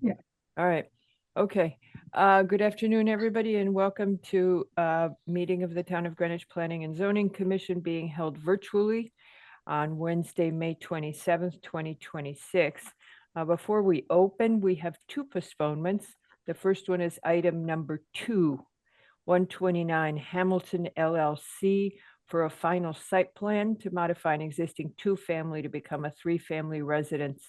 Yeah. All right. Okay. Good afternoon, everybody, and welcome to meeting of the Town of Greenwich Planning and Zoning Commission being held virtually on Wednesday, May 27th, 2026. Before we open, we have two postponements. The first one is item number 129 Hamilton LLC for a final site plan to modify an existing two-family to become a three-family residence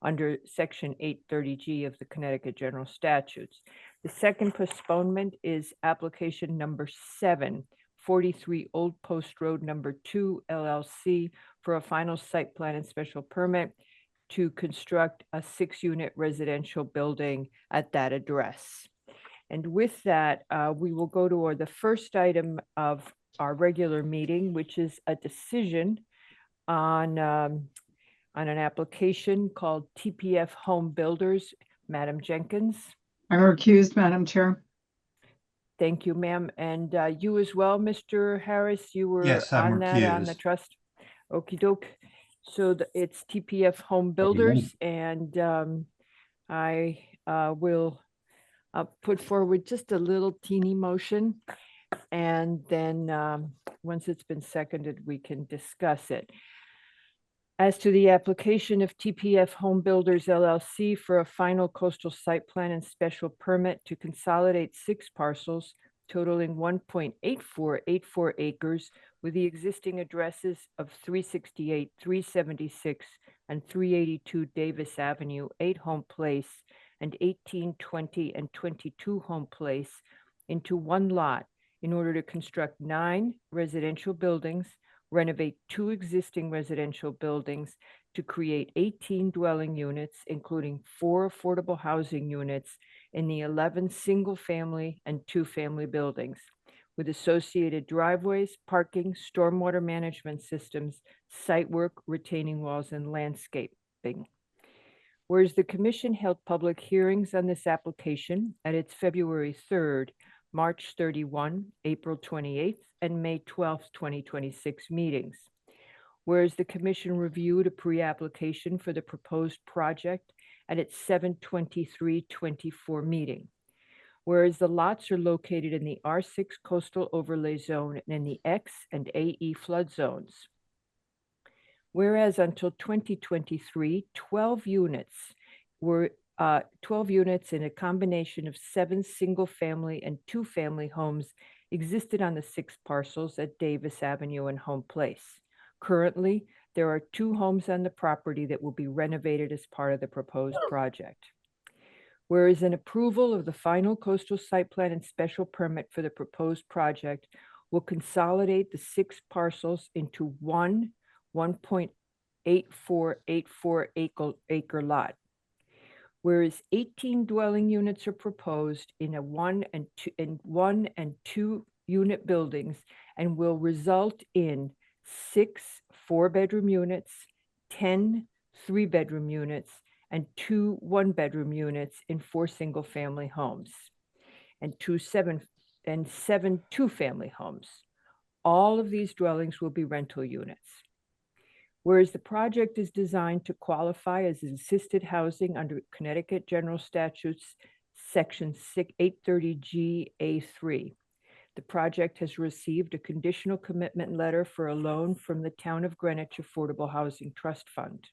under Section 830G of the Connecticut General Statutes. The second postponement is application number 43 Old Post Road number 2 LLC for a final site plan and special permit to construct a 6-unit residential building at that address. And with that, we will go to the first item of our regular meeting, which is a decision on an application called TPF Home Builders. Madam Jenkins. I'm recused, Madam Chair. Thank you, ma'am. And you as well, Mr. Harris, you were Yes, I'm on that, on the recused. trust. Okey doke. So it's TPF Home Builders, and I will put forward just a little teeny motion. And then once it's been seconded, we can discuss it. As to the application of TPF Home Builders LLC for a final coastal site plan and special permit to consolidate 6 parcels totaling 1.8484 acres with the existing addresses of 368, 376, and 382 Davis Avenue, 8 Home Place, and 18, 20, and 22 Home Place into one lot in order to construct 9 residential buildings, renovate 2 existing residential buildings to create 18 dwelling units, including 4 affordable housing units in the 11 single-family and 2-family buildings, with associated driveways, parking, stormwater management systems, site work, retaining walls, and landscaping. Whereas the commission held public hearings on this application at its February 3rd, March 31, April 28th, and May 12th, 2026 meetings. Whereas the commission reviewed a pre-application for the proposed project at its 7/23/24 meeting. Whereas the lots are located in the R6 coastal overlay zone and in the X and AE flood zones. Whereas until 2023, 12 units were 12 units in a combination of 7 single-family and 2-family homes existed on the 6 parcels at Davis Avenue and Home Place. Currently, there are 2 homes on the property that will be renovated as part of the proposed project. Whereas an approval of the final coastal site plan and special permit for the proposed project will consolidate the 6 parcels into one 1.8484 acre lot. Whereas 18 dwelling units are proposed in a 1 and 2 unit buildings and will result in 6 4-bedroom units, 10 3-bedroom units, and 2 1-bedroom units in 4 single-family homes, and 7 2-family homes. All of these dwellings will be rental units. Whereas the project is designed to qualify as assisted housing under Connecticut General Statutes, Section 830G-A3. The project has received a conditional commitment letter for a loan from the Town of Greenwich Affordable Housing Trust Fund.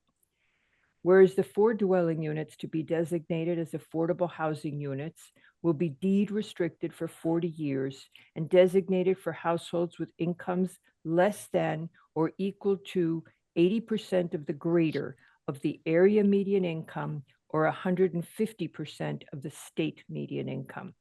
Whereas the 4 dwelling units to be designated as affordable housing units will be deed restricted for 40 years and designated for households with incomes less than or equal to 80% of the greater of the area median income or 150% of the state median income.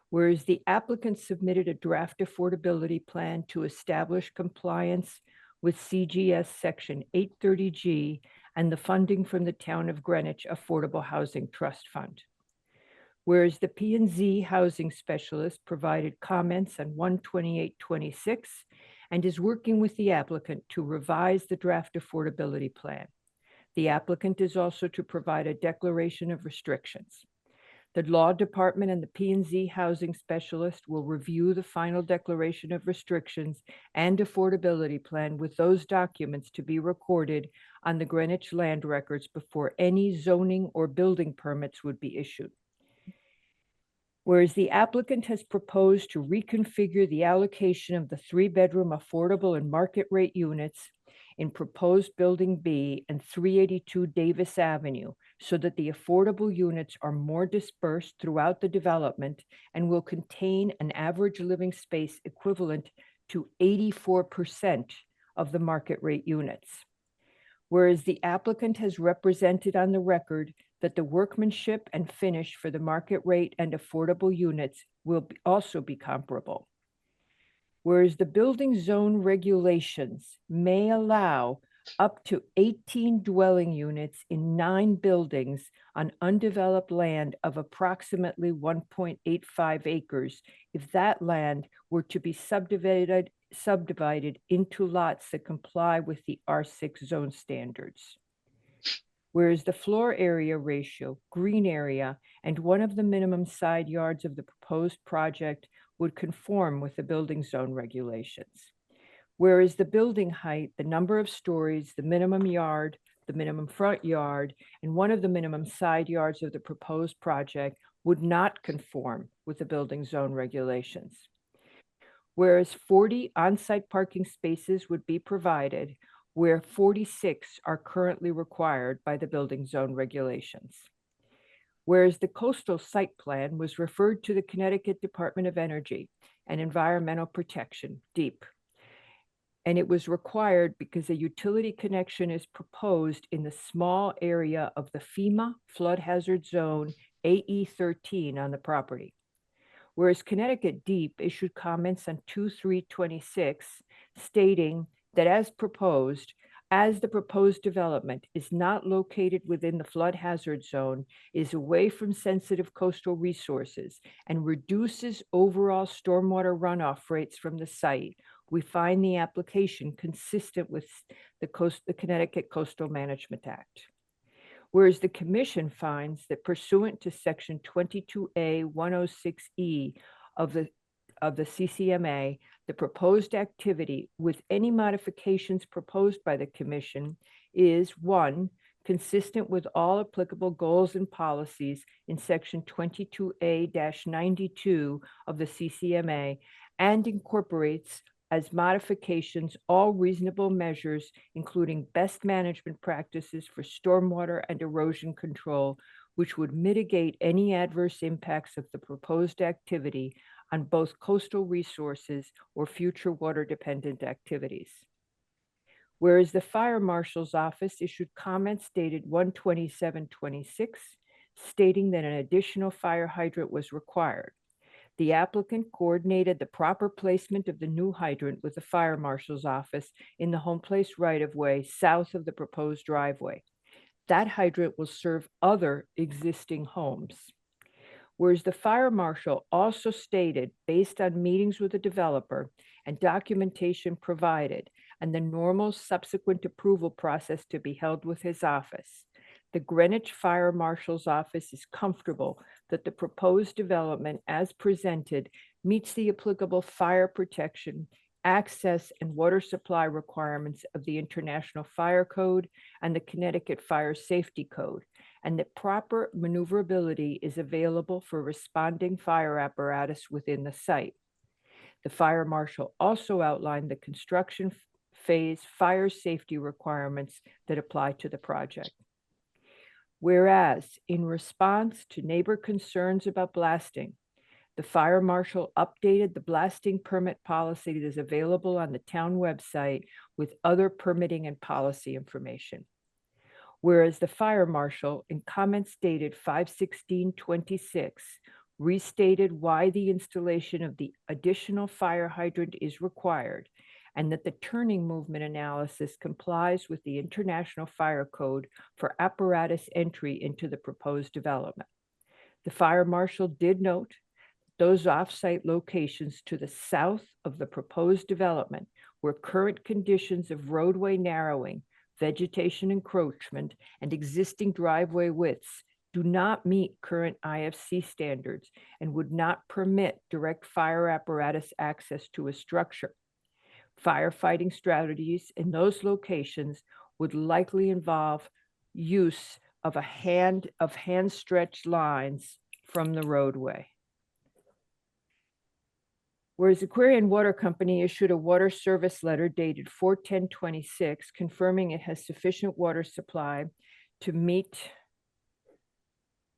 Whereas the applicant submitted a draft affordability plan to establish compliance with CGS Section 830G and the funding from the Town of Greenwich Affordable Housing Trust Fund. Whereas the P&Z housing specialist provided comments on 1/28/26 and is working with the applicant to revise the draft affordability plan. The applicant is also to provide a declaration of restrictions. The law department and the P&Z housing specialist will review the final declaration of restrictions and affordability plan with those documents to be recorded on the Greenwich land records before any zoning or building permits would be issued. Whereas the applicant has proposed to reconfigure the allocation of the 3-bedroom affordable and market rate units in proposed Building B and 382 Davis Avenue so that the affordable units are more dispersed throughout the development and will contain an average living space equivalent to 84% of the market rate units. Whereas the applicant has represented on the record that the workmanship and finish for the market rate and affordable units will also be comparable. Whereas the building zone regulations may allow up to 18 dwelling units in 9 buildings on undeveloped land of approximately 1.85 acres if that land were to be subdivided into lots that comply with the R6 zone standards. Whereas the floor area ratio, green area, and one of the minimum side yards of the proposed project would conform with the building zone regulations. Whereas the building height, the number of stories, the minimum yard, the minimum front yard, and one of the minimum side yards of the proposed project would not conform with the building zone regulations. Whereas 40 on-site parking spaces would be provided, where 46 are currently required by the building zone regulations. Whereas the coastal site plan was referred to the Connecticut Department of Energy and Environmental Protection, DEEP, and it was required because a utility connection is proposed in the small area of the FEMA flood hazard zone AE13 on the property. Whereas Connecticut DEEP issued comments on 2/3/26 stating that as the proposed development is not located within the flood hazard zone, is away from sensitive coastal resources, and reduces overall stormwater runoff rates from the site, we find the application consistent with the Connecticut Coastal Management Act. Whereas the commission finds that pursuant to section 22A 106E of the CCMA, the proposed activity with any modifications proposed by the commission is 1, consistent with all applicable goals and policies in section 22A-92 of the CCMA and incorporates as modifications all reasonable measures, including best management practices for stormwater and erosion control, which would mitigate any adverse impacts of the proposed activity on both coastal resources or future water-dependent activities. Whereas the Fire Marshal's Office issued comments dated 1/27/26, stating that an additional fire hydrant was required. The applicant coordinated the proper placement of the new hydrant with the Fire Marshal's Office in the home place right-of-way south of the proposed driveway. That hydrant will serve other existing homes. Whereas the Fire Marshal also stated, based on meetings with the developer and documentation provided, and the normal subsequent approval process to be held with his office, the Greenwich Fire Marshal's Office is comfortable that the proposed development as presented meets the applicable fire protection, access, and water supply requirements of the International Fire Code and the Connecticut Fire Safety Code, and that proper maneuverability is available for responding fire apparatus within the site. The Fire Marshal also outlined the construction phase fire safety requirements that apply to the project. Whereas, in response to neighbor concerns about blasting, the Fire Marshal updated the blasting permit policy that is available on the town website with other permitting and policy information. Whereas the Fire Marshal, in comments dated 5/16/26, restated why the installation of the additional fire hydrant is required, and that the turning movement analysis complies with the International Fire Code for apparatus entry into the proposed development. The Fire Marshal did note those off-site locations to the south of the proposed development where current conditions of roadway narrowing, vegetation encroachment, and existing driveway widths do not meet current IFC standards and would not permit direct fire apparatus access to a structure. Firefighting strategies in those locations would likely involve use of hand-stretched lines from the roadway. Whereas Aquarian Water Company issued a water service letter dated 4/10/26 confirming it has sufficient water supply to meet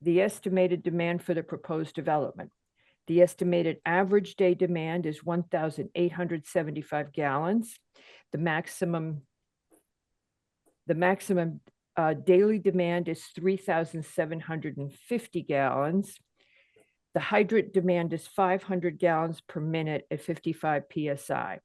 the estimated demand for the proposed development. The estimated average day demand is 1,875 gallons. The maximum daily demand is 3,750 gallons. The hydrant demand is 500 gallons per minute at 55 PSI.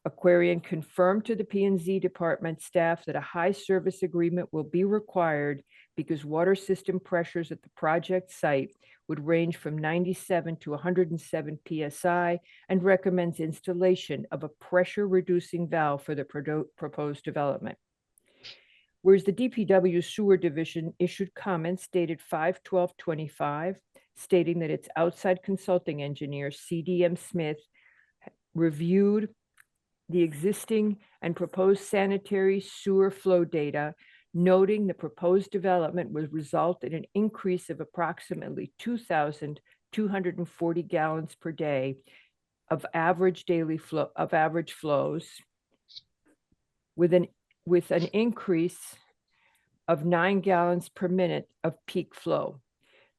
Aquarian confirmed to the P&Z department staff that a high service agreement will be required because water system pressures at the project site would range from 97 to 107 PSI and recommends installation of a pressure reducing valve for the proposed development. Whereas the DPW Sewer Division issued comments dated 5/12/25 stating that its outside consulting engineer, CDM Smith, reviewed the existing and proposed sanitary sewer flow data, noting the proposed development would result in an increase of approximately 2,240 gallons per day of average flows, with an increase of 9 gallons per minute of peak flow.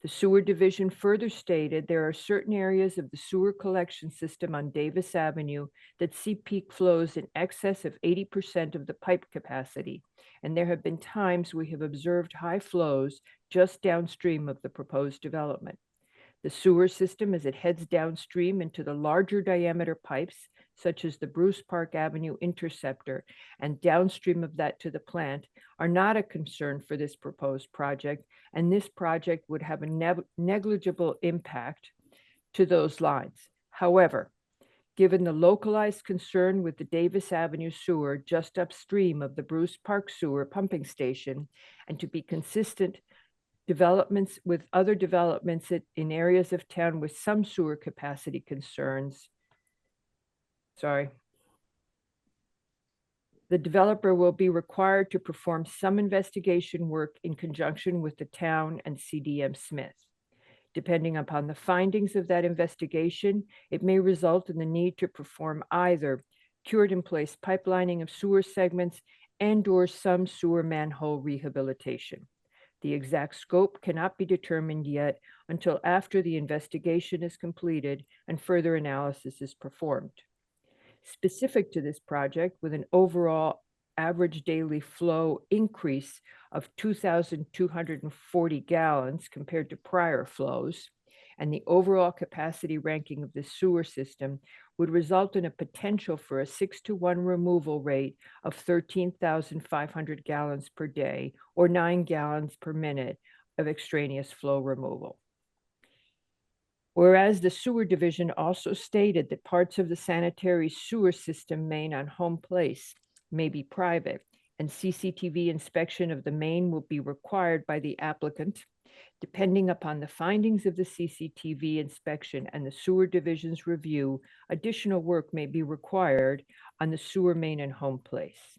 The Sewer Division further stated there are certain areas of the sewer collection system on Davis Avenue that see peak flows in excess of 80% of the pipe capacity, and there have been times we have observed high flows just downstream of the proposed development. The sewer system, as it heads downstream into the larger diameter pipes, such as the Bruce Park Avenue interceptor, and downstream of that to the plant, are not a concern for this proposed project, and this project would have a negligible impact to those lines. However, given the localized concern with the Davis Avenue sewer just upstream of the Bruce Park sewer pumping station, and to be consistent developments with other developments in areas of town with some sewer capacity concerns, the developer will be required to perform some investigation work in conjunction with the town and CDM Smith. Depending upon the findings of that investigation, it may result in the need to perform either cured-in-place pipelining of sewer segments and/or some sewer manhole rehabilitation. The exact scope cannot be determined yet until after the investigation is completed and further analysis is performed. Specific to this project, with an overall average daily flow increase of 2,240 gallons compared to prior flows, and the overall capacity ranking of the sewer system would result in a potential for a 6-to-1 removal rate of 13,500 gallons per day, or 9 gallons per minute of extraneous flow removal. Whereas the Sewer Division also stated that parts of the sanitary sewer system main on Home Place may be private, and CCTV inspection of the main will be required by the applicant. Depending upon the findings of the CCTV inspection and the Sewer Division's review, additional work may be required on the sewer main and Home Place.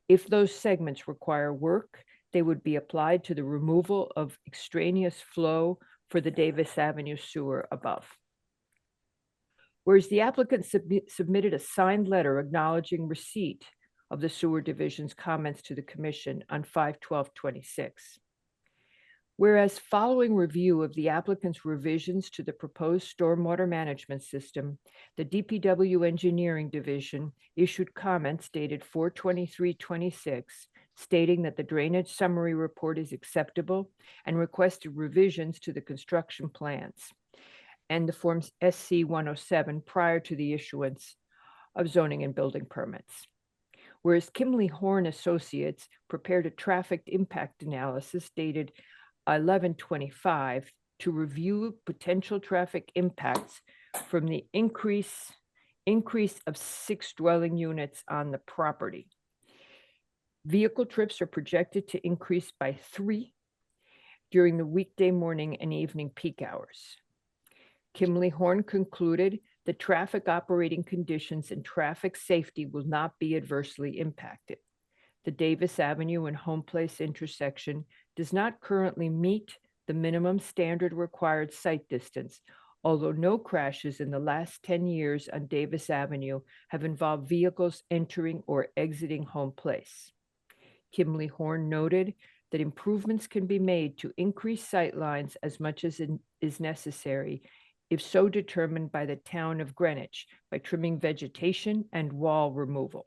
If those segments require work, they would be applied to the removal of extraneous flow for the Davis Avenue sewer above. Whereas the applicant submitted a signed letter acknowledging receipt of the Sewer Division's comments to the Commission on 5/12/26. Whereas following review of the applicant's revisions to the proposed stormwater management system, the DPW Engineering Division issued comments dated 4/23/26 stating that the drainage summary report is acceptable and requested revisions to the construction plans and the forms SC 107 prior to the issuance of zoning and building permits. Whereas Kimley Horn Associates prepared a traffic impact analysis dated 11/25 to review potential traffic impacts from the increase of 6 dwelling units on the property. Vehicle trips are projected to increase by 3, during the weekday morning and evening peak hours. Kimley Horn concluded that traffic operating conditions and traffic safety will not be adversely impacted. The Davis Avenue and Home Place intersection does not currently meet the minimum standard required sight distance, although no crashes in the last 10 years on Davis Avenue have involved vehicles entering or exiting Home Place. Kimley Horn noted that improvements can be made to increase sight lines as much as is necessary, if so determined by the town of Greenwich, by trimming vegetation and wall removal.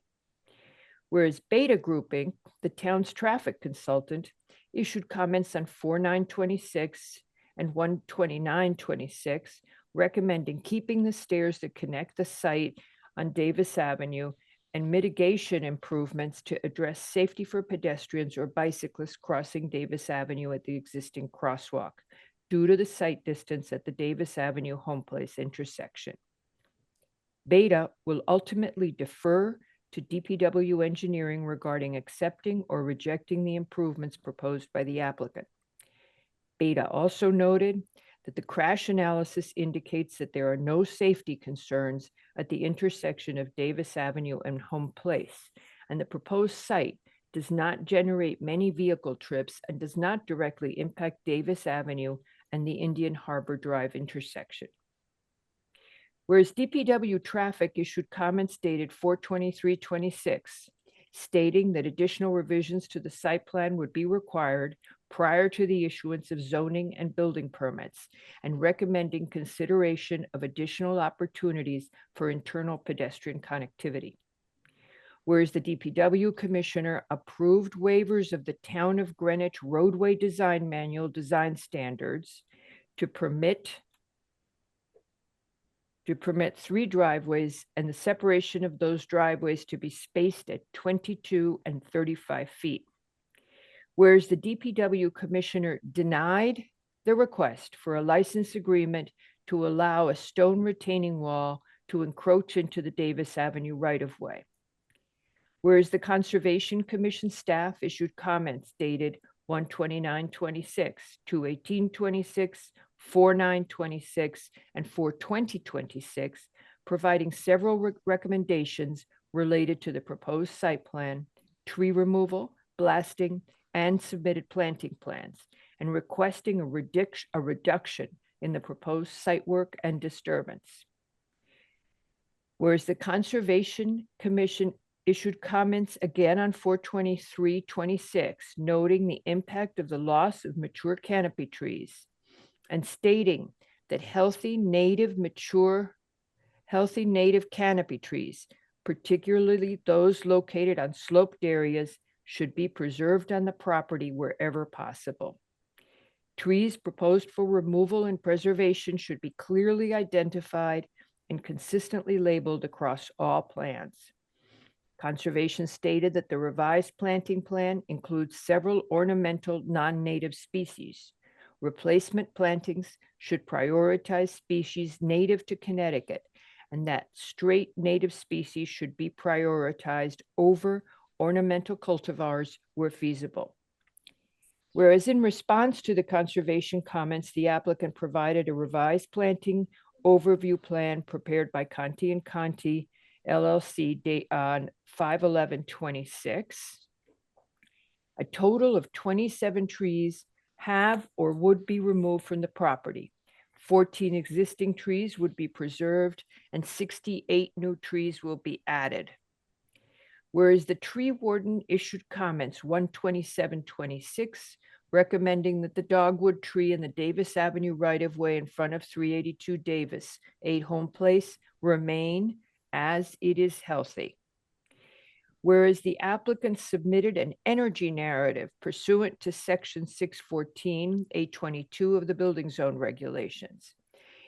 Whereas Beta Grouping, the town's traffic consultant, issued comments on 4926 and 12926, recommending keeping the stairs that connect the site on Davis Avenue and mitigation improvements to address safety for pedestrians or bicyclists crossing Davis Avenue at the existing crosswalk due to the sight distance at the Davis Avenue Home Place intersection. Beta will ultimately defer to DPW engineering regarding accepting or rejecting the improvements proposed by the applicant. Beta also noted that the crash analysis indicates that there are no safety concerns at the intersection of Davis Avenue and Home Place, and the proposed site does not generate many vehicle trips and does not directly impact Davis Avenue and the Indian Harbor Drive intersection. Whereas DPW traffic issued comments dated 4/23/26, stating that additional revisions to the site plan would be required prior to the issuance of zoning and building permits, and recommending consideration of additional opportunities for internal pedestrian connectivity. Whereas the DPW commissioner approved waivers of the Town of Greenwich Roadway Design Manual design standards to permit 3 driveways and the separation of those driveways to be spaced at 22 and 35 feet. Whereas the DPW commissioner denied the request for a license agreement to allow a stone retaining wall to encroach into the Davis Avenue right-of-way. Whereas the Conservation Commission staff issued comments dated 1/29/26, 2/18/26, 4/9/26, and 4/20/26, providing several recommendations related to the proposed site plan, tree removal, blasting, and submitted planting plans, and requesting a reduction in the proposed site work and disturbance. Whereas the Conservation Commission issued comments again on 4/23/26, noting the impact of the loss of mature canopy trees and stating that healthy native canopy trees, particularly those located on sloped areas, should be preserved on the property wherever possible. Trees proposed for removal and preservation should be clearly identified and consistently labeled across all plans. Conservation stated that the revised planting plan includes several ornamental non-native species. Replacement plantings should prioritize species native to Connecticut, and that straight native species should be prioritized over ornamental cultivars where feasible. Whereas in response to the conservation comments, the applicant provided a revised planting overview plan prepared by Conti & Conti LLC on 5/11/26. A total of 27 trees have or would be removed from the property. 14 existing trees would be preserved and 68 new trees will be added. Whereas the tree warden issued comments 1/27/26, recommending that the dogwood tree in the Davis Avenue right-of-way in front of 382 Davis, 8 Home Place, remain as it is healthy. Whereas the applicant submitted an energy narrative pursuant to section 614, 822 of the building zone regulations.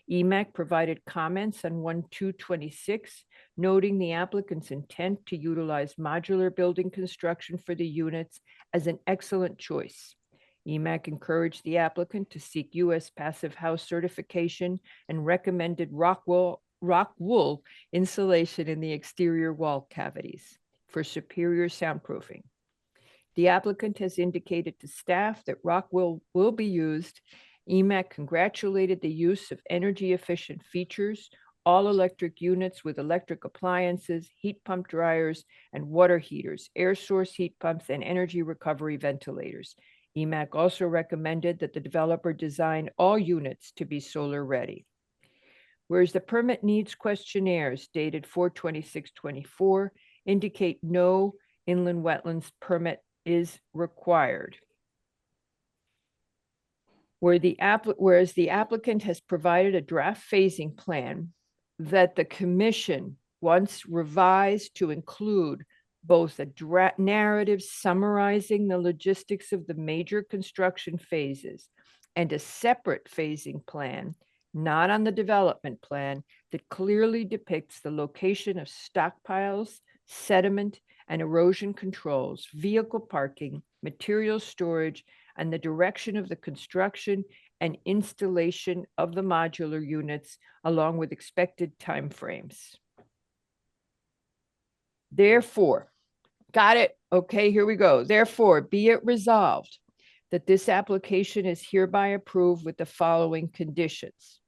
EMAC provided comments on 1/2/26, noting the applicant's intent to utilize modular building construction for the units as an excellent choice. EMAC encouraged the applicant to seek U.S. Passive House certification and recommended rock wool insulation in the exterior wall cavities for superior soundproofing. The applicant has indicated to staff that rock will be used. EMAC congratulated the use of energy efficient features, all electric units with electric appliances, heat pump dryers, and water heaters, air source heat pumps, and energy recovery ventilators. EMAC also recommended that the developer design all units to be solar ready. Whereas the permit needs questionnaires dated 4/26/24 indicate no inland wetlands permit is required. Whereas the applicant has provided a draft phasing plan that the commission wants revised to include both a narrative summarizing the logistics of the major construction phases and a separate phasing plan, not on the development plan, that clearly depicts the location of stockpiles, sediment, and erosion controls, vehicle parking, material storage, and the direction of the construction and installation of the modular units, along with expected timeframes. Therefore, got it? Okay, here we go. Therefore, be it resolved that this application is hereby approved with the following conditions.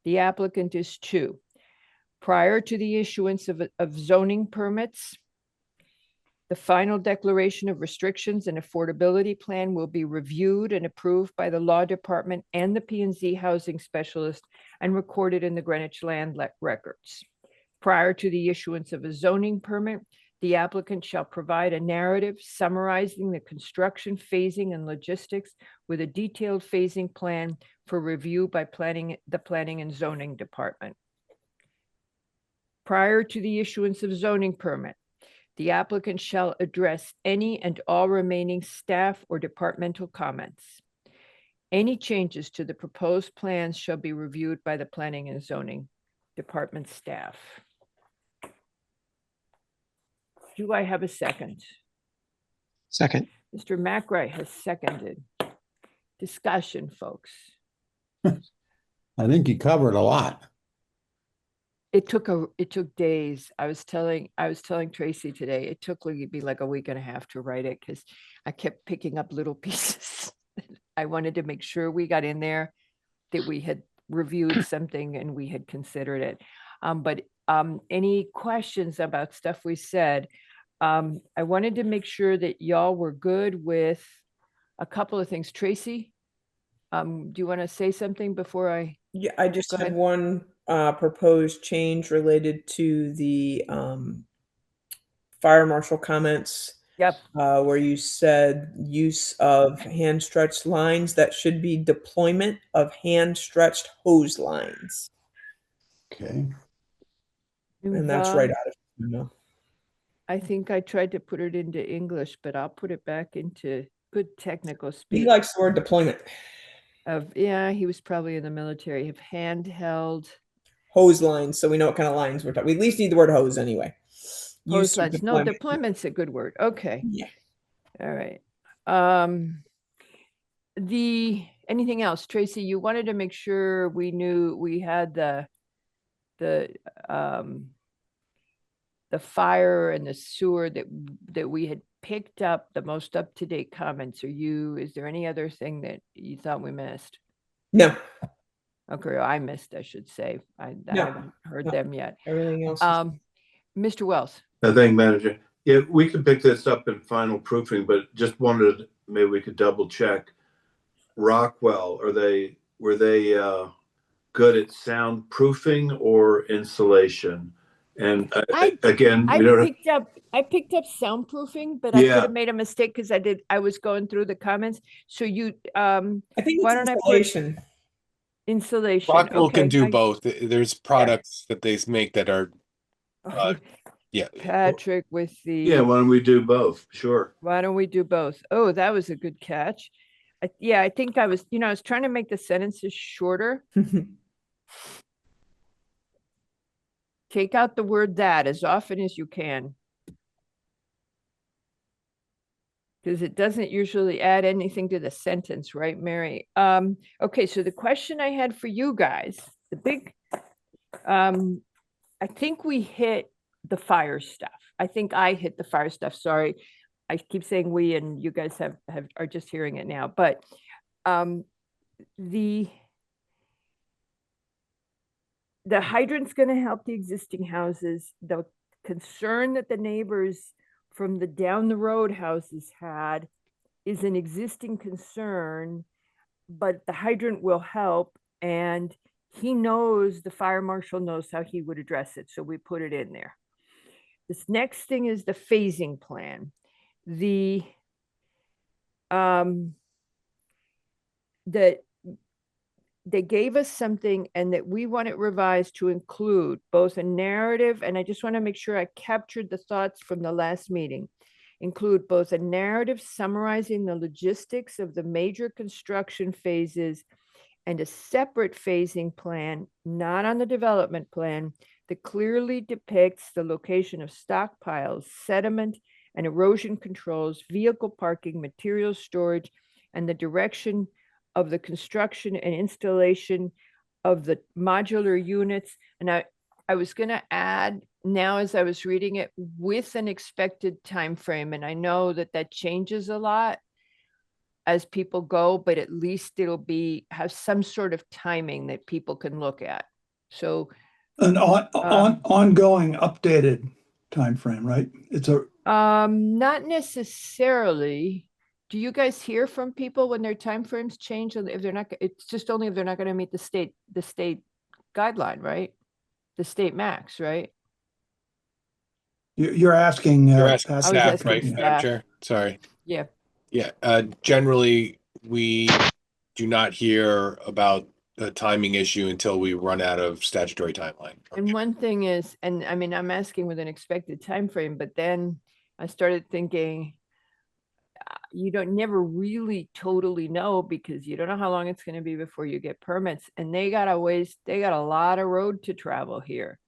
The applicant is to, prior to the issuance of zoning permits, the final declaration of restrictions and affordability plan will be reviewed and approved by the law department and the P&Z housing specialist and recorded in the Greenwich Land Records. Prior to the issuance of a zoning permit, the applicant shall provide a narrative summarizing the construction phasing and logistics with a detailed phasing plan for review by the planning and zoning department. Prior to the issuance of zoning permit, the applicant shall address any and all remaining staff or departmental comments. Any changes to the proposed plans shall be reviewed by the planning and zoning department staff. Do I have a second? Second. Mr. McRae has seconded. Discussion, folks. I think you covered a lot. It took days. I was telling Tracy today, it took me like a week and a half to write it because I kept picking up little pieces. I wanted to make sure we got in there, that we had reviewed something and we had considered it. But any questions about stuff we said? I wanted to make sure that y'all were good with a couple of things. Tracy, do you want to say something before I? Yeah, I just Go had ahead. one proposed change related to the fire marshal comments. Yep. Where you said use of hand stretched lines, that should be deployment of hand stretched hose lines. Okay. And that's right out of the memo. I think I tried to put it into English, but I'll put it back into good technical speak. He likes the word deployment. Yeah, he was probably in the military. Of handheld Hose lines, so we know what kind of lines we're talking. We at least need the word hose anyway. hose Use of lines. No, deployment's a good word. Okay. Yeah. All right. Anything else, Tracy? You wanted to make sure we knew we had the fire and the sewer that we had picked up the most up-to-date comments. Is there any other thing that you thought we missed? No. Okay, I missed, I should say. I No, haven't heard no. them yet. Everything else. Mr. Wells. Thank you, Manager. Yeah, we could pick this up in final proofing, but just wondered, maybe we could double check. Rockwell, were they good at soundproofing or insulation? And I picked up soundproofing, but I Yeah. could have made a mistake because I was going through the comments. So you, I think why it's don't I put insulation. insulation? Rockwell can Okay, do both. There's products that they make that are, yeah. Patrick with the. yeah, why don't we do both? Sure. Why don't we do both? Oh, that was a good catch. I think I was trying to make the sentences shorter. Take out the word that as often as you can. Because it doesn't usually add anything to the sentence, right, Mary? Okay, so the question I had for you guys, I think we hit the fire stuff. I think I hit the fire stuff, sorry. I keep saying we, and you guys are just hearing it now, but the hydrant's going to help the existing houses. The concern that the neighbors from the down the road houses had is an existing concern, but the hydrant will help, and he knows, the fire marshal knows how he would address it, so we put it in there. This next thing is the phasing plan. That they gave us something, and that we want it revised to include both a narrative, and I just want to make sure I captured the thoughts from the last meeting, include both a narrative summarizing the logistics of the major construction phases and a separate phasing plan, not on the development plan, that clearly depicts the location of stockpiles, sediment and erosion controls, vehicle parking, material storage, and the direction of the construction and installation of the modular units. And I was going to add, now as I was reading it, with an expected time frame, and I know that changes a lot as people go, but at least it'll have some sort of timing that people can look at. So An ongoing updated time frame, right? It's a not necessarily. Do you guys hear from people when their timeframes change? And if they're not, it's just only if they're not going to meet the state guideline, right? The state max, right? you're asking. You're asking was staff, asking right, staff. Madam Chair? Sorry. Yeah. Yeah, generally, we do not hear about the timing issue until we run out of statutory timeline. And one thing is, and I mean, I'm asking with an expected time frame, but then I started thinking, you don't never really totally know, because you don't know how long it's going to be before you get permits, and they got a lot of road to travel here,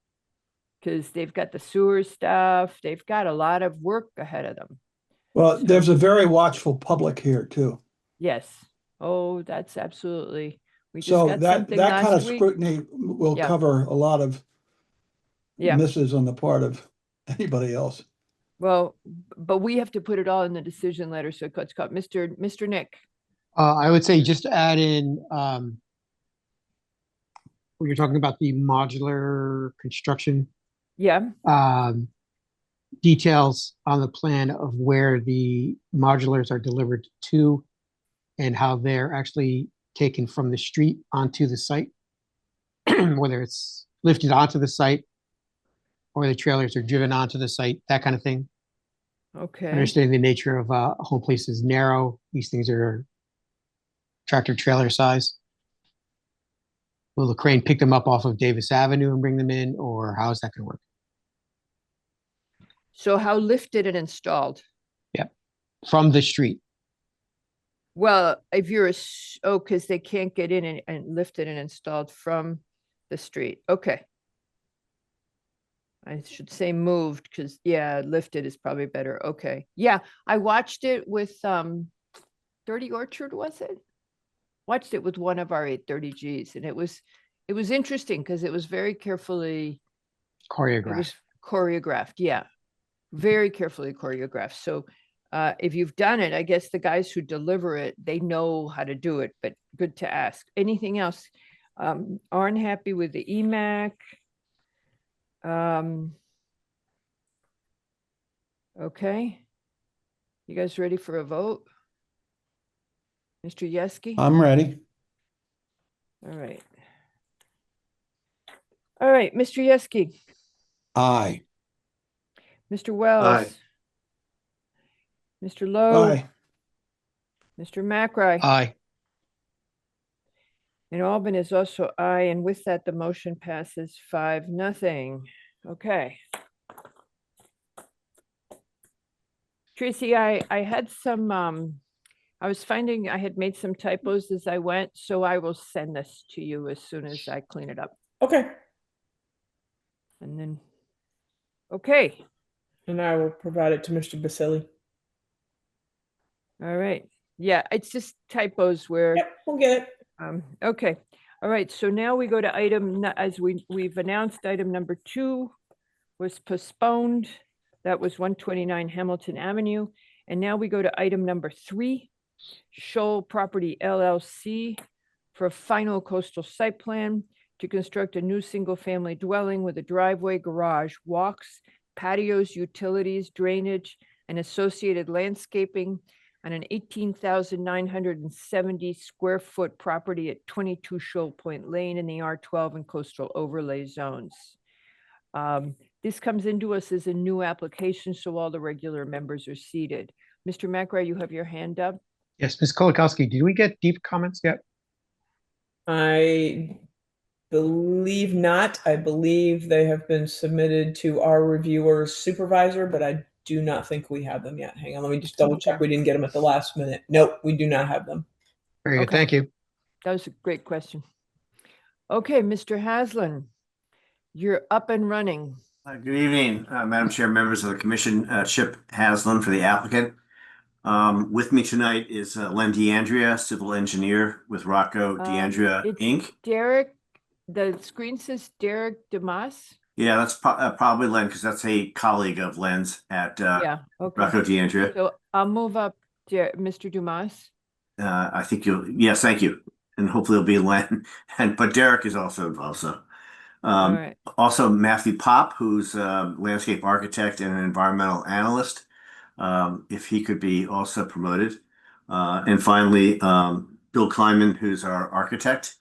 because they've got the sewer stuff, they've got a lot of work ahead of them. Well, there's a very watchful public here too. Yes. Oh, that's absolutely. We just So got that something kind of last week. scrutiny will Yeah. cover a lot of Yeah. misses on the part of anybody else. Well, but we have to put it all in the decision letter, so it's called Mr. Nick. I would say just to add in, when you're talking about the modular construction, Yeah. details on the plan of where the modulars are delivered to and how they're actually taken from the street onto the site, whether it's lifted onto the site or the trailers are driven onto the site, that kind of thing. Okay. Understanding the nature of a home place is narrow. These things are tractor trailer size. Will the crane pick them up off of Davis Avenue and bring them in, or how is that going to work? So how lifted and installed? From the street. Well, if you're because they can't get in and lifted and installed from the street. Okay. I should say moved, because lifted is probably better. Okay. Yeah, I watched it with 30 Orchard, was it? Watched it with one of our 830Gs, and it was interesting because it was very carefully choreographed. Yeah, very carefully choreographed. So if you've done it, I guess the guys who deliver it, they know how to do it, but good to ask. Anything else? Aren't happy with the EMAC. Okay. You guys ready for a vote? Mr. Yeski? I'm ready. All right. All right, Mr. Yeski, Aye. Mr. Wells. Aye. Mr. Lowe. Aye. Mr. McRae. Aye. And Albin is also aye, and with that, the motion passes 5-0. Okay. Tracy, I had some, I was finding I had made some typos as I went, so I will send this to you as soon as I clean it up. Okay. And then, okay, And I will provide it to Mr. Basili. all right. Yeah, it's just typos where. Yep, we'll get it. Okay, all right, so now we go to item, as we've announced, item number 2 was postponed. That was 129 Hamilton Avenue. And now we go to item number 3, Shoal Property LLC for a final coastal site plan to construct a new single-family dwelling with a driveway, garage, walks, patios, utilities, drainage, and associated landscaping on an 18,970 square foot property at 22 Shoal Point Lane in the R12 and coastal overlay zones. This comes into us as a new application, so all the regular members are seated. Mr. McRae, you have your hand up. Yes, Ms. Kolakowski, did we get deep comments yet? I believe not. I believe they have been submitted to our reviewer's supervisor, but I do not think we have them yet. Hang on, let me just double check. We didn't get them at the last minute. Nope, we do not have them. Very good, Okay. thank you. That was a great question. Okay, Mr. Haslam, you're up and running. Good evening, Madam Chair, members of the commission. Chip Haslam for the applicant. With me tonight is Len DeAndrea, civil engineer with Rocco DeAndrea it's Inc. Derek, the screen says Derek Demas. Yeah, that's probably Len because that's a colleague of Len's at Yeah, okay. Rocco DeAndrea. So I'll move up Mr. Dumas. I think yes, thank you. And hopefully it'll be Len. But Derek is also involved. So All right. also Matthew Pop, who's a landscape architect and an environmental analyst. If he could be also promoted. And finally, Bill Kleinman, who's our architect.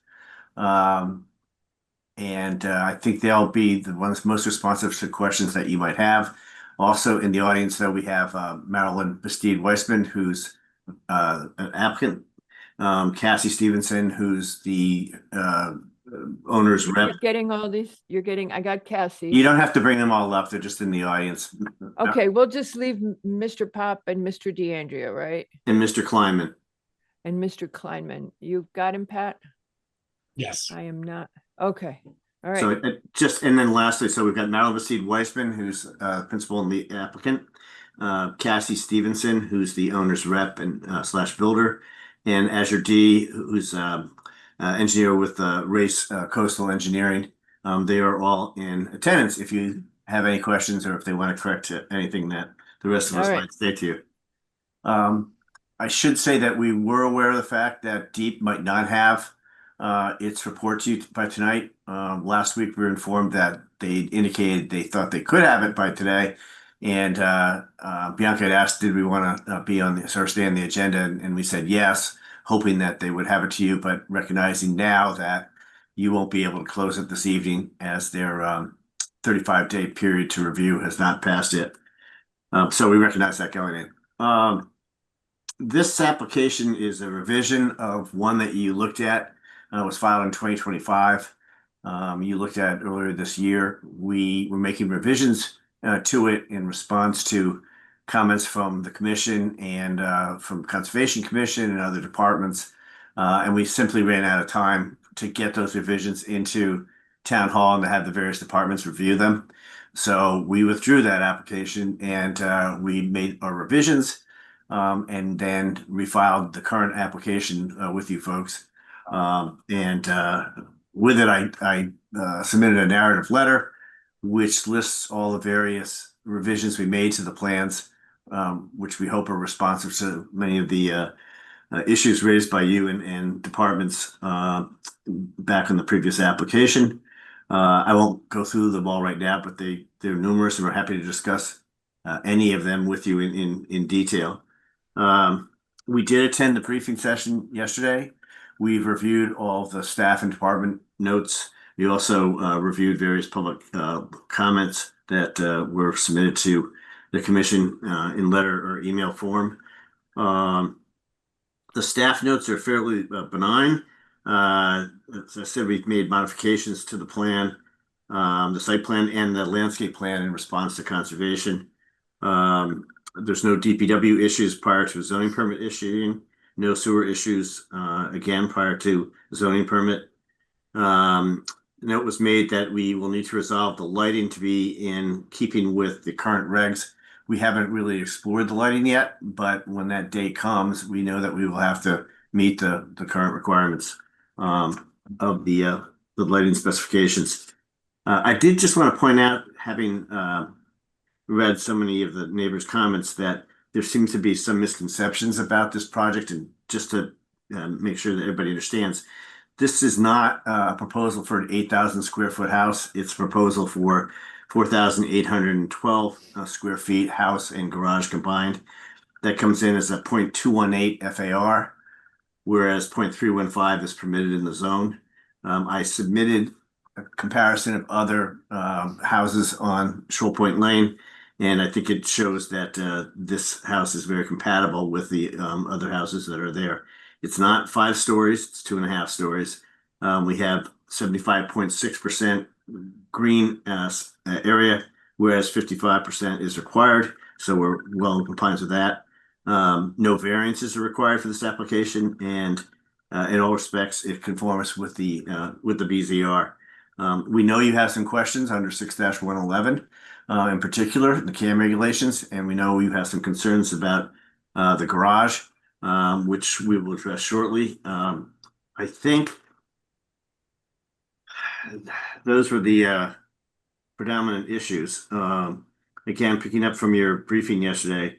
And I think they'll be the ones most responsive to questions that you might have. Also in the audience, though, we have Marilyn Bastide-Weissman, who's an applicant, Cassie Stevenson, who's the owner's rep. You're getting all these, I got Cassie. You don't have to bring them all up. They're just in the audience. Okay, we'll just leave Mr. Pop and Mr. DeAndrea, right? And Mr. Kleinman. And Mr. Kleinman. You've got him, Pat? Yes. I am not. Okay, all right. So and then lastly, so we've got Marilyn Bastide-Weissman, who's principal and the applicant, Cassie Stevenson, who's the owner's rep and slash builder, and Azure D, who's engineer with Race Coastal Engineering. They are all in attendance if you have any questions or if they want to correct anything that the rest of us All right. might say to you. I should say that we were aware of the fact that DEEP might not have its report to you by tonight. Last week we were informed that they indicated they thought they could have it by today. And Bianca had asked, did we want to be on the stay on the agenda? And we said yes, hoping that they would have it to you, but recognizing now that you won't be able to close it this evening as their 35-day period to review has not passed yet. So we recognize that going in. This application is a revision of one that you looked at. Was filed in 2025. You looked at earlier this year. We were making revisions to it in response to comments from the commission and from Conservation Commission and other departments. And we simply ran out of time to get those revisions into Town Hall and to have the various departments review them. So we withdrew that application and we made our revisions and then refiled the current application with you folks. With it, I submitted a narrative letter which lists all the various revisions we made to the plans, which we hope are responsive to many of the issues raised by you and departments back in the previous application. I won't go through them all right now, but they're numerous, and we're happy to discuss any of them with you in detail. We did attend the briefing session yesterday. We've reviewed all the staff and department notes. We also reviewed various public comments that were submitted to the commission in letter or email form. The staff notes are fairly benign. As I said, we've made modifications to the plan, the site plan and the landscape plan in response to conservation. There's no DPW issues prior to a zoning permit issuing. No sewer issues, again, prior to zoning permit. Note was made that we will need to resolve the lighting to be in keeping with the current regs. We haven't really explored the lighting yet, but when that day comes, we know that we will have to meet the current requirements of the lighting specifications. I did just want to point out, having read so many of the neighbors' comments, that there seems to be some misconceptions about this project, and just to make sure that everybody understands, this is not a proposal for an 8,000 square foot house. It's a proposal for 4,812 square feet house and garage combined. That comes in as a 0.218 FAR, whereas 0.315 is permitted in the zone. I submitted a comparison of other houses on Shoal Point Lane, and I think it shows that this house is very compatible with the other houses that are there. It's not 5 stories, it's 2.5 stories. We have 75.6% green area, whereas 55% is required. So we're well in compliance with that. No variances are required for this application, and in all respects, it conforms with the BZR. We know you have some questions under 6-111, in particular, the CAM regulations, and we know you have some concerns about the garage, which we will address shortly. I think those were the predominant issues. Again, picking up from your briefing yesterday,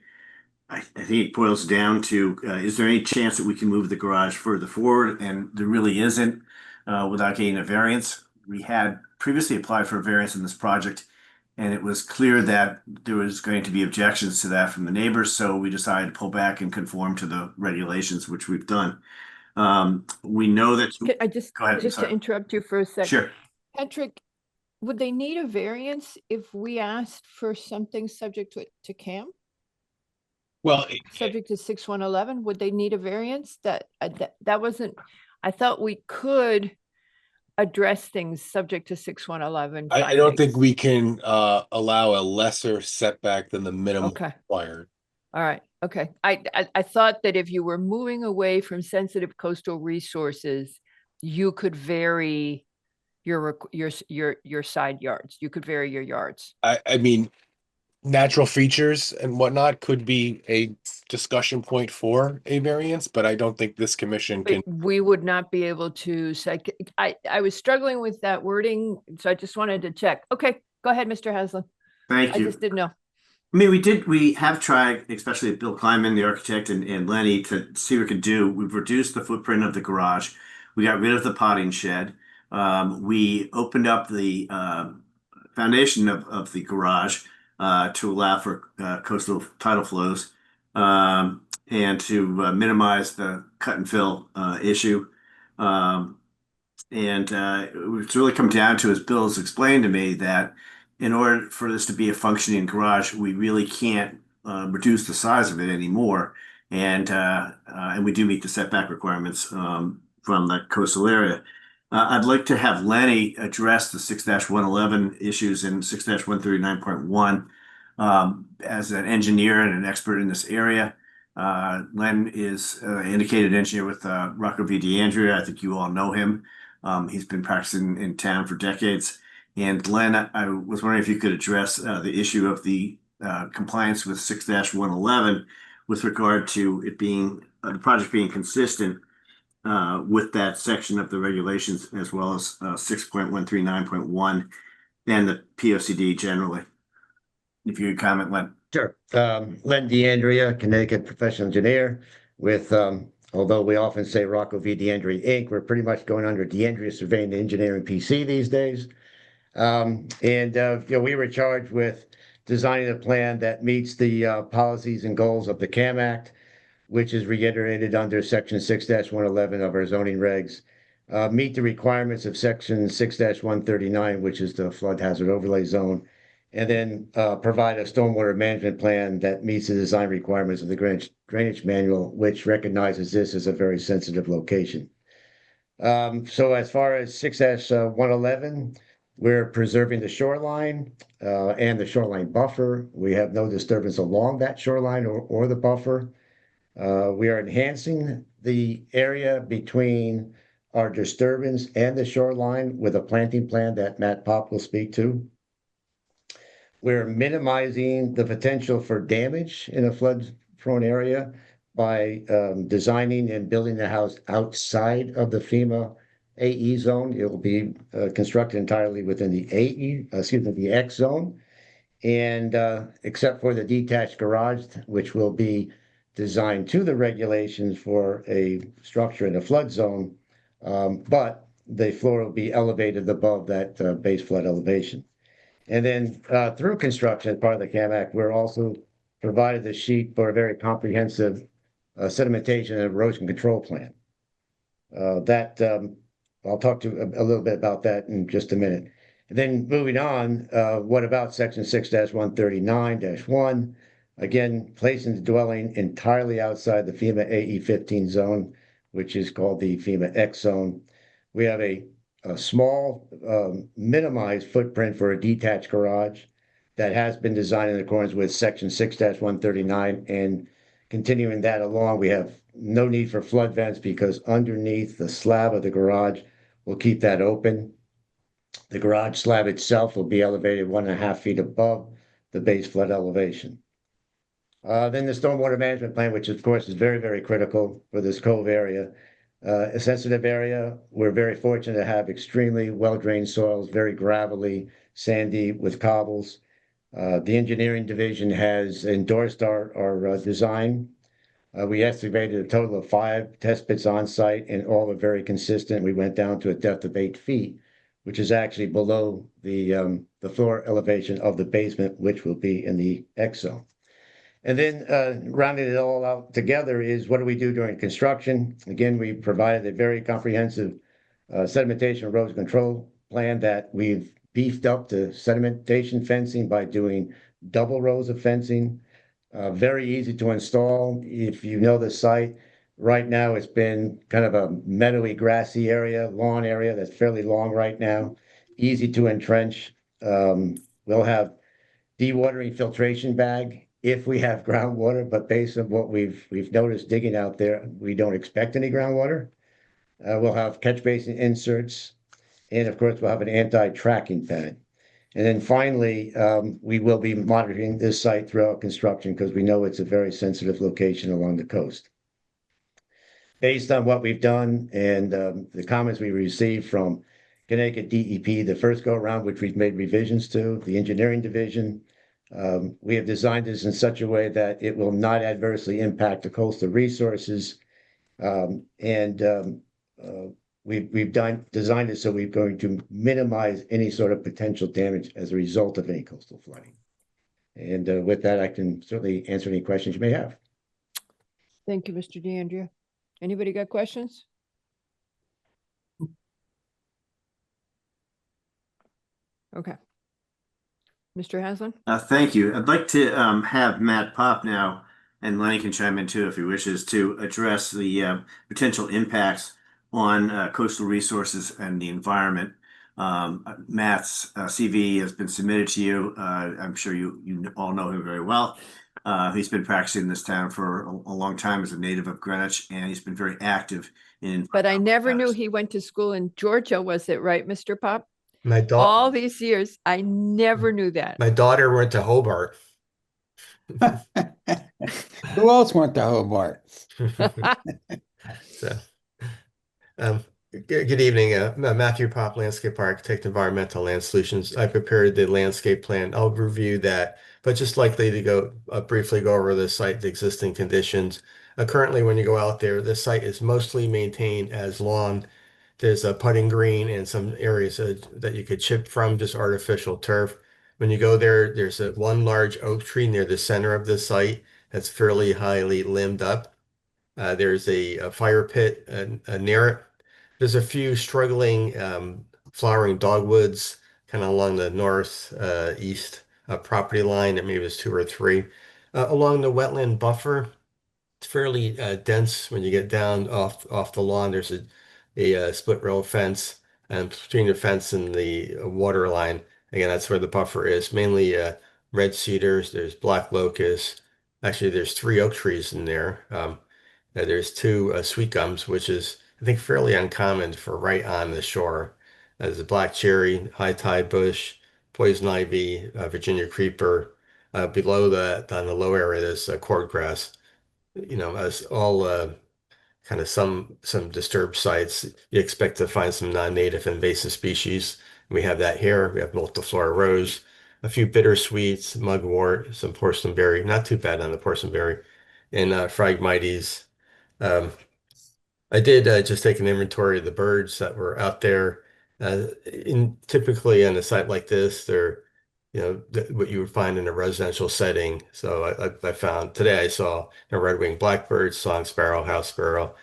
I think it boils down to, is there any chance that we can move the garage further forward? And there really isn't, without getting a variance. We had previously applied for a variance in this project, and it was clear that there was going to be objections to that from the neighbors. So we decided to pull back and conform to the regulations, which we've done. We know that. I just, Go ahead, just to sorry. interrupt you for a second. Sure. Patrick, would they need a variance if we asked for something subject to CAM? Well, Subject to 6-111, would they need a variance? That wasn't, I thought we could address things subject to 6-111. I don't think we can allow a lesser setback than the minimum Okay. required. All right. Okay. I thought that if you were moving away from sensitive coastal resources, you could vary your side yards. You could vary your yards. I mean, natural features and whatnot could be a discussion point for a variance, but I don't think this commission can. But we would not be able to say, I was struggling with that wording, so I just wanted to check. Okay, go ahead, Mr. Haslam. Thank I you. just didn't know. I mean, we have tried, especially Bill Kleinman, the architect, and Lenny, to see what we could do. We've reduced the footprint of the garage. We got rid of the potting shed. We opened up the foundation of the garage to allow for coastal tidal flows and to minimize the cut and fill issue. And it's really come down to, as Bill's explained to me, that in order for this to be a functioning garage, we really can't reduce the size of it anymore. And we do meet the setback requirements from the coastal area. I'd like to have Lenny address the 6-111 issues in 6-139.1 as an engineer and an expert in this area. Len is an indicated engineer with Rocco V. D'Andrea. I think you all know him. He's been practicing in town for decades. And Len, I was wondering if you could address the issue of the compliance with 6-111 with regard to it being the project being consistent with that section of the regulations, as well as 6.139.1 and the POCD generally. If you could comment, Len. Sure. Len D'Andrea, Connecticut professional engineer with, although we often say Rocco V. D'Andrea Inc., we're pretty much going under D'Andrea Surveying and Engineering PC these days. We were charged with designing a plan that meets the policies and goals of the CAM Act, which is reiterated under Section 6-111 of our zoning regs, meet the requirements of Section 6-139, which is the flood hazard overlay zone, and then provide a stormwater management plan that meets the design requirements of the drainage manual, which recognizes this as a very sensitive location. So as far as 6-111, we're preserving the shoreline and the shoreline buffer. We have no disturbance along that shoreline or the buffer. We are enhancing the area between our disturbance and the shoreline with a planting plan that Matt Pop will speak to. We're minimizing the potential for damage in a flood-prone area by designing and building the house outside of the FEMA AE zone. It will be constructed entirely within the the X zone. And except for the detached garage, which will be designed to the regulations for a structure in a flood zone, but the floor will be elevated above that base flood elevation. And then through construction, as part of the CAM Act, we're also provided the sheet for a very comprehensive sedimentation and erosion control plan. I'll talk to you a little bit about that in just a minute. And then moving on, what about section 6-139-1? Again, placing the dwelling entirely outside the FEMA AE 15 zone, which is called the FEMA X zone. We have a small minimized footprint for a detached garage that has been designed in accordance with section 6-139, and continuing that along, we have no need for flood vents because underneath the slab of the garage will keep that open. The garage slab itself will be elevated 1.5 feet above the base flood elevation. Then the stormwater management plan, which of course is very, very critical for this cove area. A sensitive area. We're very fortunate to have extremely well-drained soils, very gravelly, sandy with cobbles. The engineering division has endorsed our design. We excavated a total of 5 test pits on site, and all are very consistent. We went down to a depth of 8 feet, which is actually below the floor elevation of the basement, which will be in the X zone. And then rounding it all out together is what do we do during construction? Again, we provided a very comprehensive sedimentation erosion control plan that we've beefed up the sedimentation fencing by doing double rows of fencing. Very easy to install. If you know the site, right now it's been kind of a meadowy, grassy area, lawn area that's fairly long right now. Easy to entrench. We'll have dewatering filtration bag if we have groundwater, but based on what we've noticed digging out there, we don't expect any groundwater. We'll have catch basin inserts, and of course, we'll have an anti-tracking pad. And then finally, we will be monitoring this site throughout construction because we know it's a very sensitive location along the coast. Based on what we've done and the comments we received from Connecticut DEP, the first go around, which we've made revisions to, the engineering division, we have designed this in such a way that it will not adversely impact the coastal resources. We've designed it so we're going to minimize any sort of potential damage as a result of any coastal flooding. And with that, I can certainly answer any questions you may have. Thank you, Mr. DeAndrea. Anybody got questions? Okay. Mr. Haslam? Thank you. I'd like to have Matt Pop now, and Lenny can chime in too if he wishes, to address the potential impacts on coastal resources and the environment. Matt's CV has been submitted to you. I'm sure you all know him very well. He's been practicing in this town for a long time as a native of Greenwich, and he's been very active in. But I never knew he went to school in Georgia. Was it right, Mr. Pop? My daughter. All these years, I never knew that. My daughter went to Hobart. Who else went to Hobart? So, good evening, Matthew Pop, landscape architect, environmental land solutions. I prepared the landscape plan. I'll review that, but just likely to go briefly go over the site, the existing conditions. Currently, when you go out there, the site is mostly maintained as lawn. There's a putting green and some areas that you could chip from, just artificial turf. When you go there, there's one large oak tree near the center of the site that's fairly highly limbed up. There's a fire pit near it. There's a few struggling flowering dogwoods kind of along the northeast property line, and maybe there's 2 or 3. Along the wetland buffer, it's fairly dense when you get down off the lawn. There's a split rail fence, and between the fence and the water line, again, that's where the buffer is. Mainly red cedars, there's black locust. Actually, there's 3 oak trees in there. There's 2 sweet gums, which is, I think, fairly uncommon for right on the shore. There's a black cherry, high tide bush, poison ivy, Virginia creeper. Below that, on the low area, there's cordgrass. You know, as all kind of some disturbed sites, you expect to find some non-native invasive species. We have that here. We have multiflora rose. a few bittersweets, mugwort, some porcelainberry, not too bad on the porcelainberry, and Phragmites. I did just take an inventory of the birds that were out there. Typically on a site like this, they're, what you would find in a residential setting. So I found today I saw a red-winged blackbird, song sparrow, house sparrow,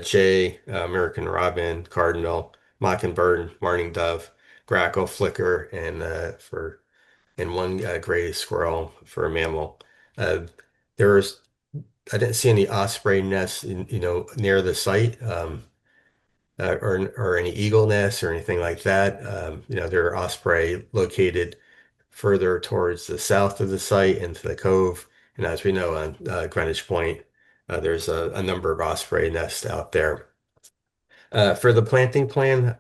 jay, American robin, cardinal, mockingbird, mourning dove, grackle, flicker, and one gray squirrel for a mammal. There was I didn't see any osprey nests near the site, or any eagle nests or anything like that. There are osprey located further towards the south of the site into the cove. And as we know on Greenwich Point, there's a number of osprey nests out there. For the planting plan,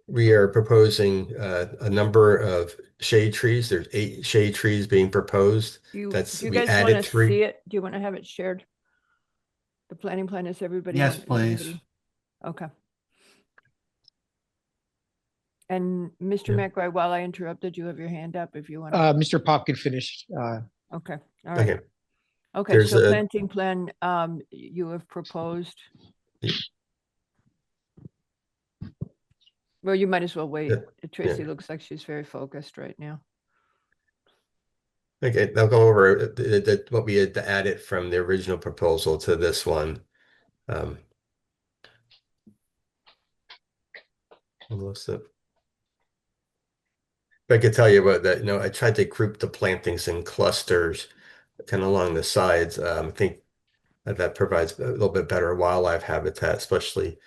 we are proposing a number of shade trees. There's 8 shade trees being proposed. Do you We guys added want to 3. see it? Do you want to have it shared? The planning plan is everybody? Yes, on- please. everybody- Okay. And Mr. Yeah. McRae, while I interrupted, you have your hand up if you want. Mr. Popkin finished. Okay, all right. Okay. Okay, There's so a- planting plan, you have proposed. Well, you might as well wait. Tracy looks like she's very focused right now. Okay, I'll go over what we had added from the original proposal to this one. Almost it. I could tell you about that. I tried to group the plantings in clusters, kind of along the sides. I think that provides a little bit better wildlife habitat, especially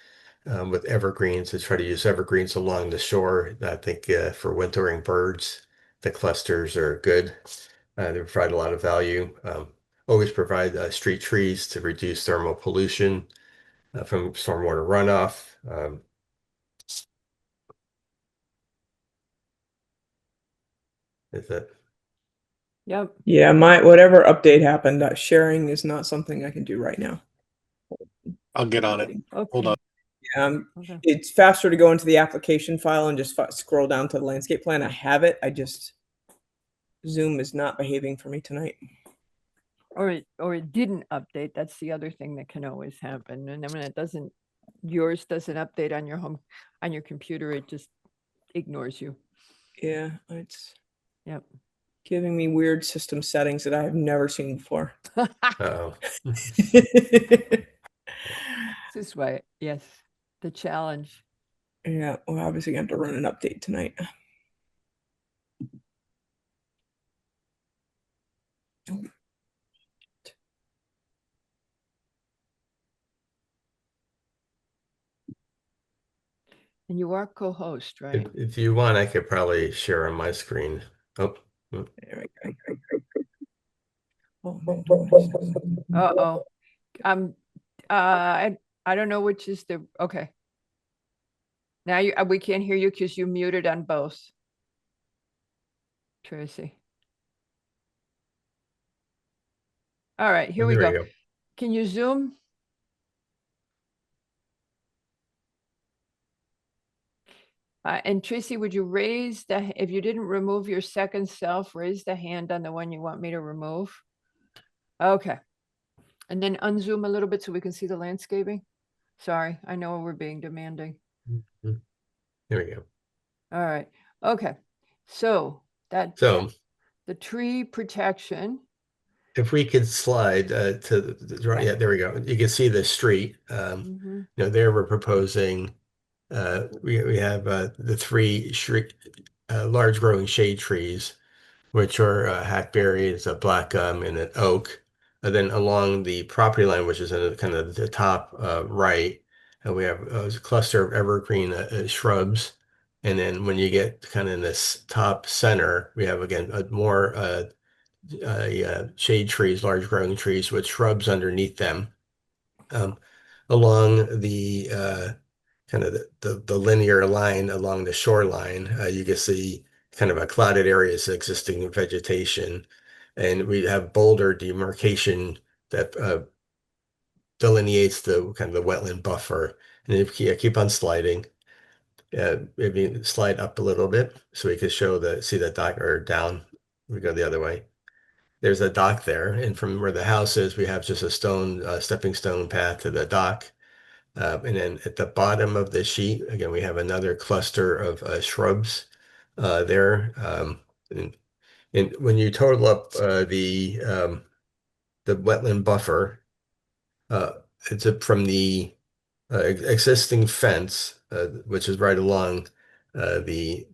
with evergreens. To try to use evergreens along the shore. I think for wintering birds, the clusters are good. They provide a lot of value. Always provide street trees to reduce thermal pollution from stormwater runoff. Is that? Yep. Yeah, whatever update happened, sharing is not something I can do right now. I'll get on it. Hold on. Okay. It's faster to go into the application file and just scroll down to the landscape plan. I have it. Zoom is not behaving for me tonight. Or it didn't update. That's the other thing that can always happen. And then when yours doesn't update on your computer, it just ignores you. Yeah, it's Yep. giving me weird system settings that I have never seen before. Uh-oh. This is why, yes, the challenge. Yeah, well, obviously I have to run an update tonight. And you are co-host, right? If you want, I could probably share on my screen. Oh, There we go. Uh-oh. I don't know which is okay. Now we can't hear you because you muted on both. Tracy. All right, here we there go. you go. Can you zoom? And Tracy, would you raise if you didn't remove your second self, raise the hand on the one you want me to remove? Okay. And then unzoom a little bit so we can see the landscaping. Sorry, I know we're being demanding. There we go. All right. Okay. So So the tree protection. if we could slide to the right, yeah, there we go. You can see the street. There we're proposing. We have the 3 large growing shade trees, which are hackberries, a black gum, and an oak. And then along the property line, which is in kind of the top right, we have a cluster of evergreen shrubs. And then when you get kind of in this top center, we have again more shade trees, large growing trees with shrubs underneath them. Along the kind of the linear line along the shoreline, you can see kind of a clouded areas existing vegetation, and we have boulder demarcation that delineates the kind of the wetland buffer. And if you keep on sliding, maybe slide up a little bit so we could see the dock, or down, we go the other way. There's a dock there, and from where the house is, we have just a stepping stone path to the dock. And then at the bottom of the sheet, again, we have another cluster of shrubs there. And when you total up the wetland buffer, it's from the existing fence, which is right along the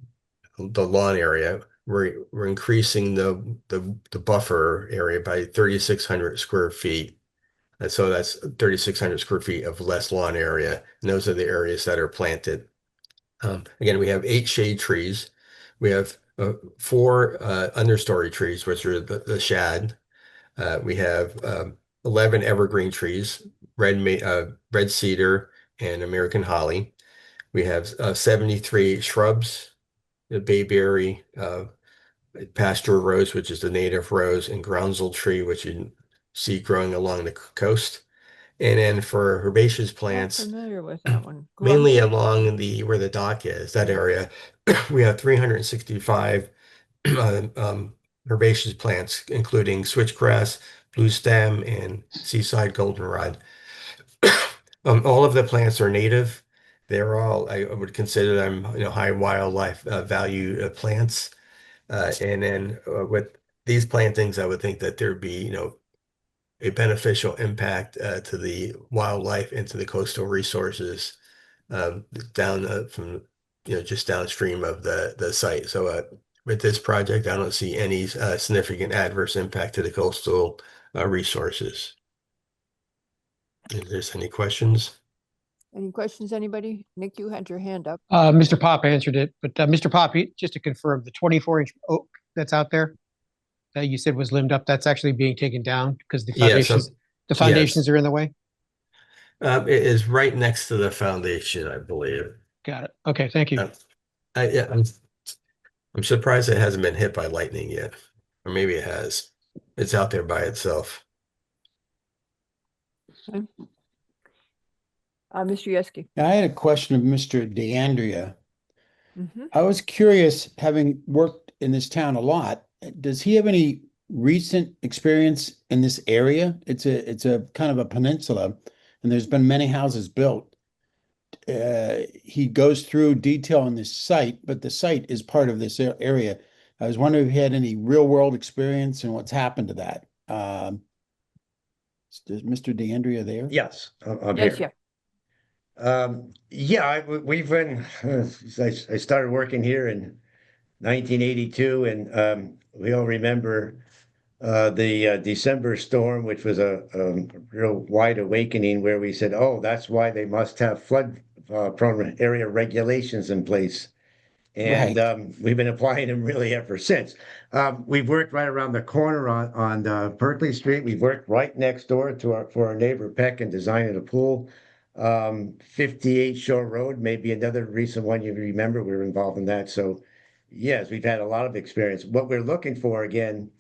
lawn area. We're increasing the buffer area by 3,600 square feet. And so that's 3,600 square feet of less lawn area. And those are the areas that are planted. Again, we have 8 shade trees. We have 4 understory trees, which are the shad. We have 11 evergreen trees, red cedar and American holly. We have 73 shrubs, the bayberry, pasture rose, which is the native rose, and groundsel tree, which you see growing along the coast. And then for herbaceous Not plants, familiar with that one. mainly Grunzel. along where the dock is, that area, we have 365 herbaceous plants, including switchgrass, blue stem, and seaside goldenrod. All of the plants are native. They're all, I would consider them, high wildlife value plants. And then with these plantings, I would think that there'd be, a beneficial impact to the wildlife and to the coastal resources down from, just downstream of the site. So with this project, I don't see any significant adverse impact to the coastal resources. If there's any questions? Any questions, anybody? Nick, you had your hand up. Mr. Pop answered it, but Mr. Pop, just to confirm, the 24-inch oak that's out there that you said was limbed up, that's actually being taken down because the foundations are in the way? It is right next to the foundation, I believe. Got it. Okay, thank you. Yeah, I'm surprised it hasn't been hit by lightning yet, or maybe it has. It's out there by itself. Okay. Mr. Yeski. I had a question of Mr. DeAndrea. Mhm. I was curious, having worked in this town a lot, does he have any recent experience in this area? It's a kind of a peninsula, and there's been many houses built. He goes through detail on this site, but the site is part of this area. I was wondering if he had any real world experience and what's happened to that. Is Mr. DeAndrea there? Yes, I'm Yes, here. yeah. We've been, I started working here in 1982, and we all remember the December storm, which was a real wide awakening, where we said, oh, that's why they must have flood prone area regulations in place. And we've been applying them really ever since. We've worked right around the corner on Berkeley Street. We've worked right next door for our neighbor Peck in designing a pool. 58 Shore Road, maybe another recent one you remember. We were involved in that. So yes, we've had a lot of experience. What we're looking for again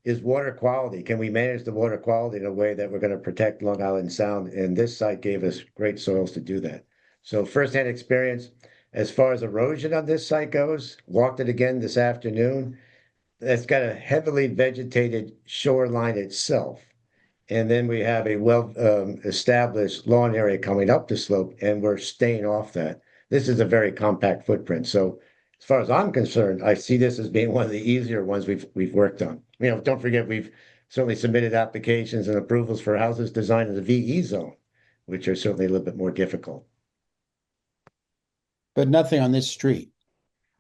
is water quality. Can we manage the water quality in a way that we're going to protect Long Island Sound? And this site gave us great soils to do that. So firsthand experience. As far as erosion on this site goes, walked it again this afternoon. It's got a heavily vegetated shoreline itself. And then we have a established lawn area coming up the slope, and we're staying off that. This is a very compact footprint. So as far as I'm concerned, I see this as being one of the easier ones we've worked on. Don't forget, we've certainly submitted applications and approvals for houses designed in the VE zone, which are certainly a little bit more difficult. But nothing on this street.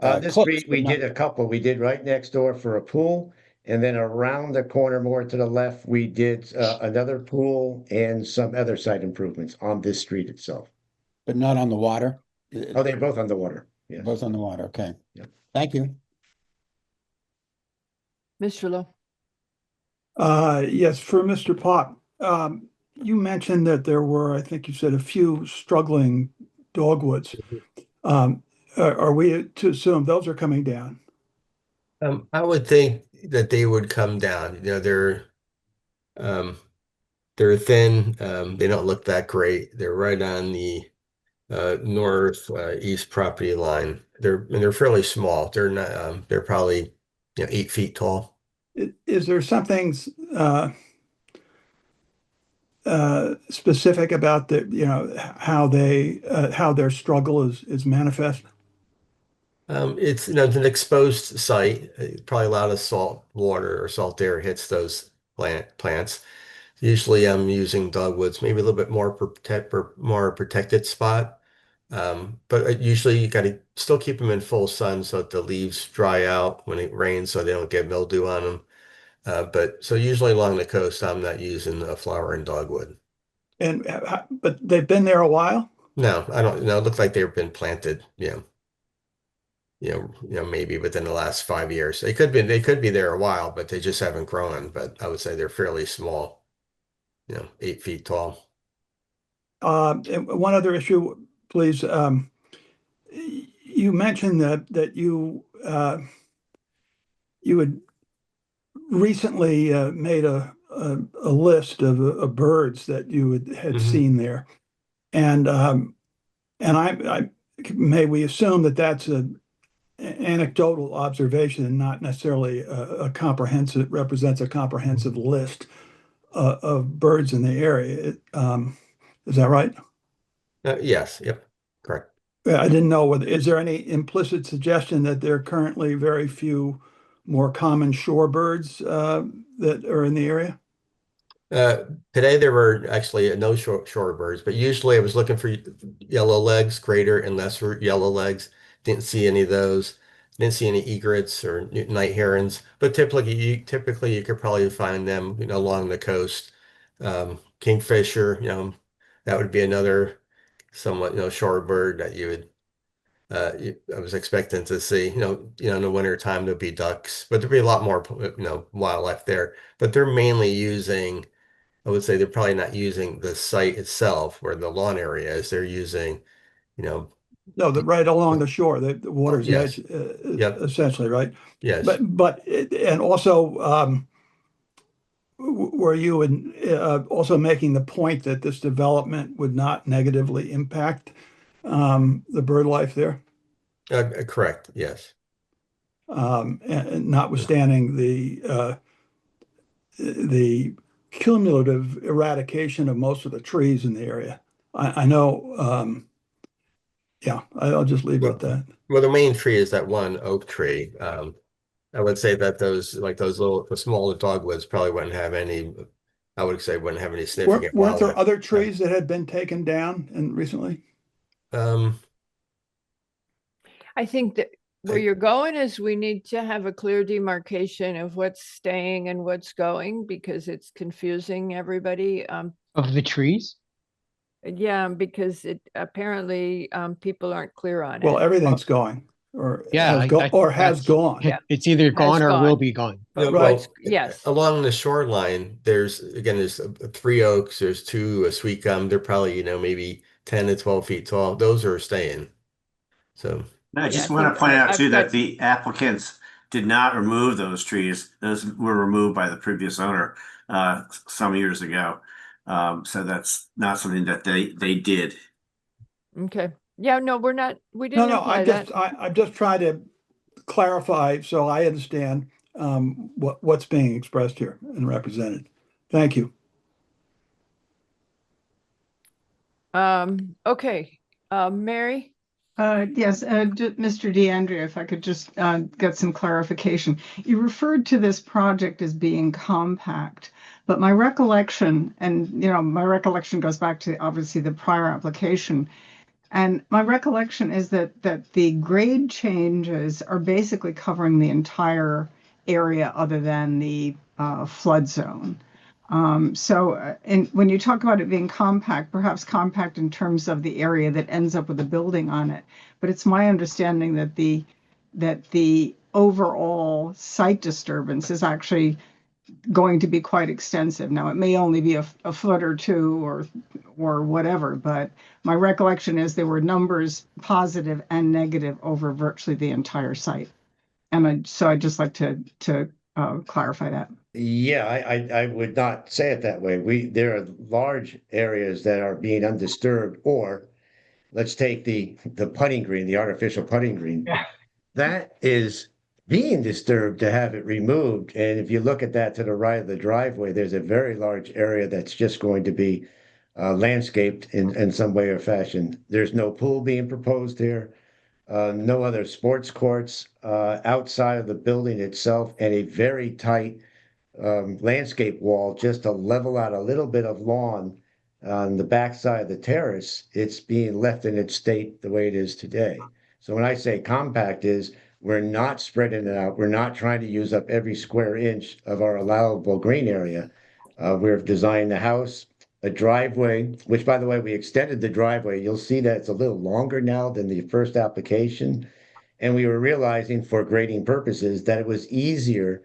This street, we did a couple. We did right next door for a pool. And then around the corner more to the left, we did another pool and some other site improvements on this street itself. But not on the water? Oh, they're both on the water. Yes. Both on the water, okay. Yep. Thank you. Mr. Lowe. Yes, for Mr. Pop, you mentioned that there were, I think you said, a few struggling dogwoods. Are we to assume those are coming down? I would think that they would come down. They're thin. They don't look that great. They're right on the north east property line. They're fairly small. They're not. They're probably 8 feet tall. Is there something specific about how their struggle is manifest? It's it's an exposed site. Probably a lot of salt water or salt air hits those plants. Usually I'm using dogwoods, maybe a little bit more more protected spot. But usually you got to still keep them in full sun so that the leaves dry out when it rains so they don't get mildew on them. But so usually along the coast, I'm not using a flowering dogwood. But they've been there a while? No, I don't know. It looks like they've been planted, maybe within the last 5 years. They could be there a while, but they just haven't grown. But I would say they're fairly small, 8 feet tall. And one other issue, please. You mentioned that you had recently made a list of birds that you had seen there, and I may we assume that that's an anecdotal observation and not necessarily represents a comprehensive list of birds in the area. Is that right? Yes. Yep. Correct. I didn't know is there any implicit suggestion that there are currently very few more common shorebirds that are in the area? Today there were actually no shorebirds, but usually I was looking for yellowlegs, greater and lesser yellowlegs. Didn't see any of those. Didn't see any egrets or night herons, but typically you could probably find them, along the coast. Kingfisher, that would be another somewhat, shorebird that you would. I was expecting to see, in the winter time there'll be ducks, but there'll be a lot more, wildlife there. But they're mainly using, I would say they're probably not using the site itself where the lawn area is. They're using, No, right along the shore, the water's yes. edge, Yep. essentially, right? Yes. And also, were you also making the point that this development would not negatively impact the bird life there? Correct. Yes. And notwithstanding the cumulative eradication of most of the trees in the area. I know, I'll just leave it at that. Well, the main tree is that one oak tree. I would say that the smaller dogwoods probably wouldn't have any, I would say wouldn't have any significant Weren't there wildlife. other trees that had been taken down recently? I think that where you're going is we need to have a clear demarcation of what's staying and what's going because it's confusing everybody. Of the trees? Yeah, because it apparently people aren't clear on Well, it. everything's going or Yeah, has gone. Yeah. It's either gone or gone. will be gone. Yeah, Right. well, Yes. along the shoreline, there's 3 oaks, there's 2 sweet gum. They're probably, maybe 10 to 12 feet tall. Those are staying. So I just I want think to point out I've too that got- the applicants did not remove those trees. Those were removed by the previous owner some years ago. So that's not something that they did. Okay. Yeah, no, we No, didn't no, imply that. I'm just trying to clarify so I understand what's being expressed here and represented. Thank you. Okay. Mary? Yes, Mr. DeAndrea, if I could just get some clarification. You referred to this project as being compact, but my recollection, and my recollection goes back to obviously the prior application, and my recollection is that the grade changes are basically covering the entire area other than the flood zone. When you talk about it being compact, perhaps compact in terms of the area that ends up with a building on it, but it's my understanding that the overall site disturbance is actually going to be quite extensive. Now, it may only be a foot or two or whatever, but my recollection is there were numbers positive and negative over virtually the entire site. And I'd just like to clarify that. Yeah, I would not say it that way. There are large areas that are being undisturbed or let's take the putting green, the artificial putting green. That is being disturbed to have it removed. And if you look at that to the right of the driveway, there's a very large area that's just going to be landscaped in some way or fashion. There's no pool being proposed here, no other sports courts outside of the building itself, and a very tight landscape wall just to level out a little bit of lawn on the backside of the terrace. It's being left in its state the way it is today. So when I say compact is, we're not spreading it out. We're not trying to use up every square inch of our allowable green area. We've designed the house, a driveway, which by the way, we extended the driveway. You'll see that it's a little longer now than the first application. And we were realizing for grading purposes that it was easier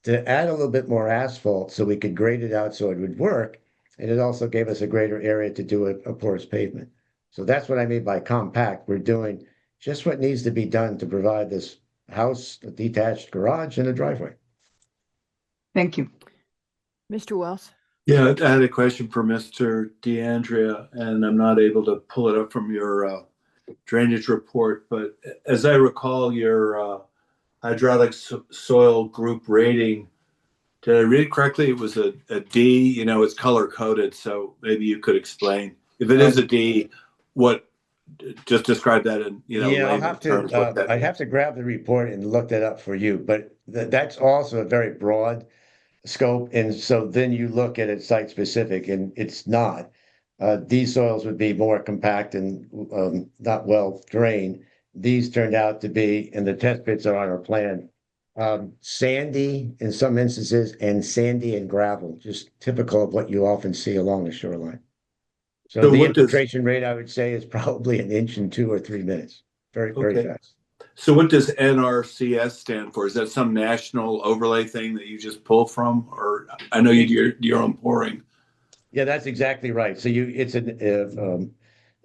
to add a little bit more asphalt so we could grade it out so it would work. And it also gave us a greater area to do a porous pavement. So that's what I mean by compact. We're doing just what needs to be done to provide this house, a detached garage, and a driveway. Thank you. Mr. Wells? Yeah, I had a question for Mr. DeAndrea, and I'm not able to pull it up from your drainage report, but as I recall, your hydraulic soil group rating, did I read it correctly? It was a D, you know, it's color coded, so maybe you could explain. If it is a D, what, just describe that in, you know, Yeah, I'll layman have terms, what to, that I'd have to grab the report and look that up for you, but that's also a very broad scope. And so then you look at it site specific and it's not. These soils would be more compact and not well drained. These turned out to be, and the test pits are on our plan, sandy in some instances and sandy and gravel, just typical of what you often see along the shoreline. So So the what does- infiltration rate, I would say, is probably an inch in 2 or 3 minutes. Very, very Okay. fast. So what does NRCS stand for? Is that some national overlay thing that you just pull from? Or I know you're on pouring. Yeah, that's exactly right. So it's a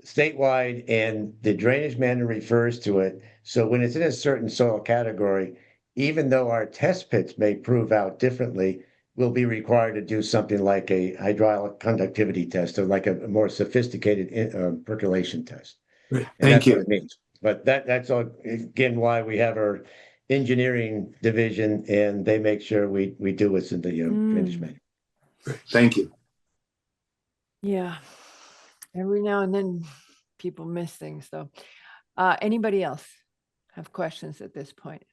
statewide, and the drainage manual refers to it. So when it's in a certain soil category, even though our test pits may prove out differently, we'll be required to do something like a hydraulic conductivity test or like a more sophisticated percolation test. Great. And Thank that's what you. it means. But that's all, again, why we have our engineering division, and they make sure we do what's in the drainage manual. Great. Thank you. Yeah. Every now and then people miss things though. Anybody else have questions at this point?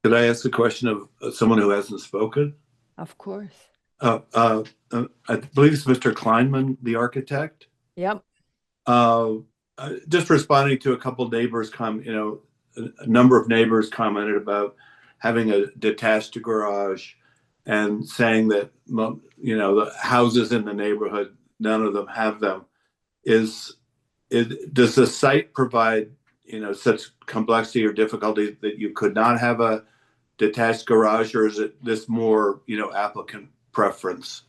Could I ask a question of someone who hasn't spoken? Of course. I believe it's Mr. Kleinman, the architect. Yep. Just responding to a couple neighbors a number of neighbors commented about having a detached garage and saying that, you know, the houses in the neighborhood, none of them have them. Does the site provide, you know, such complexity or difficulty that you could not have a detached garage, or is it this more, you know, applicant preference?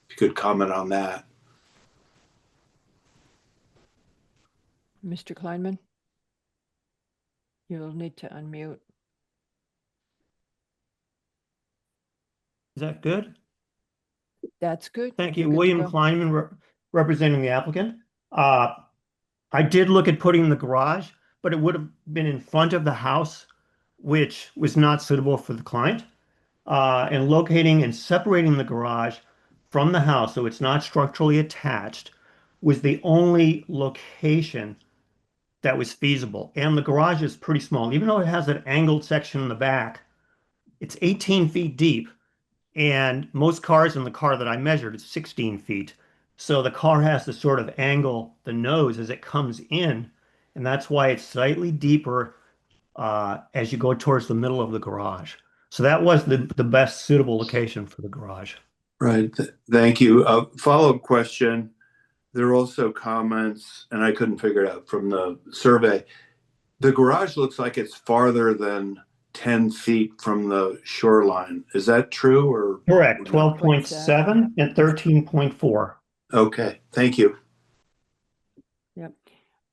If you could comment on that. Mr. Kleinman? You'll need to unmute. Is that good? That's good. Thank You're you. good to William go. Kleinman, representing the applicant. I did look at putting the garage, but it would have been in front of the house, which was not suitable for the client. And locating and separating the garage from the house, so it's not structurally attached, was the only location that was feasible. And the garage is pretty small, even though it has an angled section in the back. It's 18 feet deep, and most cars in the car that I measured is 16 feet. So the car has to sort of angle the nose as it comes in, and that's why it's slightly deeper as you go towards the middle of the garage. So that was the best suitable location for the garage. Right. Thank you. Follow-up question. There are also comments, and I couldn't figure it out from the survey. The garage looks like it's farther than 10 feet from the shoreline. Is that true or? Correct. 12.7 and 13.4. Okay. Thank you. Yep.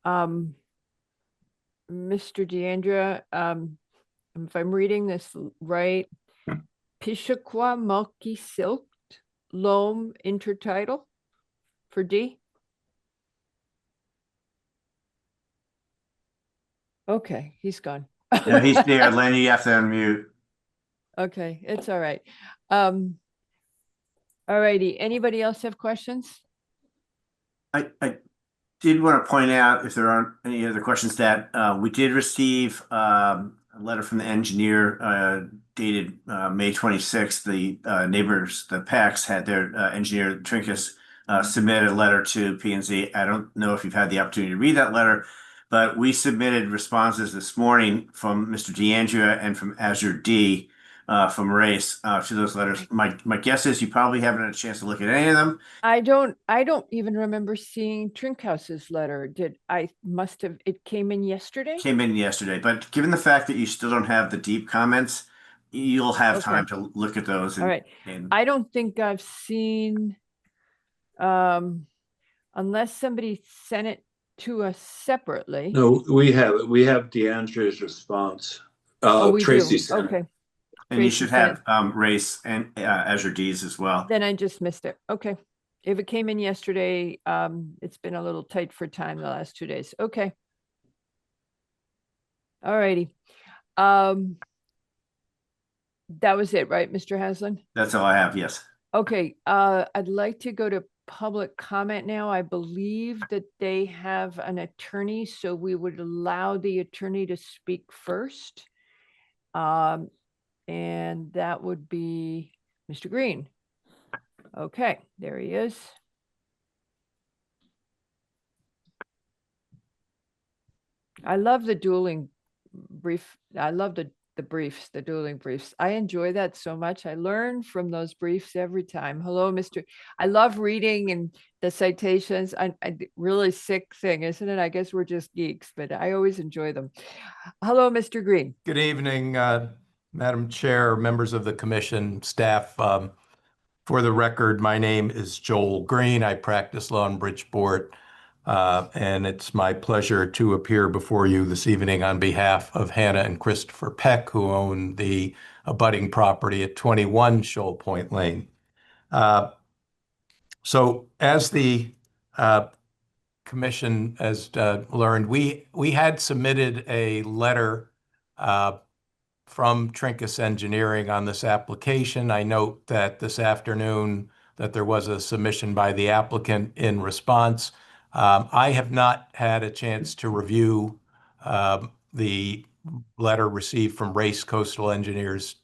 Mr. DeAndrea, if I'm reading this right, Pishiqua Mulkey Silk Loam Intertidal for D? Okay, he's gone. No, he's there. Lenny, you have to unmute. Okay, it's all right. All righty. Anybody else have questions? I did want to point out, if there aren't any other questions, that we did receive a letter from the engineer dated May 26th. The neighbors, the Packs, had their engineer Trinkus submit a letter to P&Z. I don't know if you've had the opportunity to read that letter, but we submitted responses this morning from Mr. DeAndrea and from Azure D from Race to those letters. My guess is you probably haven't had a chance to look at any of them. I don't even remember seeing Trinkhouse's letter. It came in yesterday? Came in yesterday, but given the fact that you still don't have the deep comments, you'll have Okay. time to look at those. All right. I don't think I've seen, unless somebody sent it to us separately. No, we have it. We have DeAndrea's response. We do. Tracy sent it. Okay. And you Tracy should sent have Race and Azure D's as well. Then I just missed it. Okay. If it came in yesterday, it's been a little tight for time the last 2 days. Okay. All righty. That was it, right, Mr. Haslam? That's all I have. Yes. Okay, I'd like to go to public comment now. I believe that they have an attorney, so we would allow the attorney to speak first. And that would be Mr. Green. Okay, there he is. I love the dueling brief. I love the briefs, the dueling briefs. I enjoy that so much. I learn from those briefs every time. Hello, Mr. I love reading and the citations. I really sick thing, isn't it? I guess we're just geeks, but I always enjoy them. Hello, Mr. Green. Good evening, Madam Chair, members of the commission, staff. For the record, my name is Joel Green. I practice law in Bridgeport. And it's my pleasure to appear before you this evening on behalf of Hannah and Christopher Peck, who own the abutting property at 21 Shoal Point Lane. So as the commission has learned, we had submitted a letter from Trinkus Engineering on this application. I note that this afternoon that there was a submission by the applicant in response. I have not had a chance to review the letter received from Race Coastal Engineers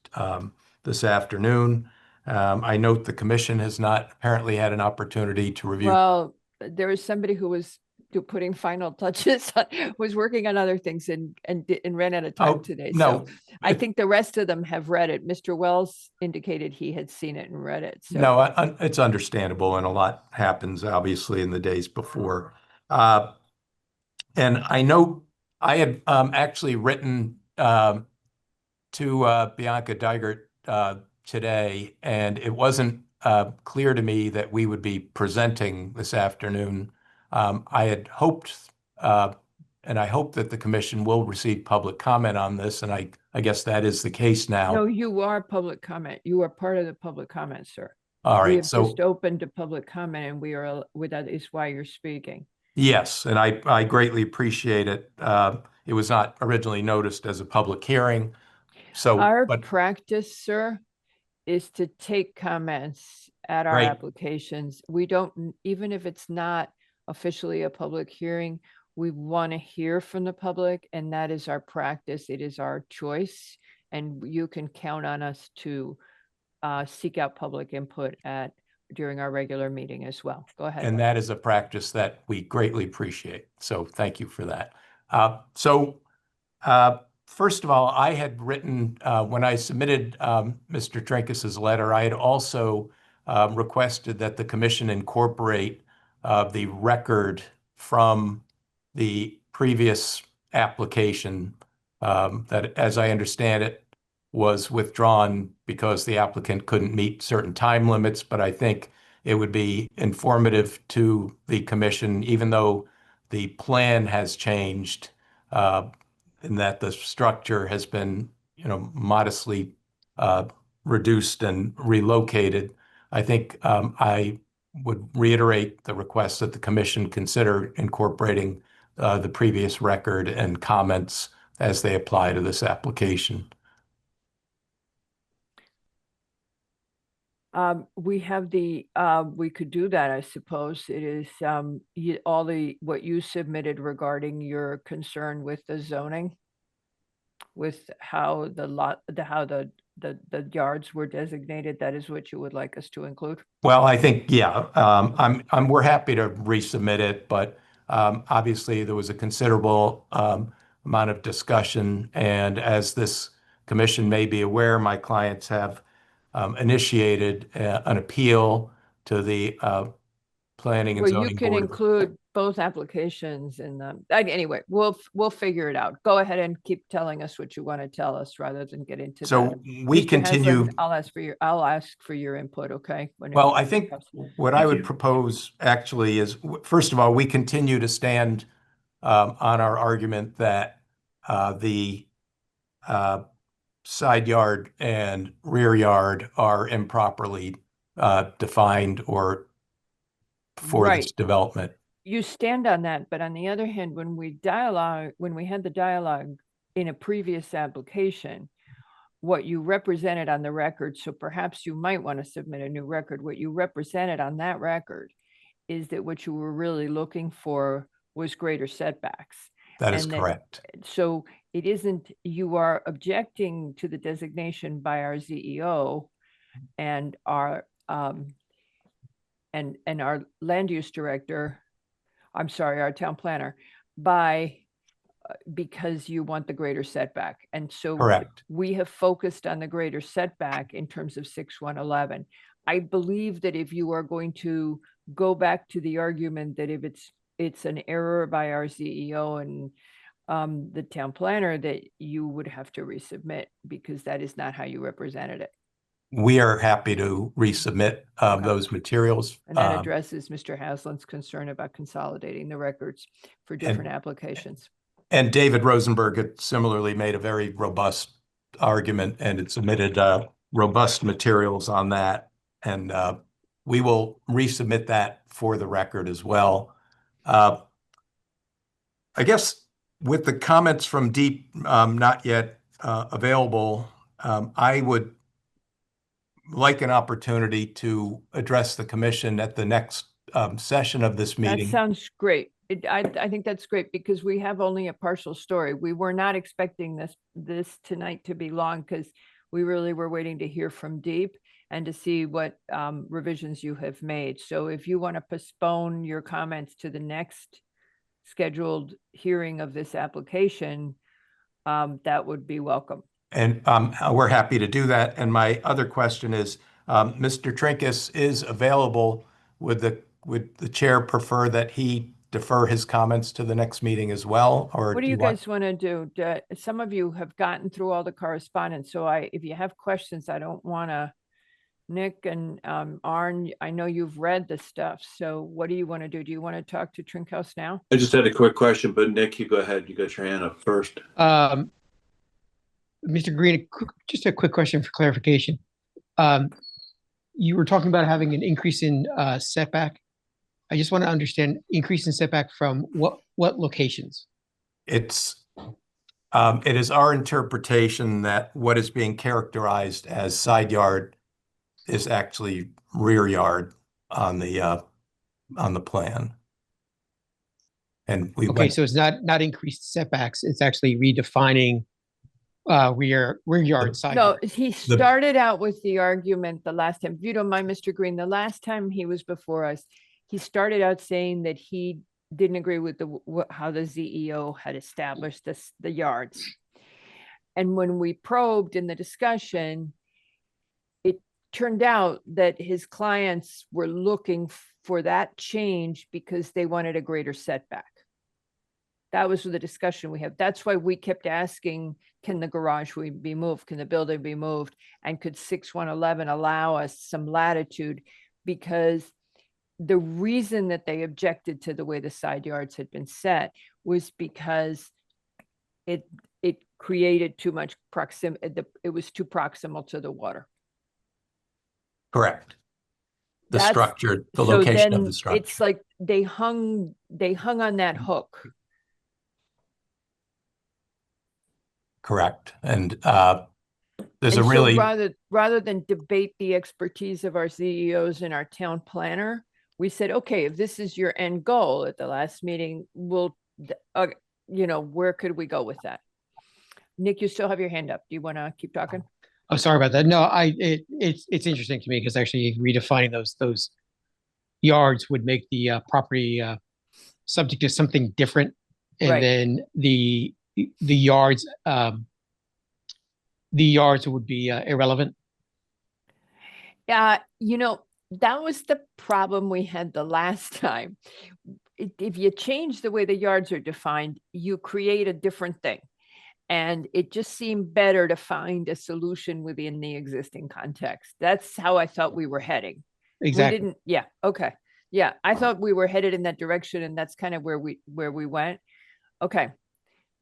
this afternoon. I note the commission has not apparently had an opportunity to review. Well, there was somebody who was putting final touches, was working on other things and ran out of time today. No. So I think the rest of them have read it. Mr. Wells indicated he had seen it and read it. So. No, it's understandable, and a lot happens obviously in the days before. And I know I had actually written to Bianca Dygert today, and it wasn't clear to me that we would be presenting this afternoon. I had hoped, and I hope that the commission will receive public comment on this, and I guess that is the case now. No, you are public comment. You are part of the public comment, sir. All right, we have so just opened to public comment, and that is why you're speaking. Yes, and I greatly appreciate it. It was not originally noticed as a public hearing, so our but practice, sir, is to take comments at our Right. applications. We don't, even if it's not officially a public hearing, we want to hear from the public, and that is our practice. It is our choice, and you can count on us to seek out public input during our regular meeting as well. Go ahead. and that is a practice that we greatly appreciate. So thank you for that. First of all, I had written, when I submitted Mr. Trinkus's letter, I had also requested that the commission incorporate the record from the previous application that, as I understand it, was withdrawn because the applicant couldn't meet certain time limits. But I think it would be informative to the commission, even though the plan has changed, in that the structure has been, modestly reduced and relocated. I think I would reiterate the request that the commission consider incorporating the previous record and comments as they apply to this application. We have we could do that, I suppose. It is what you submitted regarding your concern with the zoning, with how the yards were designated. That is what you would like us to include? Well, I think, yeah, we're happy to resubmit it, but obviously there was a considerable amount of discussion, and as this commission may be aware, my clients have initiated an appeal to the Planning and Well, you Zoning can Board of include both applications in the, anyway, we'll figure it out. Go ahead and keep telling us what you want to tell us rather than get into that. So we Mr. continue. Haslam, I'll ask for your input, okay? Well, I think what I would propose actually is, first of all, we continue to stand on our argument that the side yard and rear yard are improperly defined or for Right. this development. You stand on that, but on the other hand, when we had the dialogue in a previous application, what you represented on the record, so perhaps you might want to submit a new record, what you represented on that record is that what you were really looking for was greater setbacks. That is And correct. So it isn't, you are objecting to the designation by our ZEO and our and our land use director, I'm sorry, our town planner, because you want the greater setback. And so Correct. we have focused on the greater setback in terms of 6111. I believe that if you are going to go back to the argument that if it's an error by our ZEO and the town planner, that you would have to resubmit because that is not how you represented it. We are happy to resubmit those materials. And that addresses Mr. Haslam's concern about consolidating the records for different applications. And David Rosenberg had similarly made a very robust argument and had submitted robust materials on that. And we will resubmit that for the record as well. I guess with the comments from Deep not yet available, I would like an opportunity to address the commission at the next session of this meeting. That sounds great. I think that's great because we have only a partial story. We were not expecting this tonight to be long because we really were waiting to hear from Deep and to see what revisions you have made. So if you want to postpone your comments to the next scheduled hearing of this application, that would be welcome. And we're happy to do that. And my other question is, Mr. Trinkus is available. Would the chair prefer that he defer his comments to the next meeting as well? Or what do you guys want to do? Some of you have gotten through all the correspondence. So if you have questions, I don't want to, Nick and Arn, I know you've read the stuff. So what do you want to do? Do you want to talk to Trinkhouse now? I just had a quick question, but Nick, you go ahead. You got your hand up first. Mr. Green, just a quick question for clarification. You were talking about having an increase in setback. I just want to understand increase in setback from what locations? It is our interpretation that what is being characterized as side yard is actually rear yard on the plan. And so it's not increased setbacks. It's actually redefining rear yard side. No, yard. he started out with the argument the last time. If you don't mind, Mr. Green, the last time he was before us, he started out saying that he didn't agree with how the ZEO had established the yards. And when we probed in the discussion, it turned out that his clients were looking for that change because they wanted a greater setback. That was the discussion we had. That's why we kept asking, can the garage be moved? Can the building be moved? And could 6111 allow us some latitude? Because the reason that they objected to the way the side yards had been set was because it created too much proximity. It was too proximal to the water. Correct. The structure, the location of the structure. It's like they hung on that hook Correct. And there's And a so really, rather than debate the expertise of our CEOs and our town planner, we said, okay, if this is your end goal at the last meeting, we'll, where could we go with that? Nick, you still have your hand up. Do you want to keep talking? Oh, sorry about that. No, it's interesting to me because actually redefining those yards would make the property subject to something different, and Right. then the yards would be irrelevant. Yeah, that was the problem we had the last time. If you change the way the yards are defined, you create a different thing. And it just seemed better to find a solution within the existing context. That's how I thought we were heading. Exactly. Yeah. Okay. Yeah. I thought we were headed in that direction, and that's kind of where we went. Okay.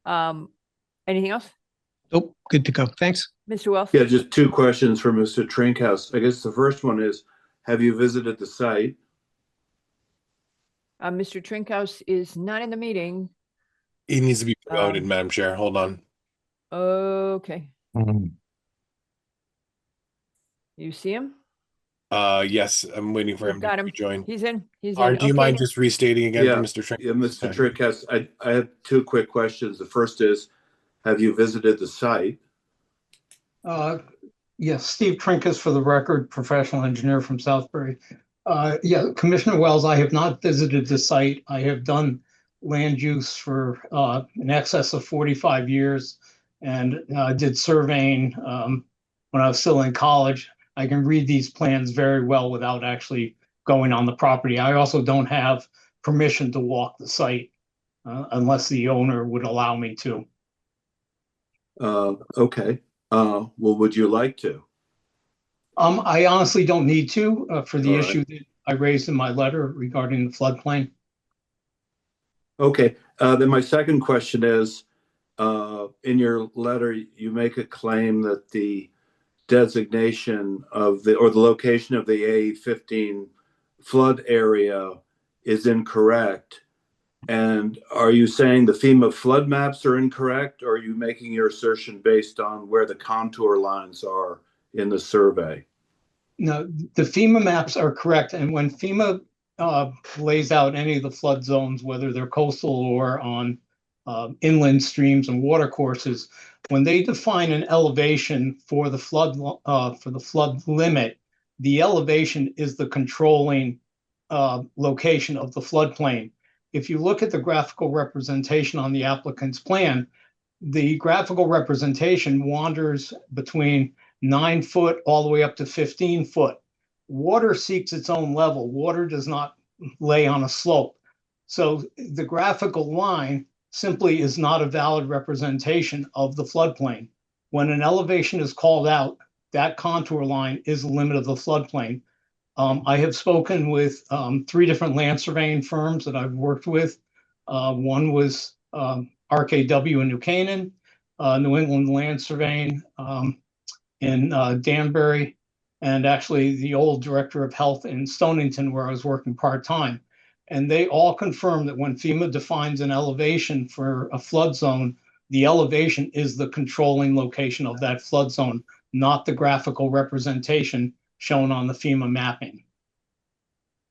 Anything else? Oh, good to go. Thanks. Mr. Wells? Yeah, just two questions for Mr. Trinkhouse. I guess the first one is, have you visited the site? Mr. Trinkhouse is not in the meeting. He needs to be promoted, Madam Chair. Hold on. Okay. You see him? Yes, I'm waiting for him Got to him. join. He's in. He's Art, in. do you Okay. mind just restating again Yeah. for Mr. Trink? Yeah, Mr. Trinkhouse, I have two quick questions. The first is, have you visited the site? Yes, Steve Trinkus for the record, professional engineer from Southbury. Yeah, Commissioner Wells, I have not visited the site. I have done land use for in excess of 45 years and did surveying when I was still in college. I can read these plans very well without actually going on the property. I also don't have permission to walk the site unless the owner would allow me to. Okay. Well, would you like to? I honestly don't need to for the All right. issue that I raised in my letter regarding the floodplain. Okay. Then my second question is, in your letter, you make a claim that the designation of the location of the A15 flood area is incorrect. And are you saying the FEMA flood maps are incorrect, or are you making your assertion based on where the contour lines are in the survey? No, the FEMA maps are correct. And when FEMA lays out any of the flood zones, whether they're coastal or on inland streams and water courses, when they define an elevation for the flood limit, the elevation is the controlling location of the floodplain. If you look at the graphical representation on the applicant's plan, the graphical representation wanders between 9 foot all the way up to 15 foot. Water seeks its own level. Water does not lay on a slope. So the graphical line simply is not a valid representation of the floodplain. When an elevation is called out, that contour line is the limit of the floodplain. I have spoken with 3 different land surveying firms that I've worked with. One was RKW in New Canaan, New England Land Surveying in Danbury, and actually the old director of health in Stonington, where I was working part-time. And they all confirm that when FEMA defines an elevation for a flood zone, the elevation is the controlling location of that flood zone, not the graphical representation shown on the FEMA mapping.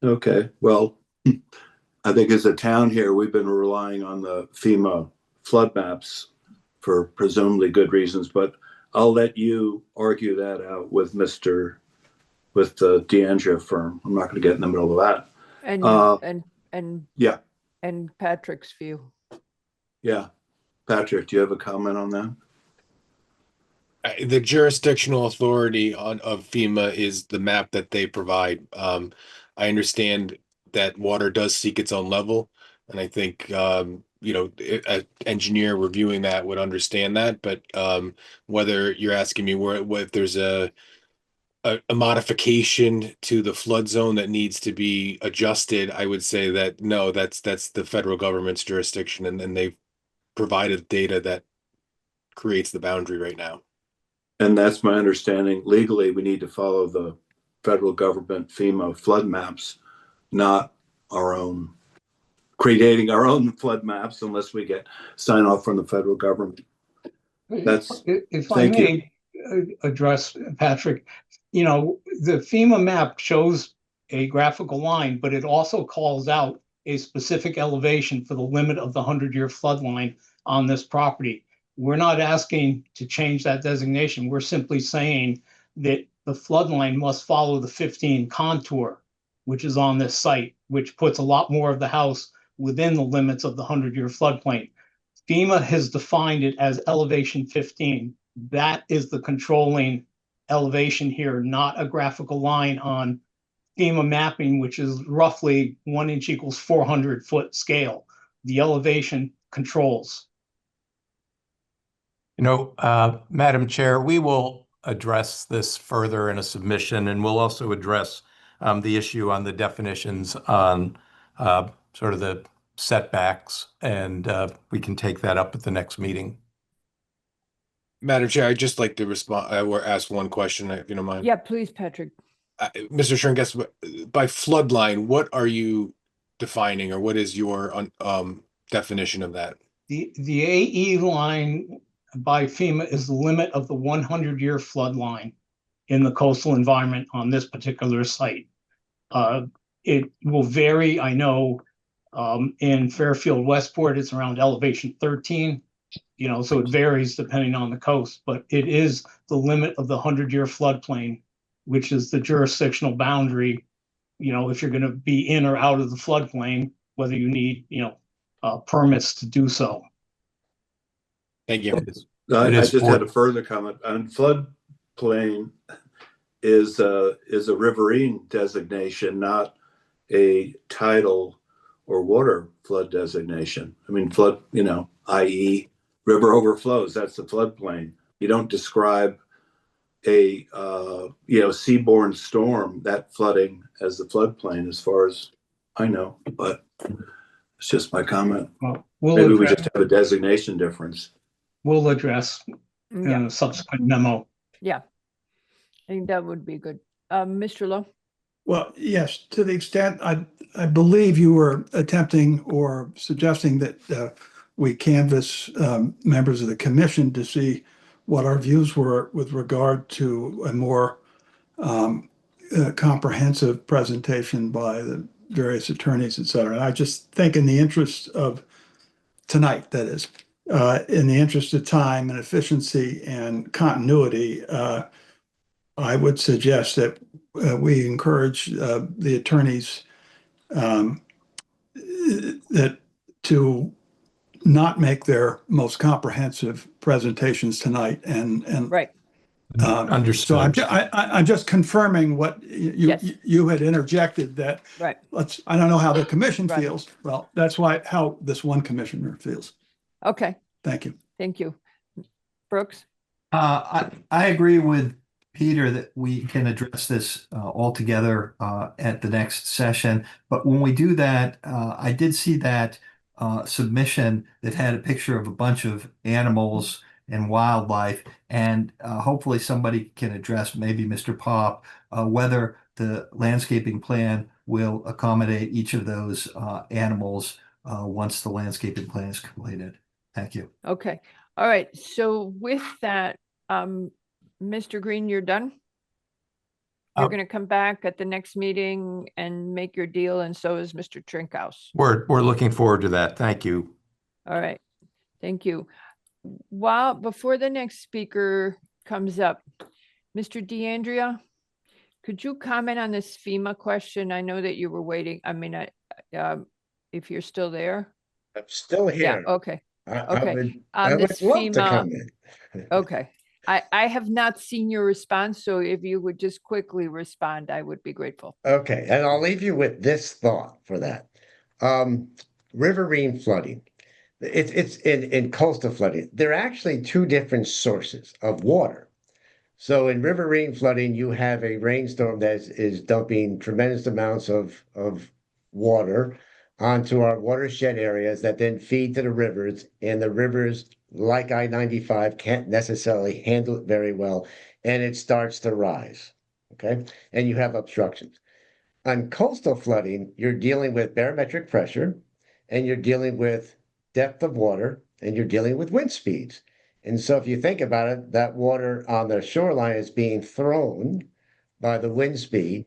Okay. Well, I think as a town here, we've been relying on the FEMA flood maps for presumably good reasons, but I'll let you argue that out with the DeAndrea firm. I'm not going to get in the middle of that. And yeah. And Patrick's view. Yeah. Patrick, do you have a comment on that? The jurisdictional authority of FEMA is the map that they provide. I understand that water does seek its own level, and I think an engineer reviewing that would understand that. But whether you're asking me if there's a modification to the flood zone that needs to be adjusted, I would say that no, that's the federal government's jurisdiction, and they've provided data that creates the boundary right now. And that's my understanding. Legally, we need to follow the federal government FEMA flood maps, not creating our own flood maps unless we get sign off from the federal government. That's, If I thank you. may address, Patrick, you know, the FEMA map shows a graphical line, but it also calls out a specific elevation for the limit of the 100-year flood line on this property. We're not asking to change that designation. We're simply saying that the flood line must follow the 15 contour, which is on this site, which puts a lot more of the house within the limits of the 100-year floodplain. FEMA has defined it as elevation 15. That is the controlling elevation here, not a graphical line on FEMA mapping, which is roughly 1 inch equals 400-foot scale. The elevation controls. You know, Madam Chair, we will address this further in a submission, and we'll also address the issue on the definitions on sort of the setbacks, and we can take that up at the next meeting. Madam Chair, I'd just like to respond or ask one question, if you don't mind. Yeah, please, Patrick. Mr. Trinkus, by floodline, what are you defining, or what is your definition of that? The AE line by FEMA is the limit of the 100-year flood line in the coastal environment on this particular site. It will vary. I know in Fairfield Westport, it's around elevation 13, you know, so it varies depending on the coast, but it is the limit of the 100-year floodplain, which is the jurisdictional boundary, you know, if you're going to be in or out of the floodplain, whether you need, you know, permits to do so. Thank you. I just had a further comment on floodplain is a riverine designation, not a tidal or water flood designation. I mean, flood, you know, i.e. river overflows, that's the floodplain. You don't describe a, you know, seaborne storm, that flooding as the floodplain as far as I know, but it's just my comment. Well, maybe we just have a designation difference. We'll address in a subsequent memo. Yeah, I think that would be good. Mr. Lowe? Well, yes, to the extent I believe you were attempting or suggesting that we canvass members of the commission to see what our views were with regard to a more comprehensive presentation by the various attorneys, et cetera. And I just think in the interest of tonight, that is, in the interest of time and efficiency and continuity, I would suggest that we encourage the attorneys that to not make their most comprehensive presentations tonight, and right. Understood. So I'm just confirming what you had interjected, that right. I don't know how the commission feels. Well, that's how this one commissioner feels. Okay. Thank you. Thank you. Brooks? I agree with Peter that we can address this all together at the next session. But when we do that, I did see that submission that had a picture of a bunch of animals and wildlife, and hopefully somebody can address, maybe Mr. Pop, whether the landscaping plan will accommodate each of those animals once the landscaping plan is completed. Thank you. Okay. All right. So with that, Mr. Green, you're done? You're going to come back at the next meeting and make your deal, and so is Mr. Trinkhaus. We're looking forward to that. Thank you. All right. Thank you. Before the next speaker comes up, Mr. DeAndrea, could you comment on this FEMA question? I know that you were waiting. I mean, if you're still there. I'm still here. Yeah. Okay. Okay. I would This love to FEMA. comment. Okay. I have not seen your response, so if you would just quickly respond, I would be grateful. Okay, and I'll leave you with this thought for that. Riverine flooding. It's in coastal flooding. There are actually two different sources of water. So in riverine flooding, you have a rainstorm that is dumping tremendous amounts of water onto our watershed areas that then feed to the rivers, and the rivers, like I-95, can't necessarily handle it very well, and it starts to rise, okay? And you have obstructions. On coastal flooding, you're dealing with barometric pressure, and you're dealing with depth of water, and you're dealing with wind speeds. And so if you think about it, that water on the shoreline is being thrown by the wind speed,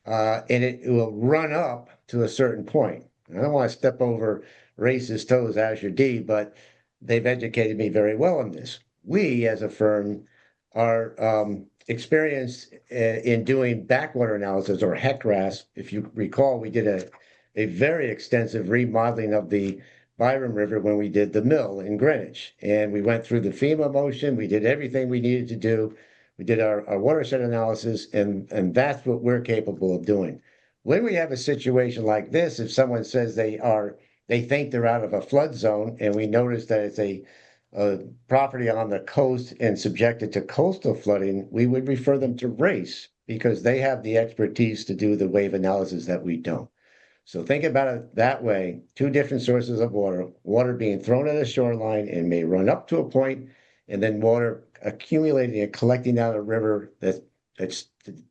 and it will run up to a certain point. I don't want to step over Race's toes, Azure D, but they've educated me very well on this. We, as a firm, are experienced in doing backwater analysis, or HECRAS. If you recall, we did a very extensive remodeling of the Byram River when we did the mill in Greenwich. And we went through the FEMA motion. We did everything we needed to do. We did our watershed analysis, and that's what we're capable of doing. When we have a situation like this, if someone says they think they're out of a flood zone, and we notice that it's a property on the coast and subjected to coastal flooding, we would refer them to RACE, because they have the expertise to do the wave analysis that we don't. So think about it that way: two different sources of water being thrown at a shoreline and may run up to a point, and then water accumulating and collecting down a river that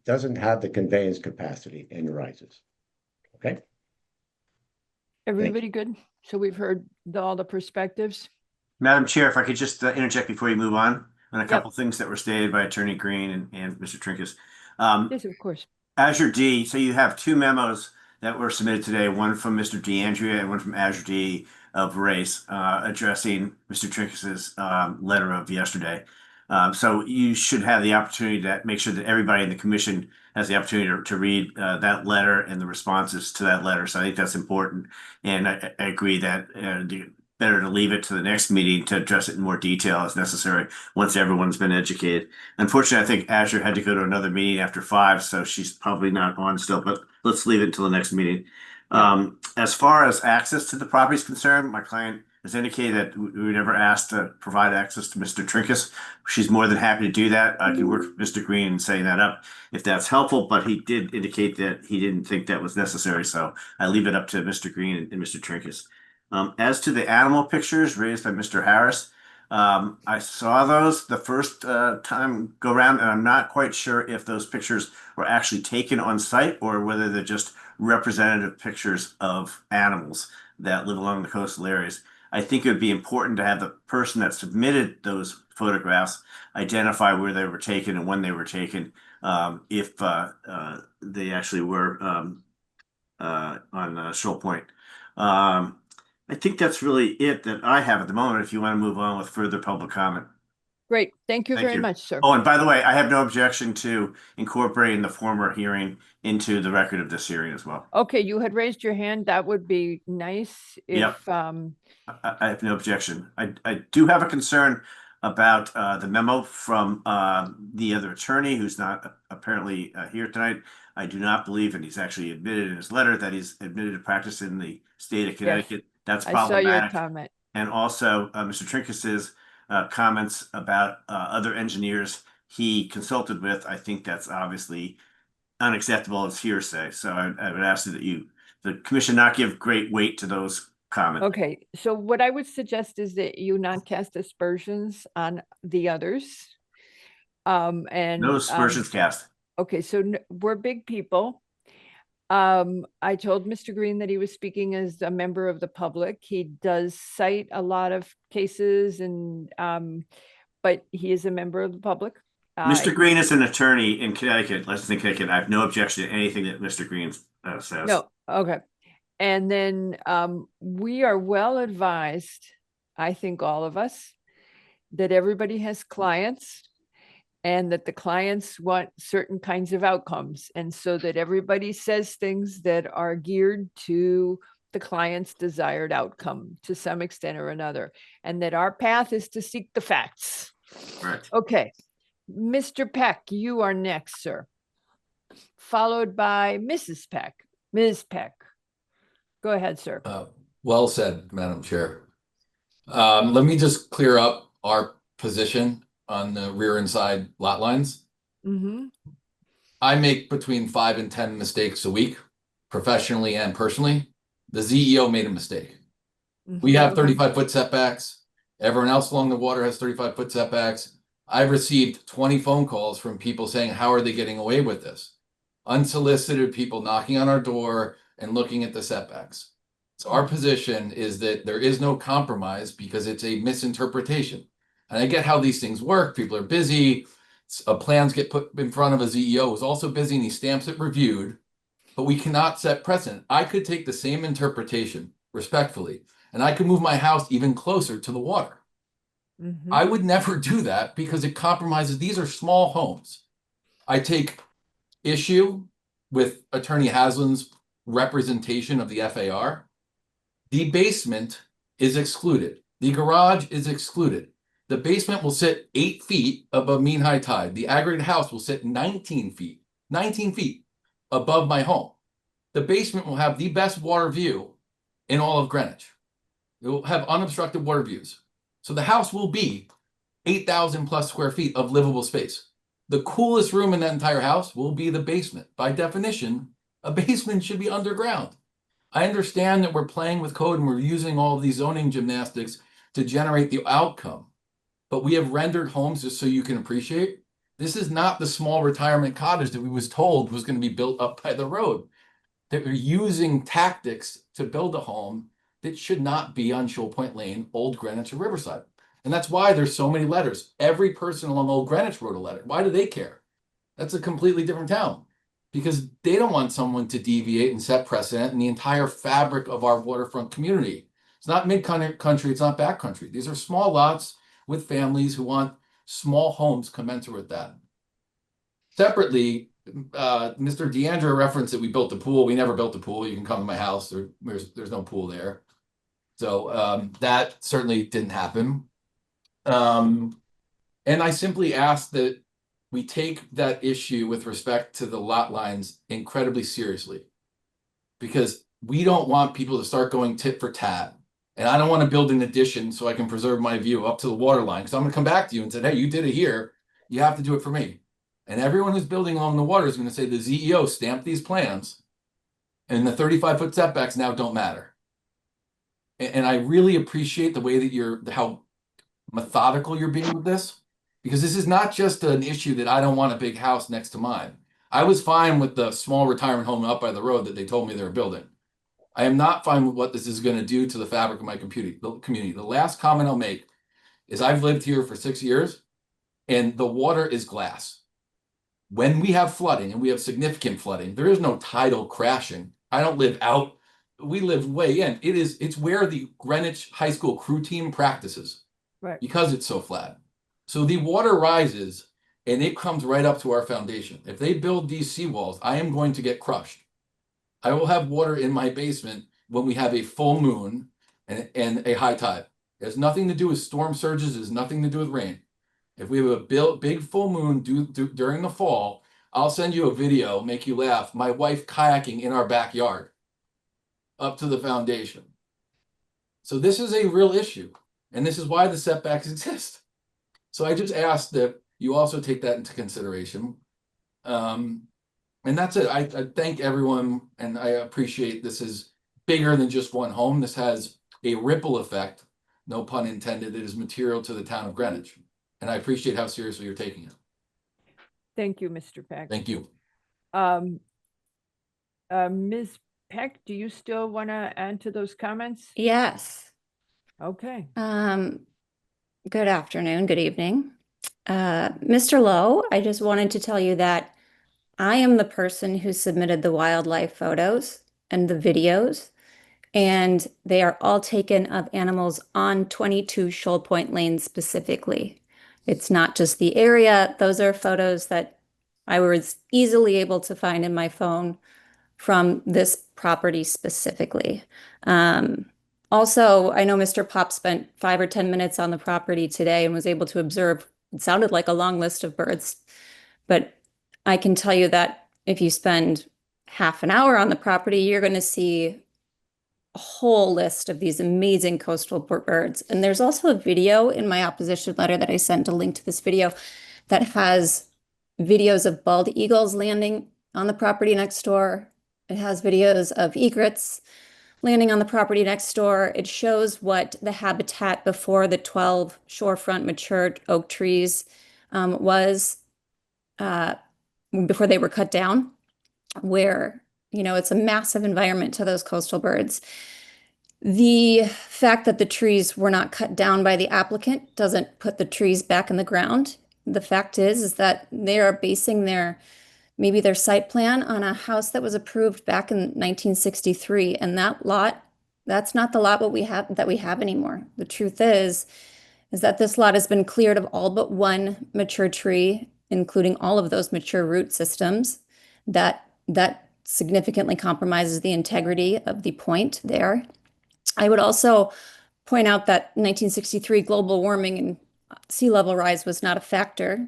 doesn't have the conveyance capacity and rises. Okay. Everybody good? So we've heard all the perspectives. Madam Chair, if I could just interject before you move on a couple things that were stated by Attorney Green and Mr. Trinkus. Yes, of course. Azure D, so you have two memos that were submitted today, one from Mr. DeAndrea and one from Azure D of Race, addressing Mr. Trinkus's letter of yesterday. So you should have the opportunity to make sure that everybody in the commission has the opportunity to read that letter and the responses to that letter. So I think that's important. And I agree that better to leave it to the next meeting to address it in more detail as necessary once everyone's been educated. Unfortunately, I think Azure had to go to another meeting after 5, so she's probably not on still, but let's leave it until the next meeting. As far as access to the property is concerned, my client has indicated that we were never asked to provide access to Mr. Trinkus. She's more than happy to do that. I can work with Mr. Green in setting that up if that's helpful, but he did indicate that he didn't think that was necessary. So I leave it up to Mr. Green and Mr. Trinkus. As to the animal pictures raised by Mr. Harris, I saw those the first time go around, and I'm not quite sure if those pictures were actually taken on site or whether they're just representative pictures of animals that live along the coastal areas. I think it would be important to have the person that submitted those photographs identify where they were taken and when they were taken, if they actually were on Shoal Point. I think that's really it that I have at the moment, if you want to move on with further public comment. Great. Thank you very much, sir. Oh, and by the way, I have no objection to incorporating the former hearing into the record of this hearing as well. Okay, you had raised your hand. That would be nice if I have no objection. I do have a concern about the memo from the other attorney who's not apparently here tonight. I do not believe, and he's actually admitted in his letter, that he's admitted to practice in the state of Connecticut. That's problematic. I saw your comment. And also Mr. Trinkus's comments about other engineers he consulted with. I think that's obviously unacceptable as hearsay. So I would ask that the commission not give great weight to those comments. Okay, so what I would suggest is that you not cast aspersions on the others. And no aspersions cast. Okay, so we're big people. I told Mr. Green that he was speaking as a member of the public. He does cite a lot of cases, and but he is a member of the public. Mr. Green is an attorney in Connecticut, licensed in Connecticut. I have no objection to anything that Mr. Green says. No, okay. And then we are well advised, I think all of us, that everybody has clients, and that the clients want certain kinds of outcomes. And so that everybody says things that are geared to the client's desired outcome to some extent or another. And that our path is to seek the facts. Right. Okay. Mr. Peck, you are next, sir. Followed by Mrs. Peck. Ms. Peck. Go ahead, sir. Well said, Madam Chair. Let me just clear up our position on the rear and side lot lines. Mm-hmm. I make between 5 and 10 mistakes a week, professionally and personally. The ZEO made a mistake. Mm-hmm. We have 35-foot setbacks. Everyone else along the water has 35-foot setbacks. I've received 20 phone calls from people saying, how are they getting away with this? Unsolicited people knocking on our door and looking at the setbacks. So our position is that there is no compromise because it's a misinterpretation. And I get how these things work. People are busy. Plans get put in front of a CEO who's also busy and he stamps it reviewed. But we cannot set precedent. I could take the same interpretation respectfully, and I could move my house even closer to the water. I would never do that because it compromises. These are small homes. I take issue with Attorney Haslam's representation of the FAR. The basement is excluded. The garage is excluded. The basement will sit 8 feet above mean high tide. The aggregate house will sit 19 feet above my home. The basement will have the best water view in all of Greenwich. It will have unobstructed water views. So the house will be 8,000 plus square feet of livable space. The coolest room in that entire house will be the basement. By definition, a basement should be underground. I understand that we're playing with code and we're using all of these zoning gymnastics to generate the outcome. But we have rendered homes, just so you can appreciate, this is not the small retirement cottage that we was told was going to be built up by the road. That we're using tactics to build a home that should not be on Shoal Point Lane, Old Greenwich, or Riverside. And that's why there's so many letters. Every person along Old Greenwich wrote a letter. Why do they care? That's a completely different town. Because they don't want someone to deviate and set precedent in the entire fabric of our waterfront community. It's not mid-country, it's not backcountry. These are small lots with families who want small homes commensurate with that. Separately, Mr. DeAndrea referenced that we built the pool. We never built the pool. You can come to my house. There's no pool there. So that certainly didn't happen. And I simply ask that we take that issue with respect to the lot lines incredibly seriously, because we don't want people to start going tit for tat. And I don't want to build an addition so I can preserve my view up to the water line. Because I'm going to come back to you and say, hey, you did it here. You have to do it for me. And everyone who's building along the water is going to say the CEO stamped these plans and the 35-foot setbacks now don't matter. And I really appreciate the way that how methodical you're being with this, because this is not just an issue that I don't want a big house next to mine. I was fine with the small retirement home up by the road that they told me they were building. I am not fine with what this is going to do to the fabric of my community. The last comment I'll make is I've lived here for 6 years and the water is glass. When we have flooding, and we have significant flooding, there is no tidal crashing. I don't live out. We live way in. It's where the Greenwich High School crew team practices, right? Because it's so flat. So the water rises and it comes right up to our foundation. If they build these seawalls, I am going to get crushed. I will have water in my basement when we have a full moon and a high tide. It has nothing to do with storm surges. It has nothing to do with rain. If we have a big full moon during the fall, I'll send you a video, make you laugh. My wife kayaking in our backyard up to the foundation. So this is a real issue. And this is why the setbacks exist. So I just ask that you also take that into consideration. And that's it. I thank everyone, and I appreciate this is bigger than just one home. This has a ripple effect, no pun intended, that is material to the town of Greenwich. And I appreciate how seriously you're taking it. Thank you, Mr. Peck. Thank you. Ms. Peck, do you still want to add to those comments? Yes. Okay. Good afternoon, good evening. Mr. Lowe, I just wanted to tell you that I am the person who submitted the wildlife photos and the videos, and they are all taken of animals on 22 Shoal Point Lane specifically. It's not just the area. Those are photos that I was easily able to find in my phone from this property specifically. Also, I know Mr. Pop spent 5 or 10 minutes on the property today and was able to observe, it sounded like a long list of birds, but I can tell you that if you spend half an hour on the property, you're going to see a whole list of these amazing coastal birds. And there's also a video in my opposition letter that I sent, a link to this video, that has videos of bald eagles landing on the property next door. It has videos of egrets landing on the property next door. It shows what the habitat before the 12 shorefront matured oak trees was before they were cut down, where, you know, it's a massive environment to those coastal birds. The fact that the trees were not cut down by the applicant doesn't put the trees back in the ground. The fact is that they are basing maybe their site plan on a house that was approved back in 1963, and that lot, that's not the lot that we have anymore. The truth is that this lot has been cleared of all but one mature tree, including all of those mature root systems. That significantly compromises the integrity of the point there. I would also point out that 1963 global warming and sea level rise was not a factor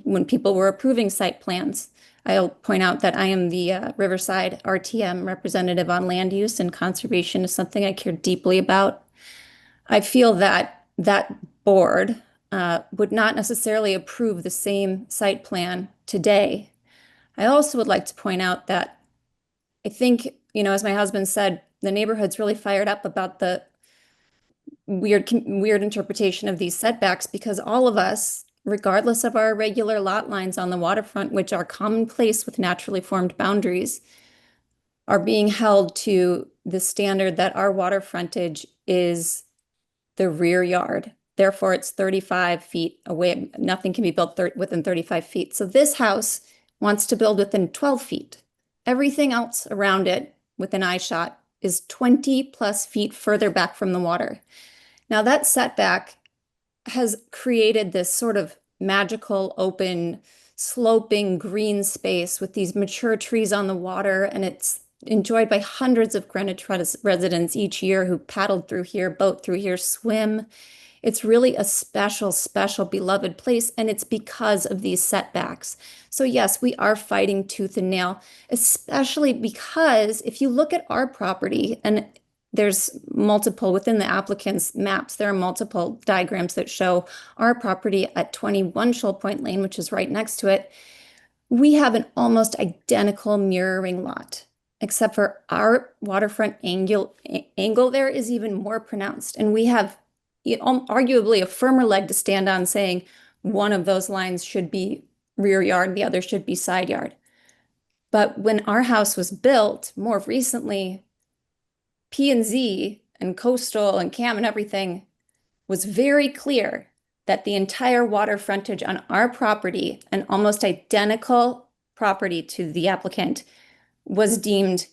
when people were approving site plans. I'll point out that I am the Riverside RTM representative on land use, and conservation is something I care deeply about. I feel that that board would not necessarily approve the same site plan today. I also would like to point out that I think, as my husband said, the neighborhood's really fired up about the weird interpretation of these setbacks, because all of us, regardless of our regular lot lines on the waterfront, which are commonplace with naturally formed boundaries, are being held to the standard that our water frontage is the rear yard. Therefore, it's 35 feet away. Nothing can be built within 35 feet. So this house wants to build within 12 feet. Everything else around it within eyeshot is 20 plus feet further back from the water. Now that setback has created this sort of magical, open, sloping green space with these mature trees on the water, and it's enjoyed by hundreds of Greenwich residents each year who paddled through here, boat through here, swim. It's really a special, special, beloved place, and it's because of these setbacks. So yes, we are fighting tooth and nail, especially because if you look at our property, and there's multiple within the applicant's maps, there are multiple diagrams that show our property at 21 Shoal Point Lane, which is right next to it. We have an almost identical mirroring lot, except for our waterfront angle there is even more pronounced. And we have arguably a firmer leg to stand on saying one of those lines should be rear yard, the other should be side yard. But when our house was built more recently, P&Z and Coastal and CAM and everything was very clear that the entire water frontage on our property, an almost identical property to the applicant, was deemed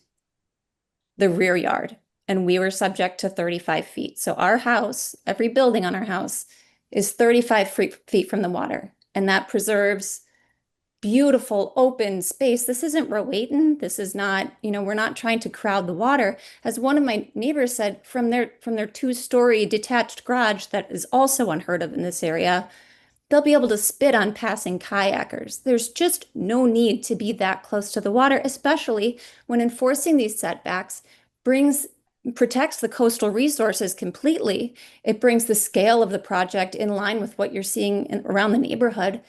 the rear yard, and we were subject to 35 feet. So our house, every building on our house, is 35 feet from the water, and that preserves beautiful open space. This isn't Rowayton. This is not, we're not trying to crowd the water. As one of my neighbors said, from their 2-story detached garage that is also unheard of in this area, they'll be able to spit on passing kayakers. There's just no need to be that close to the water, especially when enforcing these setbacks protects the coastal resources completely. It brings the scale of the project in line with what you're seeing around the neighborhood.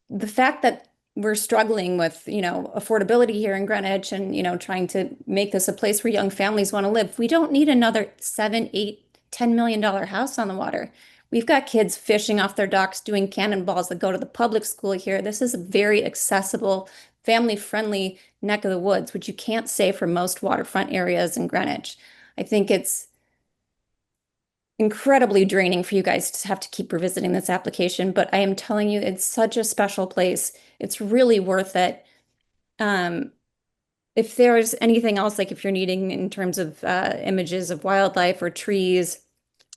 The fact that we're struggling with, affordability here in Greenwich and, trying to make this a place where young families want to live. We don't need another $7, $8, $10 million house on the water. We've got kids fishing off their docks, doing cannonballs that go to the public school here. This is a very accessible, family-friendly neck of the woods, which you can't say for most waterfront areas in Greenwich. I think it's incredibly draining for you guys to have to keep revisiting this application, but I am telling you, it's such a special place. It's really worth it. If there's anything else, like if you're needing in terms of images of wildlife or trees,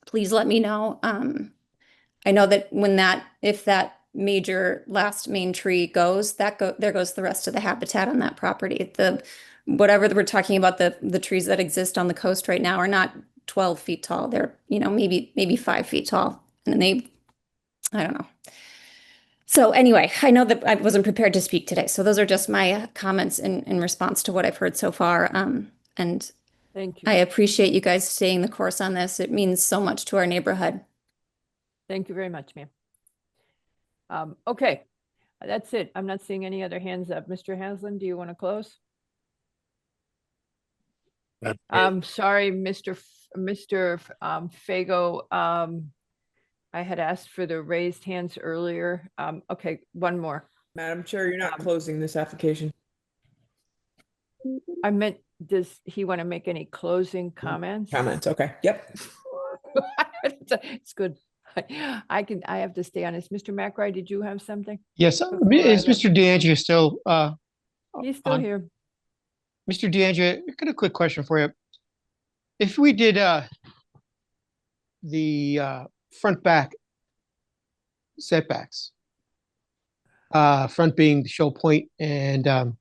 please let me know. I know that if that major last main tree goes, there goes the rest of the habitat on that property. Whatever we're talking about, the trees that exist on the coast right now are not 12 feet tall. They're, maybe 5 feet tall. And I don't know. So anyway, I know that I wasn't prepared to speak today. So those are just my comments in response to what I've heard so far. And thank you. I appreciate you guys staying the course on this. It means so much to our neighborhood. Thank you very much, ma'am. Okay, that's it. I'm not seeing any other hands up. Mr. Haslam, do you want to close? I'm sorry, Mr. Fago. I had asked for the raised hands earlier. Okay, one more. Madam Chair, you're not closing this application. I meant does he want to make any closing comments? Comments. Okay. Yep. It's good. I have to stay on this. Mr. McRae, did you have something? Yes, before is I let- Mr. DeAndrea still He's still on? here. Mr. DeAndrea, I got a quick question for you. If we did the front back setbacks, front being the show point and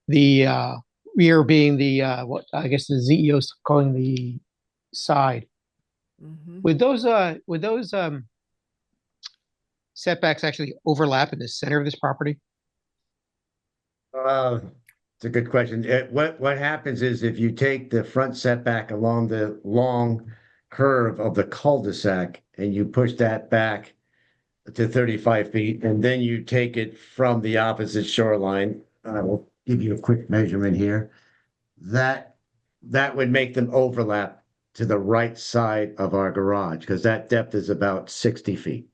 the rear being the what I guess the ZEO's calling the side. Mhm. Would those setbacks actually overlap in the center of this property? It's a good question. What happens is if you take the front setback along the long curve of the cul-de-sac and you push that back to 35 feet, and then you take it from the opposite shoreline, I will give you a quick measurement here. That would make them overlap to the right side of our garage, because that depth is about 60 feet.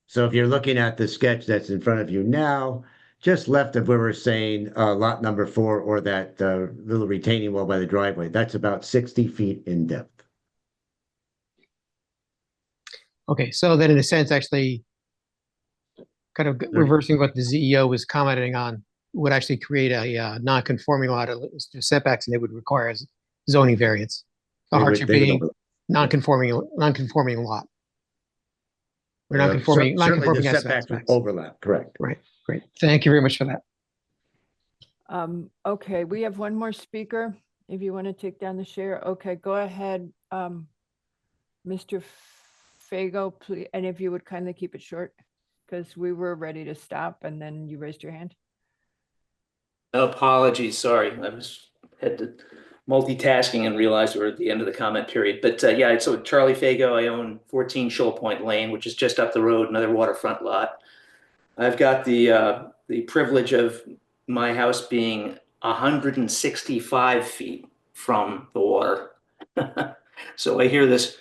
So if you're looking at the sketch that's in front of you now, just left of where we're saying lot number 4 or that little retaining wall by the driveway, that's about 60 feet in depth. Okay, so then in a sense, actually kind of reversing what the ZEO was commenting on would actually create a non-conforming lot of setbacks, and they would require a zoning variance. The hardship being non-conforming lot. Or non-conforming, Certainly the as setbacks would overlap, correct. Right, great. Thank you very much for that. Okay, we have one more speaker. If you want to take down the share, okay, go ahead, Mr. Fago, please, and if you would kindly keep it short, because we were ready to stop and then you raised your hand. Apologies, sorry. I had to multitasking and realized we were at the end of the comment period. But yeah, so Charlie Fago, I own 14 Shoal Point Lane, which is just up the road, another waterfront lot. I've got the privilege of my house being 165 feet from the water. So I hear this,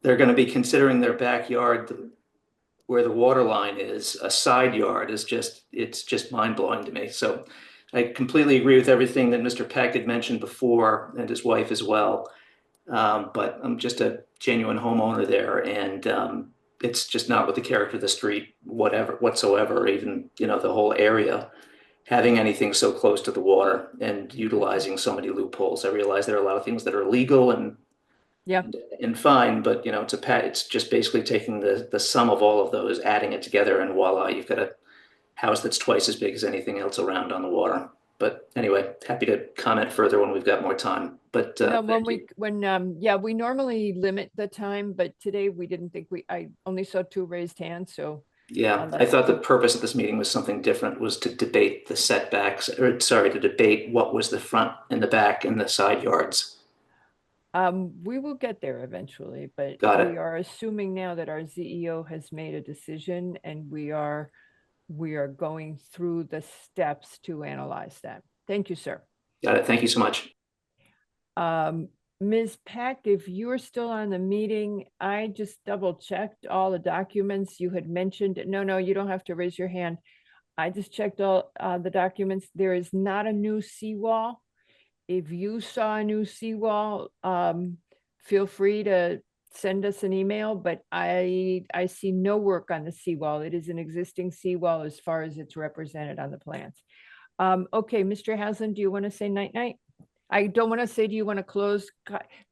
they're going to be considering their backyard where the water line is, a side yard is just, it's just mind blowing to me. So I completely agree with everything that Mr. Peck had mentioned before and his wife as well. But I'm just a genuine homeowner there, and it's just not with the character of the street, whatsoever, even, you know, the whole area having anything so close to the water and utilizing so many loopholes. I realize there are a lot of things that are illegal and fine, but you know, it's just basically taking the sum of all of those, adding it together, and voila, you've got a house that's twice as big as anything else around on the water. But anyway, happy to comment further when we've got more time. But we normally limit the time, but today we didn't think I only saw 2 raised hands, so. Yeah, I thought the purpose of this meeting was something different, was to debate the setbacks, or sorry, to debate what was the front and the back and the side yards. We will get there eventually, but we are assuming now that our ZEO has made a decision, and we are going through the steps to analyze that. Thank you, sir. Got it. Thank you so much. Ms. Peck, if you're still on the meeting, I just double checked all the documents you had mentioned. No, you don't have to raise your hand. I just checked all the documents. There is not a new seawall. If you saw a new seawall, feel free to send us an email, but I see no work on the seawall. It is an existing seawall as far as it's represented on the plans. Okay, Mr. Haslam, do you want to say night-night? I don't want to say, do you want to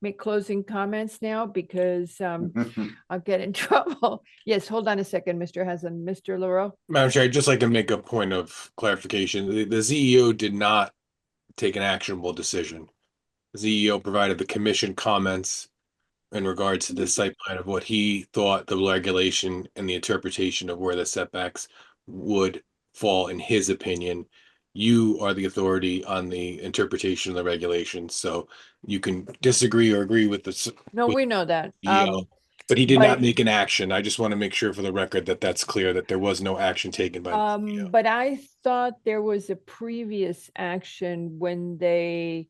make closing comments now? Because I'll get in trouble. Yes, hold on a second, Mr. Haslam. Mr. Leroux? Madam Chair, I'd just like to make a point of clarification. The ZEO did not take an actionable decision. The ZEO provided the commission comments in regards to the site plan of what he thought the regulation and the interpretation of where the setbacks would fall in his opinion. You are the authority on the interpretation of the regulations, so you can disagree or agree with the. No, we know that. But he did not make an action. I just want to make sure for the record that that's clear, that there was no action taken by the ZEO. But I thought there was a previous action when they,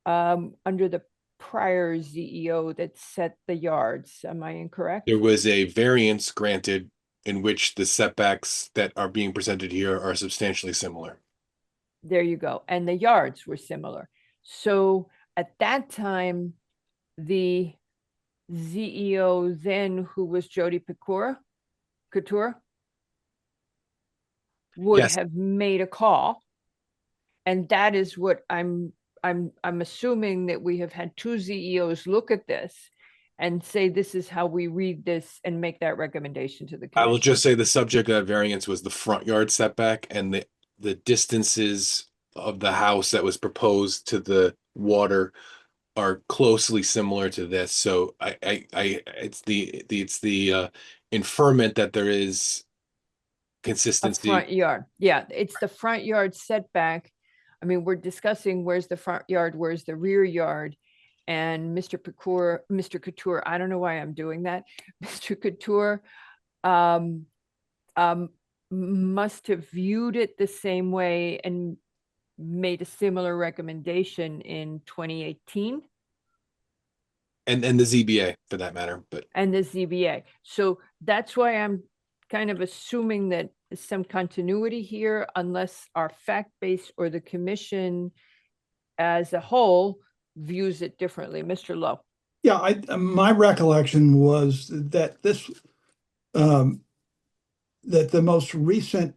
under the prior ZEO, that set the yards. Am I incorrect? There was a variance granted in which the setbacks that are being presented here are substantially similar. There you go. And the yards were similar. So at that time, the ZEO then, who was Jody Couture, would Yes. have made a call. And that is what I'm assuming, that we have had two ZEOs look at this and say, this is how we read this, and make that recommendation to the I will commission. just say the subject of that variance was the front yard setback, and the distances of the house that was proposed to the water are closely similar to this. So it's the inferment that there is A consistency. front yard. Yeah, it's the front yard setback. I mean, we're discussing where's the front yard, where's the rear yard. And Mr. Couture, I don't know why I'm doing that. Mr. Couture must have viewed it the same way and made a similar recommendation in 2018. And the ZBA for that matter, but And the ZBA. So that's why I'm kind of assuming that there's some continuity here, unless our fact base or the commission as a whole views it differently. Mr. Lowe. Yeah, my recollection was that this, that the most recent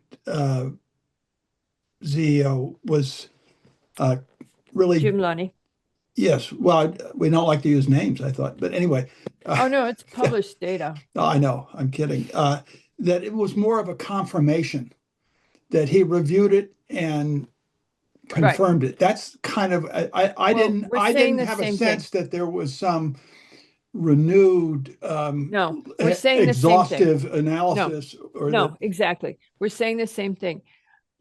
ZEO was really. Jim Lunny. Yes, well, we don't like to use names, I thought, but anyway. Oh, no, it's published data. I know, I'm kidding. That it was more of a confirmation that he reviewed it and confirmed it. That's kind of, I didn't have a sense that there was some renewed No, we're saying the same thing. exhaustive analysis. No, exactly. We're saying the same thing.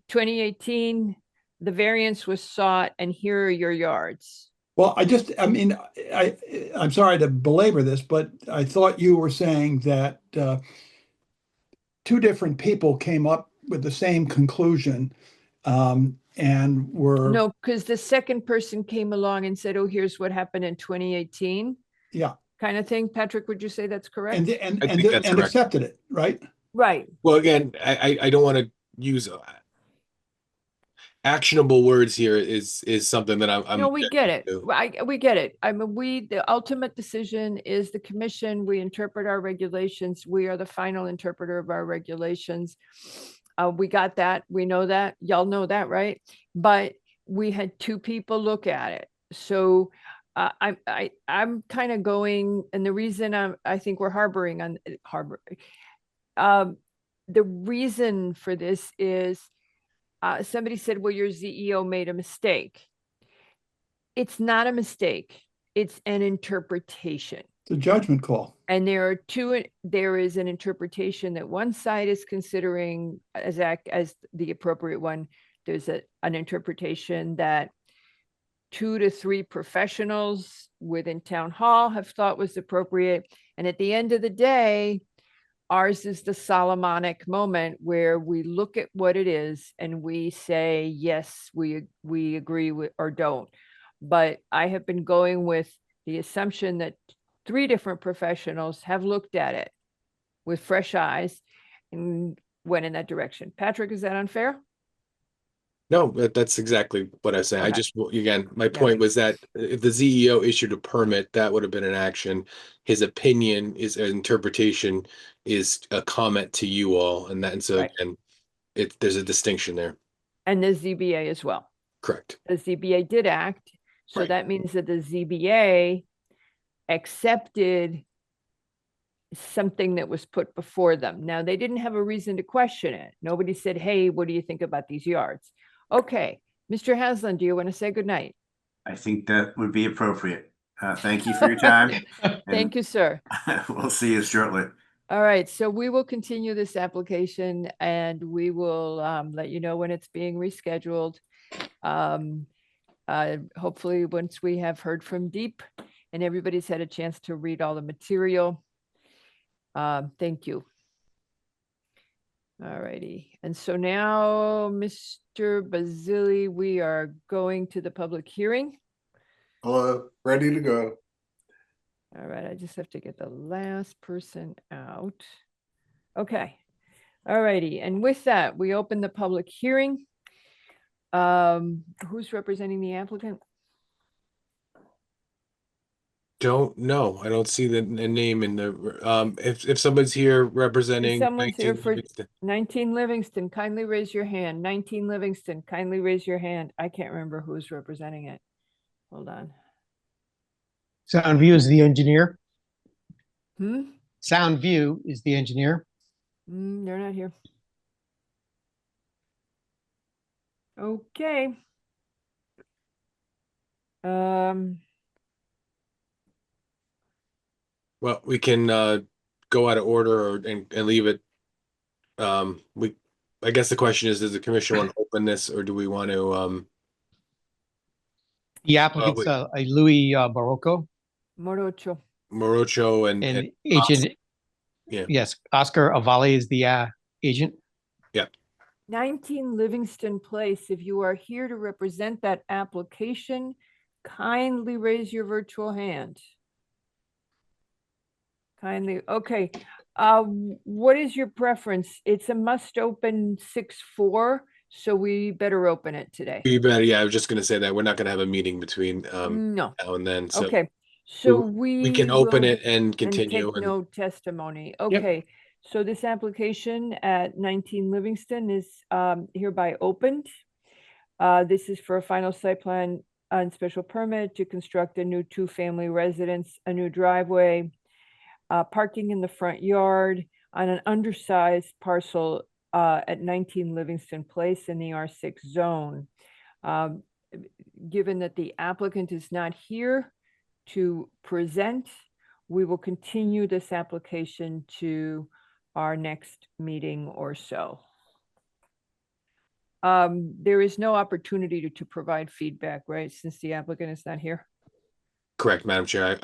2018, the variance was sought, and here are your yards. Well, I'm sorry to belabor this, but I thought you were saying that two different people came up with the same conclusion and were. No, because the second person came along and said, oh, here's what happened in 2018. Yeah. Kind of thing. Patrick, would you say that's correct? And I think that's correct. accepted it, right? Right. Well, again, I don't want to use actionable words here is something that I'm No, we get it. to. We get it. I mean, the ultimate decision is the commission. We interpret our regulations. We are the final interpreter of our regulations. We got that. We know that. Y'all know that, right? But we had two people look at it. So I'm kind of going, and the reason I think we're harboring on the reason for this is somebody said, well, your ZEO made a mistake. It's not a mistake. It's an interpretation. It's a judgment call. And there is an interpretation that one side is considering as the appropriate one. There's an interpretation that 2 to 3 professionals within town hall have thought was appropriate. And at the end of the day, ours is the Solomonic moment where we look at what it is and we say, yes, we agree with or don't. But I have been going with the assumption that 3 different professionals have looked at it with fresh eyes and went in that direction. Patrick, is that unfair? No, that's exactly what I say. I Okay. just, again, my point was that if the ZEO issued a permit, that would have been an action. His opinion is an interpretation, is a comment to you all, and so Right. again, there's a distinction there. And the ZBA as well. Correct. The ZBA did act, so Right. that means that the ZBA accepted something that was put before them. Now, they didn't have a reason to question it. Nobody said, hey, what do you think about these yards? Okay, Mr. Haslam, do you want to say goodnight? I think that would be appropriate. Thank you for your time. Thank you, sir. We'll see you shortly. All right, so we will continue this application and we will let you know when it's being rescheduled. Hopefully, once we have heard from Deep and everybody's had a chance to read all the material. Thank you. All righty. And so now, Mr. Basili, we are going to the public hearing. Hello, ready to go. All right, I just have to get the last person out. Okay. All righty. And with that, we open the public hearing. Who's representing the applicant? Don't know. I don't see the name in the, if somebody's here If representing someone's here 19 for Livingston. 19 Livingston, kindly raise your hand. 19 Livingston, kindly raise your hand. I can't remember who's representing it. Hold on. Soundview is the engineer. Hmm? Soundview is the engineer. They're not here. Okay. Well, we can go out of order and leave it. I guess the question is, does the commission want to open this, or do we want to The applicant's a Louis Barocco Morocho. Morocho and agent. Yeah. Yes, Oscar Avali is the agent. Yeah. 19 Livingston Place. If you are here to represent that application, kindly raise your virtual hand. Kindly. Okay. What is your preference? It's a must open 6-4, so we better open it today. you better, yeah, I was just gonna say that we're not gonna have a meeting between No. now and then. So Okay. So we can open will- it and continue. take no testimony. Okay. So this application at 19 Livingston is hereby opened. This is for a final site plan and special permit to construct a new 2-family residence, a new driveway, parking in the front yard on an undersized parcel at 19 Livingston Place in the R6 zone. Given that the applicant is not here to present, we will continue this application to our next meeting or so. There is no opportunity to provide feedback, right, since the applicant is not here? Correct, Madam Chair.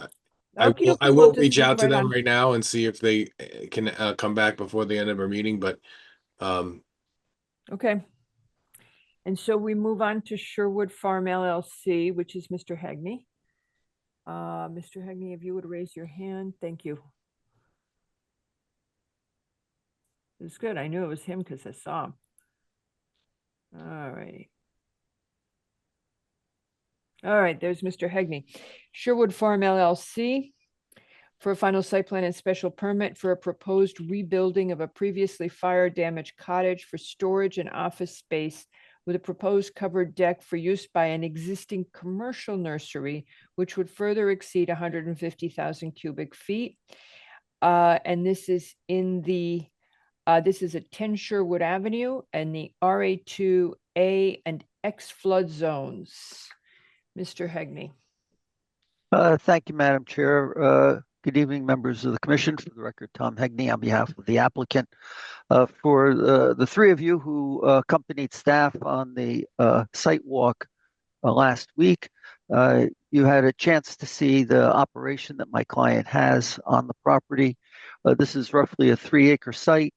Okey-dokey, I we'll will just reach move out to right them on. right now and see if they can come back before the end of our meeting, but Okay. And so we move on to Sherwood Farm LLC, which is Mr. Hagney. Mr. Hagney, if you would raise your hand, thank you. It's good. I knew it was him because I saw him. All right. All right, there's Mr. Hagney. Sherwood Farm LLC for a final site plan and special permit for a proposed rebuilding of a previously fire damaged cottage for storage and office space with a proposed covered deck for use by an existing commercial nursery, which would further exceed 150,000 cubic feet. And this is in the, this is at 10 Sherwood Avenue and the RA2A and X flood zones. Mr. Hagney. Thank you, Madam Chair. Good evening, members of the commission. For the record, Tom Hagney on behalf of the applicant. For the three of you who accompanied staff on the site walk last week, you had a chance to see the operation that my client has on the property. This is roughly a 3-acre site.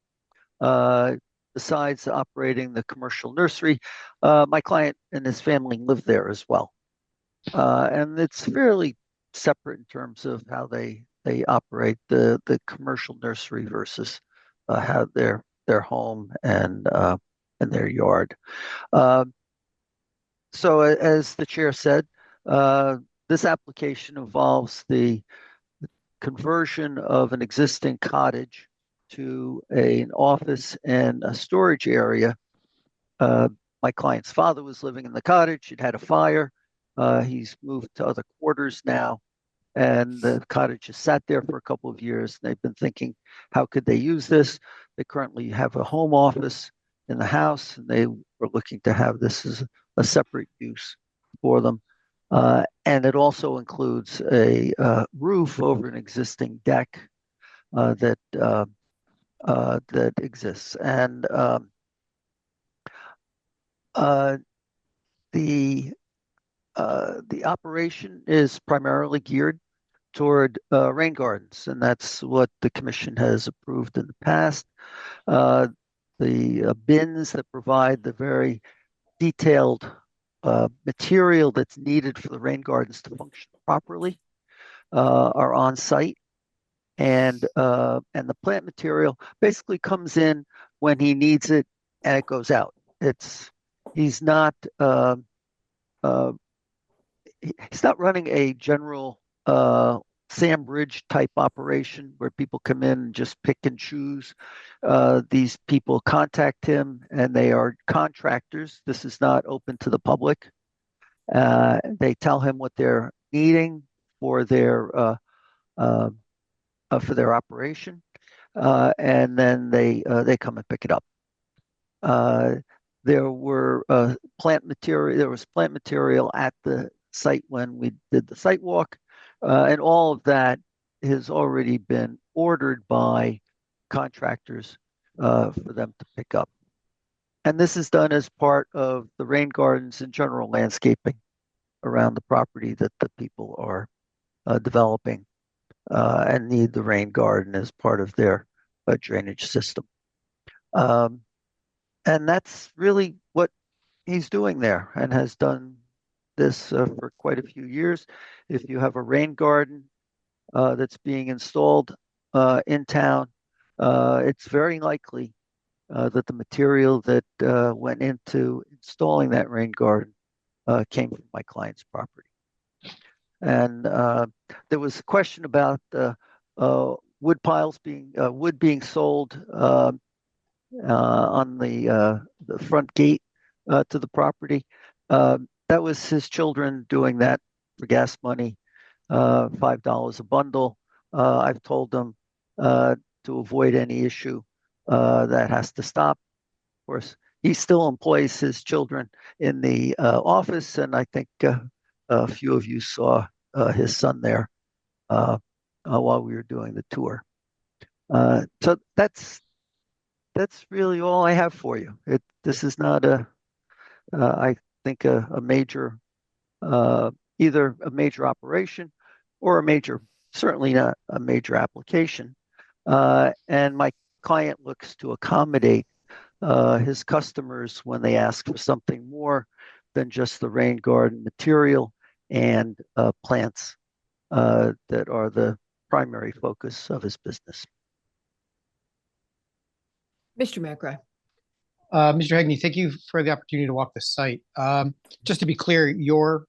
Besides operating the commercial nursery, my client and his family live there as well. And it's fairly separate in terms of how they operate the commercial nursery versus how their home and their yard. So as the chair said, this application involves the conversion of an existing cottage to an office and a storage area. My client's father was living in the cottage. It had a fire. He's moved to other quarters now, and the cottage has sat there for a couple of years. They've been thinking, how could they use this? They currently have a home office in the house, and they were looking to have this as a separate use for them. And it also includes a roof over an existing deck that exists. And the operation is primarily geared toward rain gardens, and that's what the commission has approved in the past. The bins that provide the very detailed material that's needed for the rain gardens to function properly are on site, and the plant material basically comes in when he needs it and it goes out. he's not he's not running a general Sam Bridge type operation where people come in and just pick and choose. These people contact him and they are contractors. This is not open to the public. They tell him what they're needing for their operation, and then they come and pick it up. There were plant material. There was plant material at the site when we did the site walk, and all of that has already been ordered by contractors for them to pick up. And this is done as part of the rain gardens and general landscaping around the property that the people are developing and need the rain garden as part of their drainage system. And that's really what he's doing there and has done this for quite a few years. If you have a rain garden that's being installed in town, it's very likely that the material that went into installing that rain garden came from my client's property. And there was a question about wood piles wood being sold on the front gate to the property. That was his children doing that for gas money, $5 a bundle. I've told them to avoid any issue that has to stop. Of course, he still employs his children in the office, and I think a few of you saw his son there while we were doing the tour. So that's really all I have for you. This is not I think a major, either a major operation or certainly not a major application. And my client looks to accommodate his customers when they ask for something more than just the rain garden material and plants that are the primary focus of his business. Mr. McRae. Mr. Hegney, thank you for the opportunity to walk the site. Just to be clear, your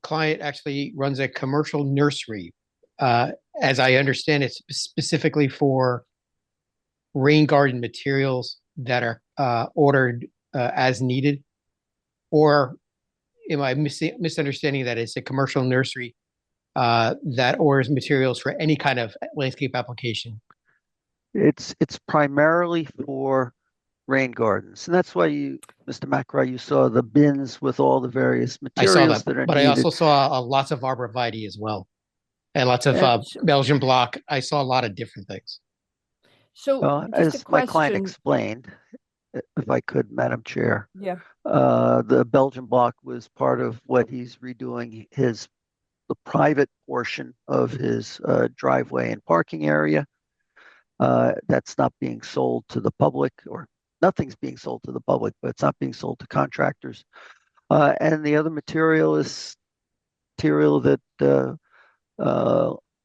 client actually runs a commercial nursery. As I understand it, specifically for rain garden materials that are ordered as needed? Or am I misunderstanding that it's a commercial nursery that orders materials for any kind of landscape application? It's primarily for rain gardens, and that's why Mr. McRae, you saw the bins with all the various materials I saw that, that are but needed. I also saw lots of arborvitae as well, and lots of Belgian block. I saw a lot of different things. So, as my client explained, if I could, Madam Chair, yeah, the Belgian block was part of what he's redoing the private portion of his driveway and parking area. That's not being sold to the public, or nothing's being sold to the public, but it's not being sold to contractors. And the other material is material that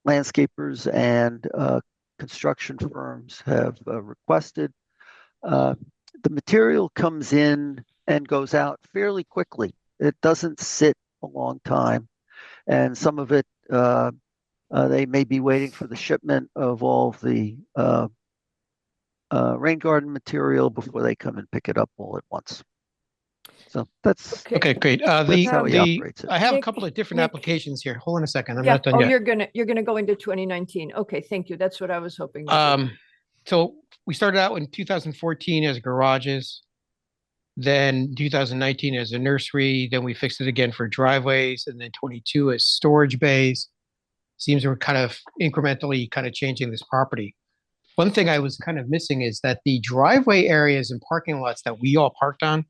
landscapers and construction firms have requested. The material comes in and goes out fairly quickly. It doesn't sit a long time. And some of it, they may be waiting for the shipment of all of the rain garden material before they come and pick it up all at once. So that's okay. Great. That's how he operates it. I have a couple of different applications here. Hold on a second. I'm yeah. not done yet. You're gonna go into 2019. Okay, thank you. That's what I was hoping. So we started out in 2014 as garages, then 2019 as a nursery, then we fixed it again for driveways, and then 22 as storage bays. Seems we're kind of incrementally kind of changing this property. One thing I was kind of missing is that the driveway areas and parking lots that we all parked on,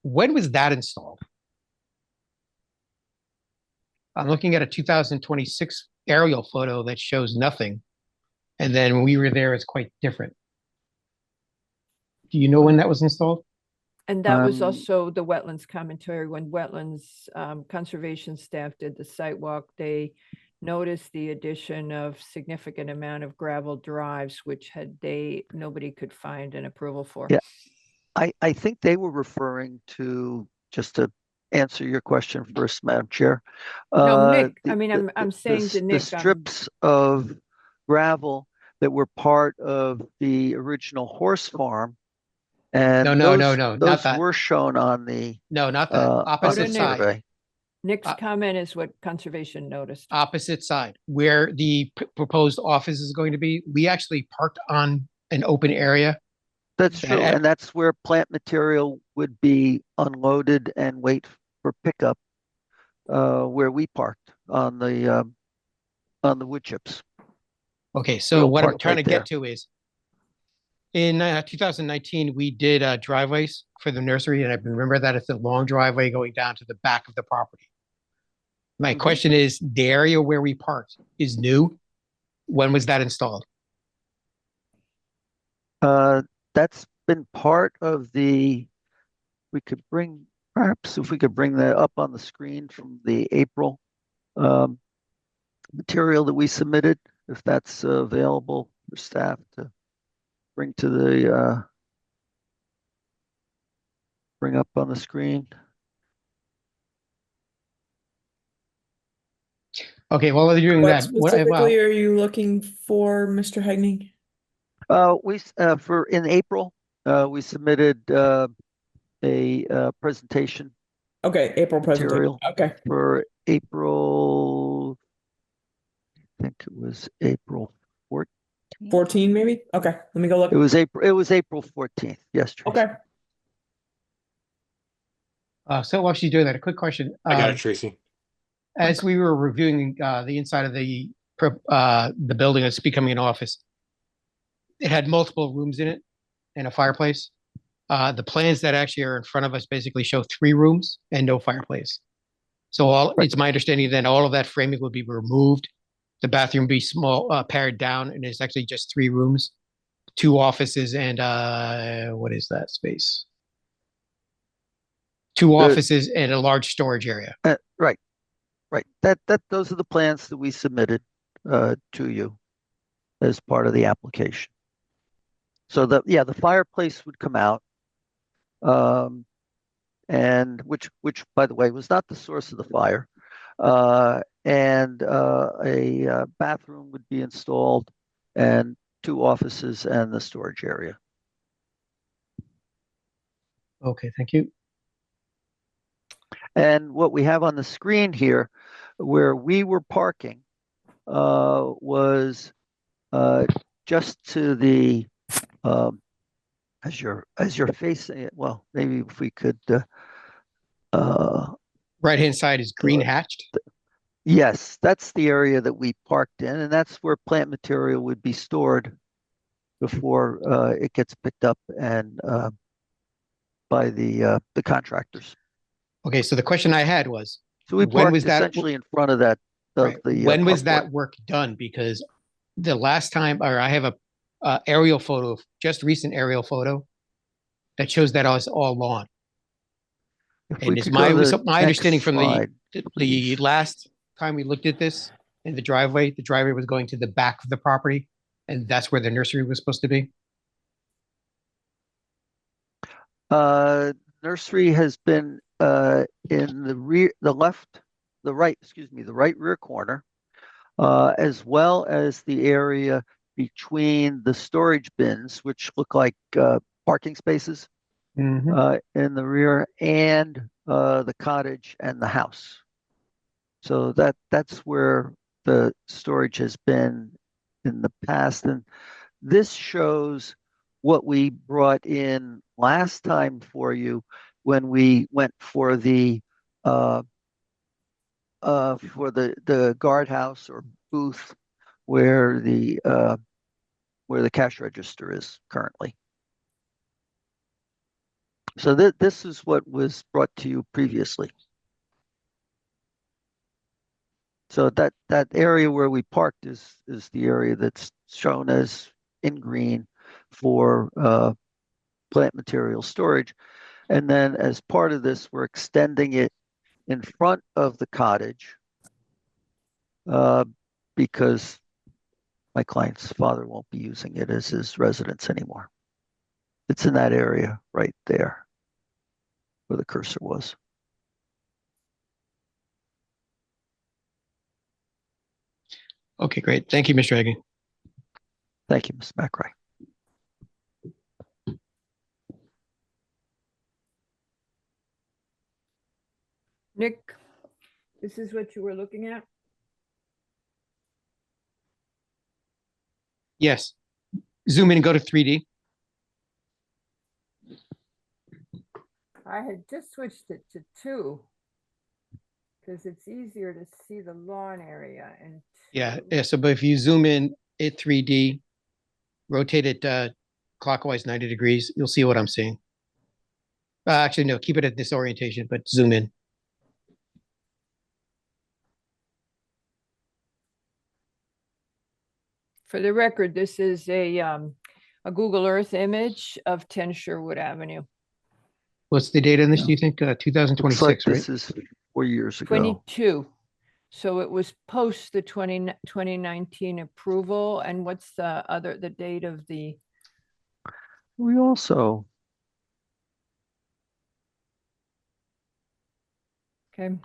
when was that installed? I'm looking at a 2026 aerial photo that shows nothing. And then when we were there, it's quite different. Do you know when that was installed? And that was also the wetlands commentary when wetlands conservation staff did the site walk. They noticed the addition of significant amount of gravel drives, which nobody could find an approval for. Yeah, I think they were referring to, just to answer your question first, Madam Chair. No, Nick, the- I mean, the- I'm the- saying to the Nick, strips of gravel that were part of the original horse farm. And No, those not those that. were shown on the No, not that. on Opposite the side. survey. Nick's comment is what conservation noticed. Opposite side, where the proposed office is going to be. We actually parked on an open area. That's true, and that's where plant material would be unloaded and wait for pickup, where we parked on the wood chips. Okay, so We'll what I'm park trying right to there. get to is, in 2019, we did driveways for the nursery, and I remember that it's a long driveway going down to the back of the property. My question is, the area where we parked is new. When was that installed? That's been part of the. Perhaps if we could bring that up on the screen from the April material that we submitted, if that's available for staff to bring to the bring up on the screen. Okay, while they're doing What that, specifically are you looking for, Mr. Hegney? For in April, we submitted a presentation. Okay, April presentation. Material Okay. For April, I think it was April 14th. 14 maybe? Okay, let me go look. It was April 14th. Yes, Tracy. Okay. So while she's doing that, a quick question. I got it, Tracy. As we were reviewing the inside of the building that's becoming an office, it had multiple rooms in it and a fireplace. The plans that actually are in front of us basically show 3 rooms and no fireplace. So it's my understanding that all of that framing will be removed. The bathroom will be small, pared down, and it's actually just 3 rooms, 2 offices, and what is that space? 2 offices and a large storage area. Right. Those are the plans that we submitted to you as part of the application. So the fireplace would come out, and which by the way was not the source of the fire, and a bathroom would be installed, and 2 offices and the storage area. Okay, thank you. And what we have on the screen here, where we were parking, was just to the as you're facing it. Well, maybe if we could. Right-hand side is green hatched. Yes, that's the area that we parked in, and that's where plant material would be stored before it gets picked up and by the contractors. Okay, so the question I had was, So we when parked was that essentially in front of that. right, The when was carport. that work done? Because the last time, or I have a aerial photo, just recent aerial photo that shows that was all lawn. If we And it's could go to the my next understanding from slide, the last time we looked at this in the driveway was going to the back of the property, and that's where the nursery was supposed to be. Nursery has been in the right rear corner, as well as the area between the storage bins, which look like parking spaces in the rear, and the cottage and the house. So that's where the storage has been in the past. And this shows what we brought in last time for you when we went for the guardhouse or booth where the cash register is currently. So this is what was brought to you previously. So that area where we parked is the area that's shown as in green for plant material storage. And then as part of this, we're extending it in front of the cottage because my client's father won't be using it as his residence anymore. It's in that area right there where the cursor was. Okay, great. Thank you, Mr. Hagan. Thank you, Mr. McRae. Nick, this is what you were looking at? Yes. Zoom in and go to 3D. I had just switched it to 2 because it's easier to see the lawn area. And Yeah. So, but if you zoom in at 3D, rotate it clockwise 90 degrees, you'll see what I'm seeing. Actually, no, keep it at this orientation, but zoom in. for the record, this is a Google Earth image of 10 Sherwood Avenue. What's the date on this, do you think? Looks 2026, like right? this is 4 years ago. 22. So it was post the 2019 approval. And what's the date of the? We also, Okay.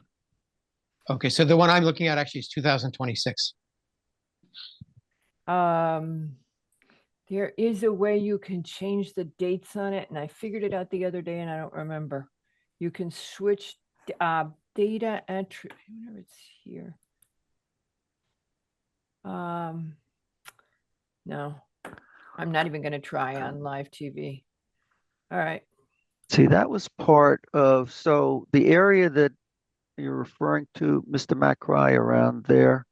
Okay, so the one I'm looking at actually is 2026. There is a way you can change the dates on it, and I figured it out the other day and I don't remember. You can switch data entry, I wonder if it's here. No, I'm not even going to try on live TV. All right. see, that was part of, so the area that you're referring to, Mr. McRae, around there,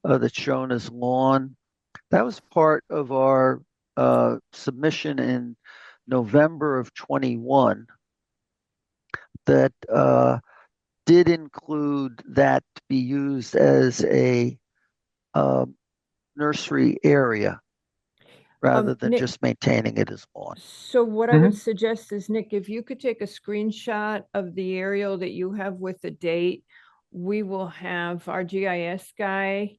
that's shown as lawn, that was part of our submission in November of 21 that did include that to be used as a nursery area rather than Nick, just maintaining it as lawn. So what I would suggest is, Nick, if you could take a screenshot of the aerial that you have with the date, we will have our GIS guy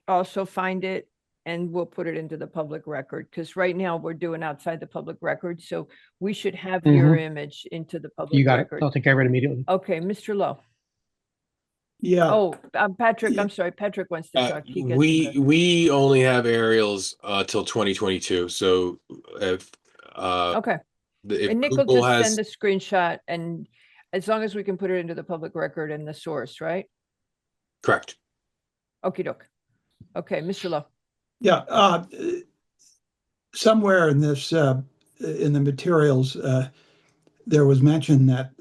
also find it, and we'll put it into the public record, because right now we're doing outside the public record. So we should have your image into the public You got record. it. I'll take care of it immediately. Okay, Mr. Lowe. Yeah. Oh, Patrick, I'm sorry. Patrick wants to talk. He gets We only have aerials till 2022. So if okay. if And Nick will Google just has send a screenshot, and as long as we can put it into the public record and the source, right? correct. Okie doke. Okay, Mr. Lowe. Yeah, somewhere in this, in the materials, there was mention that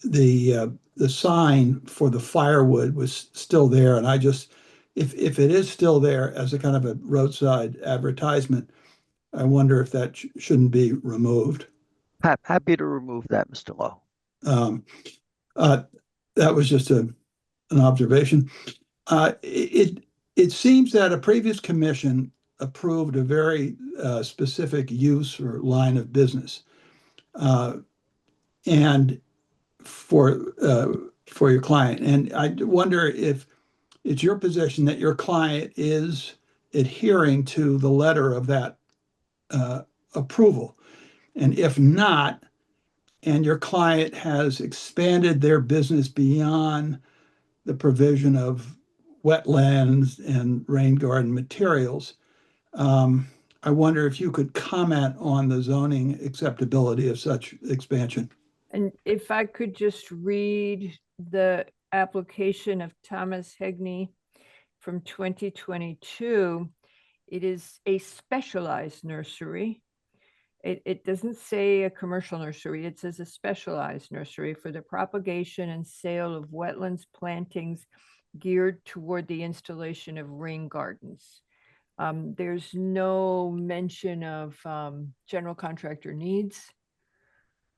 the sign for the firewood was still there, and I just, if it is still there as a kind of a roadside advertisement, I wonder if that shouldn't be removed. Happy to remove that, Mr. Lowe. That was just an observation. It seems that a previous commission approved a very specific use or line of business, and for your client. And I wonder if it's your position that your client is adhering to the letter of that approval, and if not, and your client has expanded their business beyond the provision of wetlands and rain garden materials. I wonder if you could comment on the zoning acceptability of such expansion. And if I could just read the application of Thomas Hegney from 2022, it is a specialized nursery. It doesn't say a commercial nursery, it says a specialized nursery for the propagation and sale of wetlands plantings geared toward the installation of rain gardens. There's no mention of general contractor needs.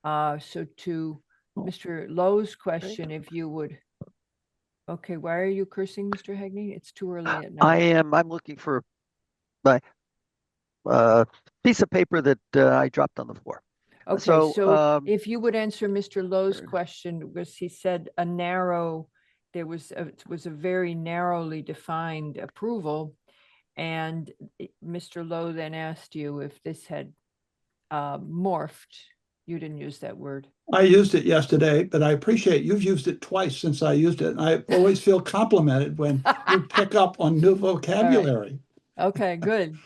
So to Mr. Lowe's question, if you would, okay, why are you cursing, Mr. Hegney? It's too early at night. I'm looking for my piece of paper that I dropped on the floor. Okay, so if you would answer Mr. Lowe's question, because he said a narrow it was a very narrowly defined approval. And Mr. Lowe then asked you if this had morphed. You didn't use that word. I used it yesterday, but I appreciate you've used it twice since I used it. And I always feel complimented when you pick up on new vocabulary. Okay, good.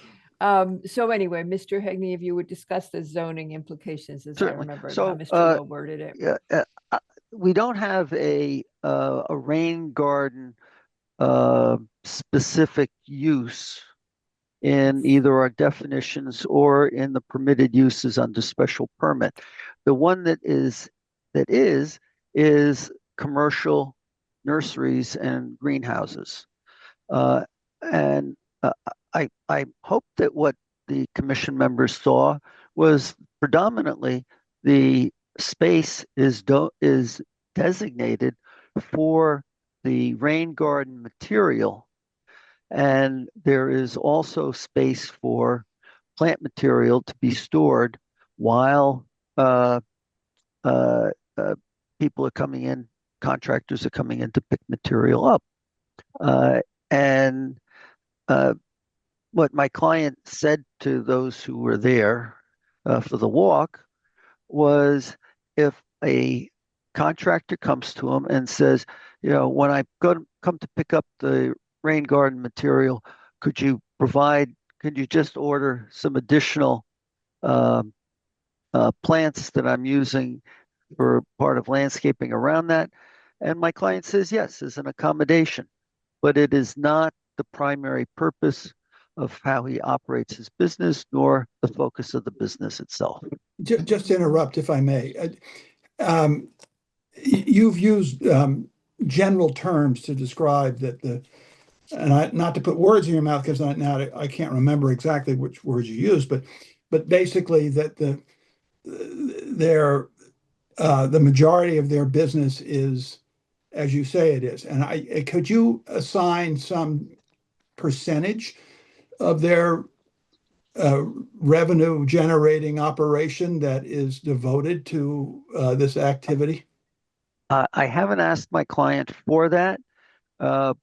So anyway, Mr. Hegney, if you would discuss the zoning implications, as I remember how Mr. Lowe worded it. Yeah, we don't have a rain garden specific use in either our definitions or in the permitted uses under special permit. The one that is commercial nurseries and greenhouses. And I hope that what the commission members saw was predominantly the space is designated for the rain garden material. And there is also space for plant material to be stored while people are coming in, contractors are coming in to pick material up. What my client said to those who were there for the walk was, if a contractor comes to him and says, you know, when I come to pick up the rain garden material, could you just order some additional plants that I'm using for part of landscaping around that? And my client says yes, as an accommodation, but it is not the primary purpose of how he operates his business, nor the focus of the business itself. Just to interrupt, if I may. You've used general terms to describe that not to put words in your mouth, because I can't remember exactly which words you used, but basically that the majority of their business is, as you say it is. And could you assign some percentage of their revenue generating operation that is devoted to this activity? I haven't asked my client for that, but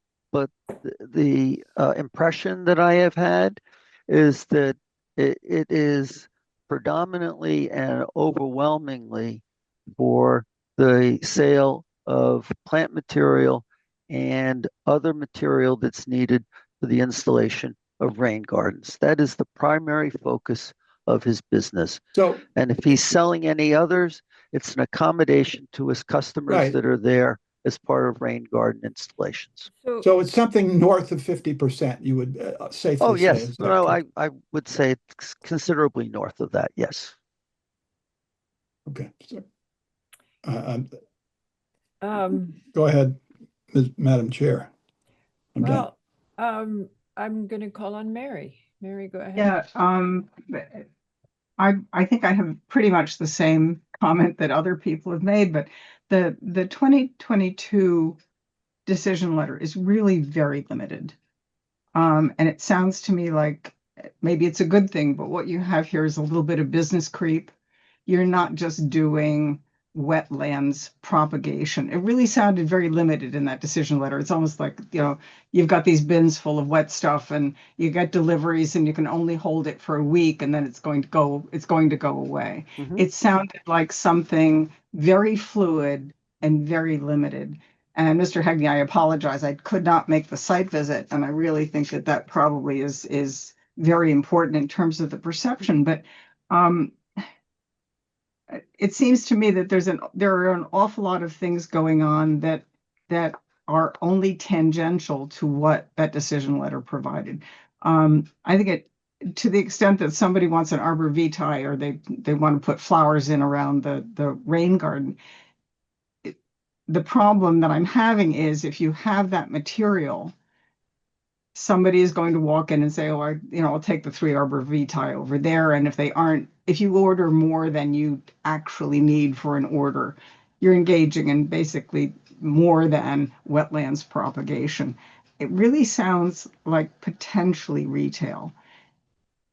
the impression that I have had is that it is predominantly and overwhelmingly for the sale of plant material and other material that's needed for the installation of rain gardens. That is the primary focus of his business. And if he's selling any others, it's an accommodation to his customers that are there as part of rain garden installations. So it's something north of 50%, you would safely say. Oh, yes. No, I would say it's considerably north of that, yes. Okay. Go ahead, Madam Chair. I'm going to call on Mary. Mary, go ahead. Yeah, I think I have pretty much the same comment that other people have made, but the 2022 decision letter is really very limited. And it sounds to me like maybe it's a good thing, but what you have here is a little bit of business creep. You're not just doing wetlands propagation. It really sounded very limited in that decision letter. It's almost like, you know, you've got these bins full of wet stuff and you get deliveries and you can only hold it for a week and then it's going to go away. Mm-hmm. It sounded like something very fluid and very limited. And Mr. Hegney, I apologize. I could not make the site visit, and I really think that probably is very important in terms of the perception. But it seems to me that there are an awful lot of things going on that are only tangential to what that decision letter provided. I think to the extent that somebody wants an arbor vitae or they want to put flowers in around the rain garden, the problem that I'm having is if you have that material, somebody is going to walk in and say, oh, I'll take the 3 arbor vitae over there. And if you order more than you actually need for an order, you're engaging in basically more than wetlands propagation. It really sounds like potentially retail.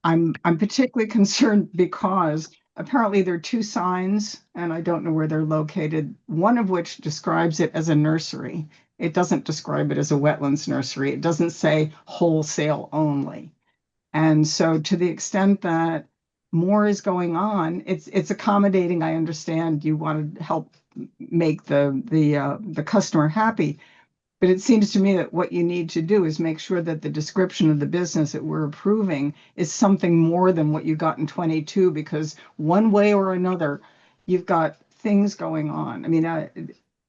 I'm particularly concerned because apparently there are 2 signs, and I don't know where they're located, one of which describes it as a nursery. It doesn't describe it as a wetlands nursery. It doesn't say wholesale only. And so to the extent that more is going on, it's accommodating. I understand you want to help make the customer happy. But it seems to me that what you need to do is make sure that the description of the business that we're approving is something more than what you got in 22, because one way or another, you've got things going on. I mean,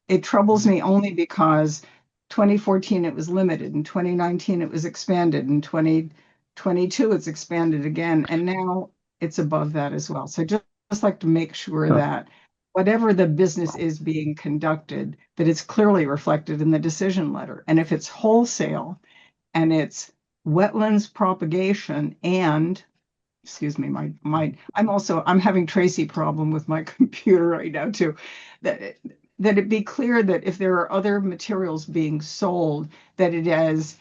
it troubles me only because 2014 it was limited, in 2019 it was expanded, in 2022 it's expanded again, and now it's above that as well. So just like to make sure that whatever the business is being conducted, that it's clearly reflected in the decision letter. And if it's wholesale and it's wetlands propagation and, excuse me, I'm having Tracy problem with my computer right now too, that it be clear that if there are other materials being sold, that it is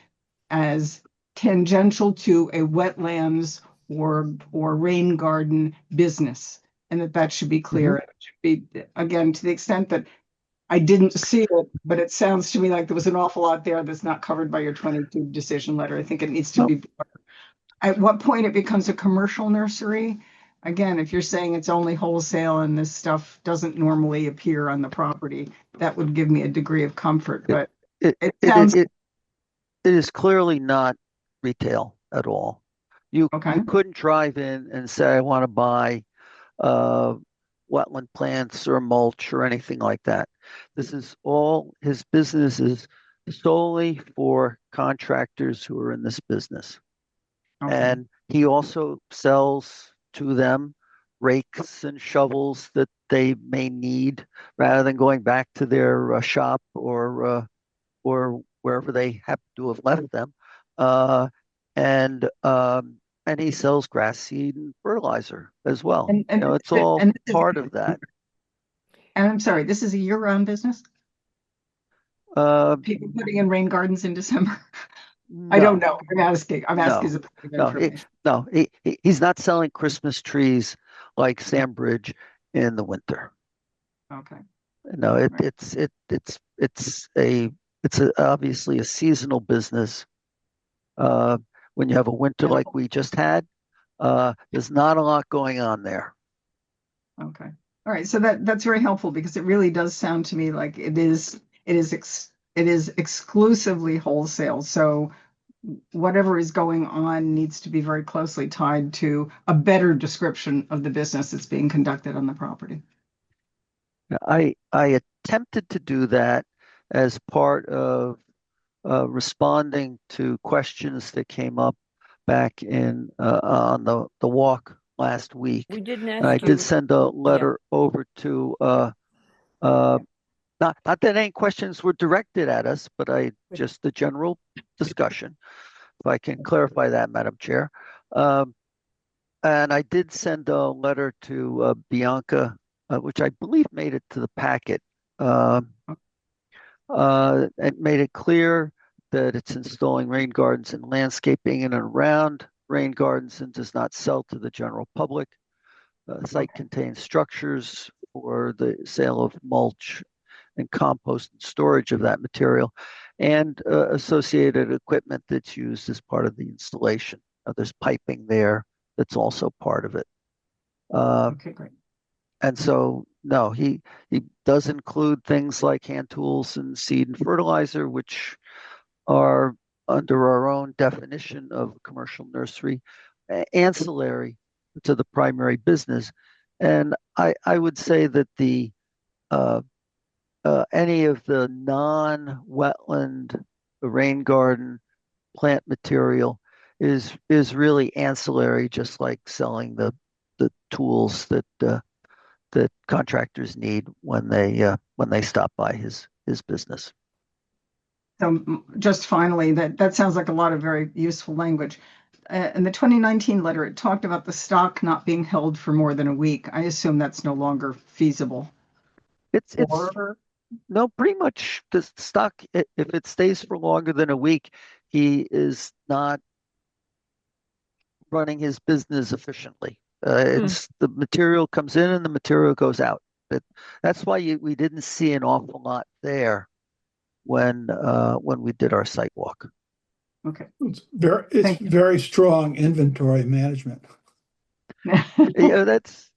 as tangential to a wetlands or rain garden business. And that should be clear. It should be, again, to the extent that I didn't see it, but it sounds to me like there was an awful lot there that's not covered by your 22 decision letter. I think it needs to be. At what point it becomes a commercial nursery? Again, if you're saying it's only wholesale and this stuff doesn't normally appear on the property, that would give me a degree of comfort. But it sounds. It is clearly not retail at all. You couldn't drive in and say, I want to buy wetland plants or mulch or anything like that. This is all, his business is solely for contractors who are in this business. And he also sells to them rakes and shovels that they may need rather than going back to their shop or wherever they happen to have left them. And he sells grass seed and fertilizer as well. It's all part of that. And I'm sorry, this is a year-round business? People putting in rain gardens in December? I don't know. I'm asking. He's not selling Christmas trees like Sandbridge in the winter. Okay. No, it's obviously a seasonal business. When you have a winter like we just had, there's not a lot going on there. Okay. All right. So that's very helpful because it really does sound to me like it is exclusively wholesale. So whatever is going on needs to be very closely tied to a better description of the business that's being conducted on the property. I attempted to do that as part of responding to questions that came up back in on the walk last week. We didn't ask and I you. did send a letter over to not that any questions were directed at us, but just the general discussion. If I can clarify that, Madam Chair. And I did send a letter to Bianca, which I believe made it to the packet. It made it clear that it's installing rain gardens and landscaping in and around rain gardens and does not sell to the general public. The site contains structures for the sale of mulch and compost and storage of that material and associated equipment that's used as part of the installation. There's piping there that's also part of it. Okay, great. And so, no, he does include things like hand tools and seed and fertilizer, which are under our own definition of commercial nursery, ancillary to the primary business. And I would say that the any of the non-wetland rain garden plant material is really ancillary, just like selling the tools that contractors need when they stop by his business. So just finally, that sounds like a lot of very useful language. In the 2019 letter, it talked about the stock not being held for more than a week. I assume that's no longer feasible. It's no, pretty much the stock, if it stays for longer than a week, he is not running his business efficiently. It's the material comes in and the material goes out. That's why we didn't see an awful lot there when we did our site walk. Okay. It's very strong inventory management. That's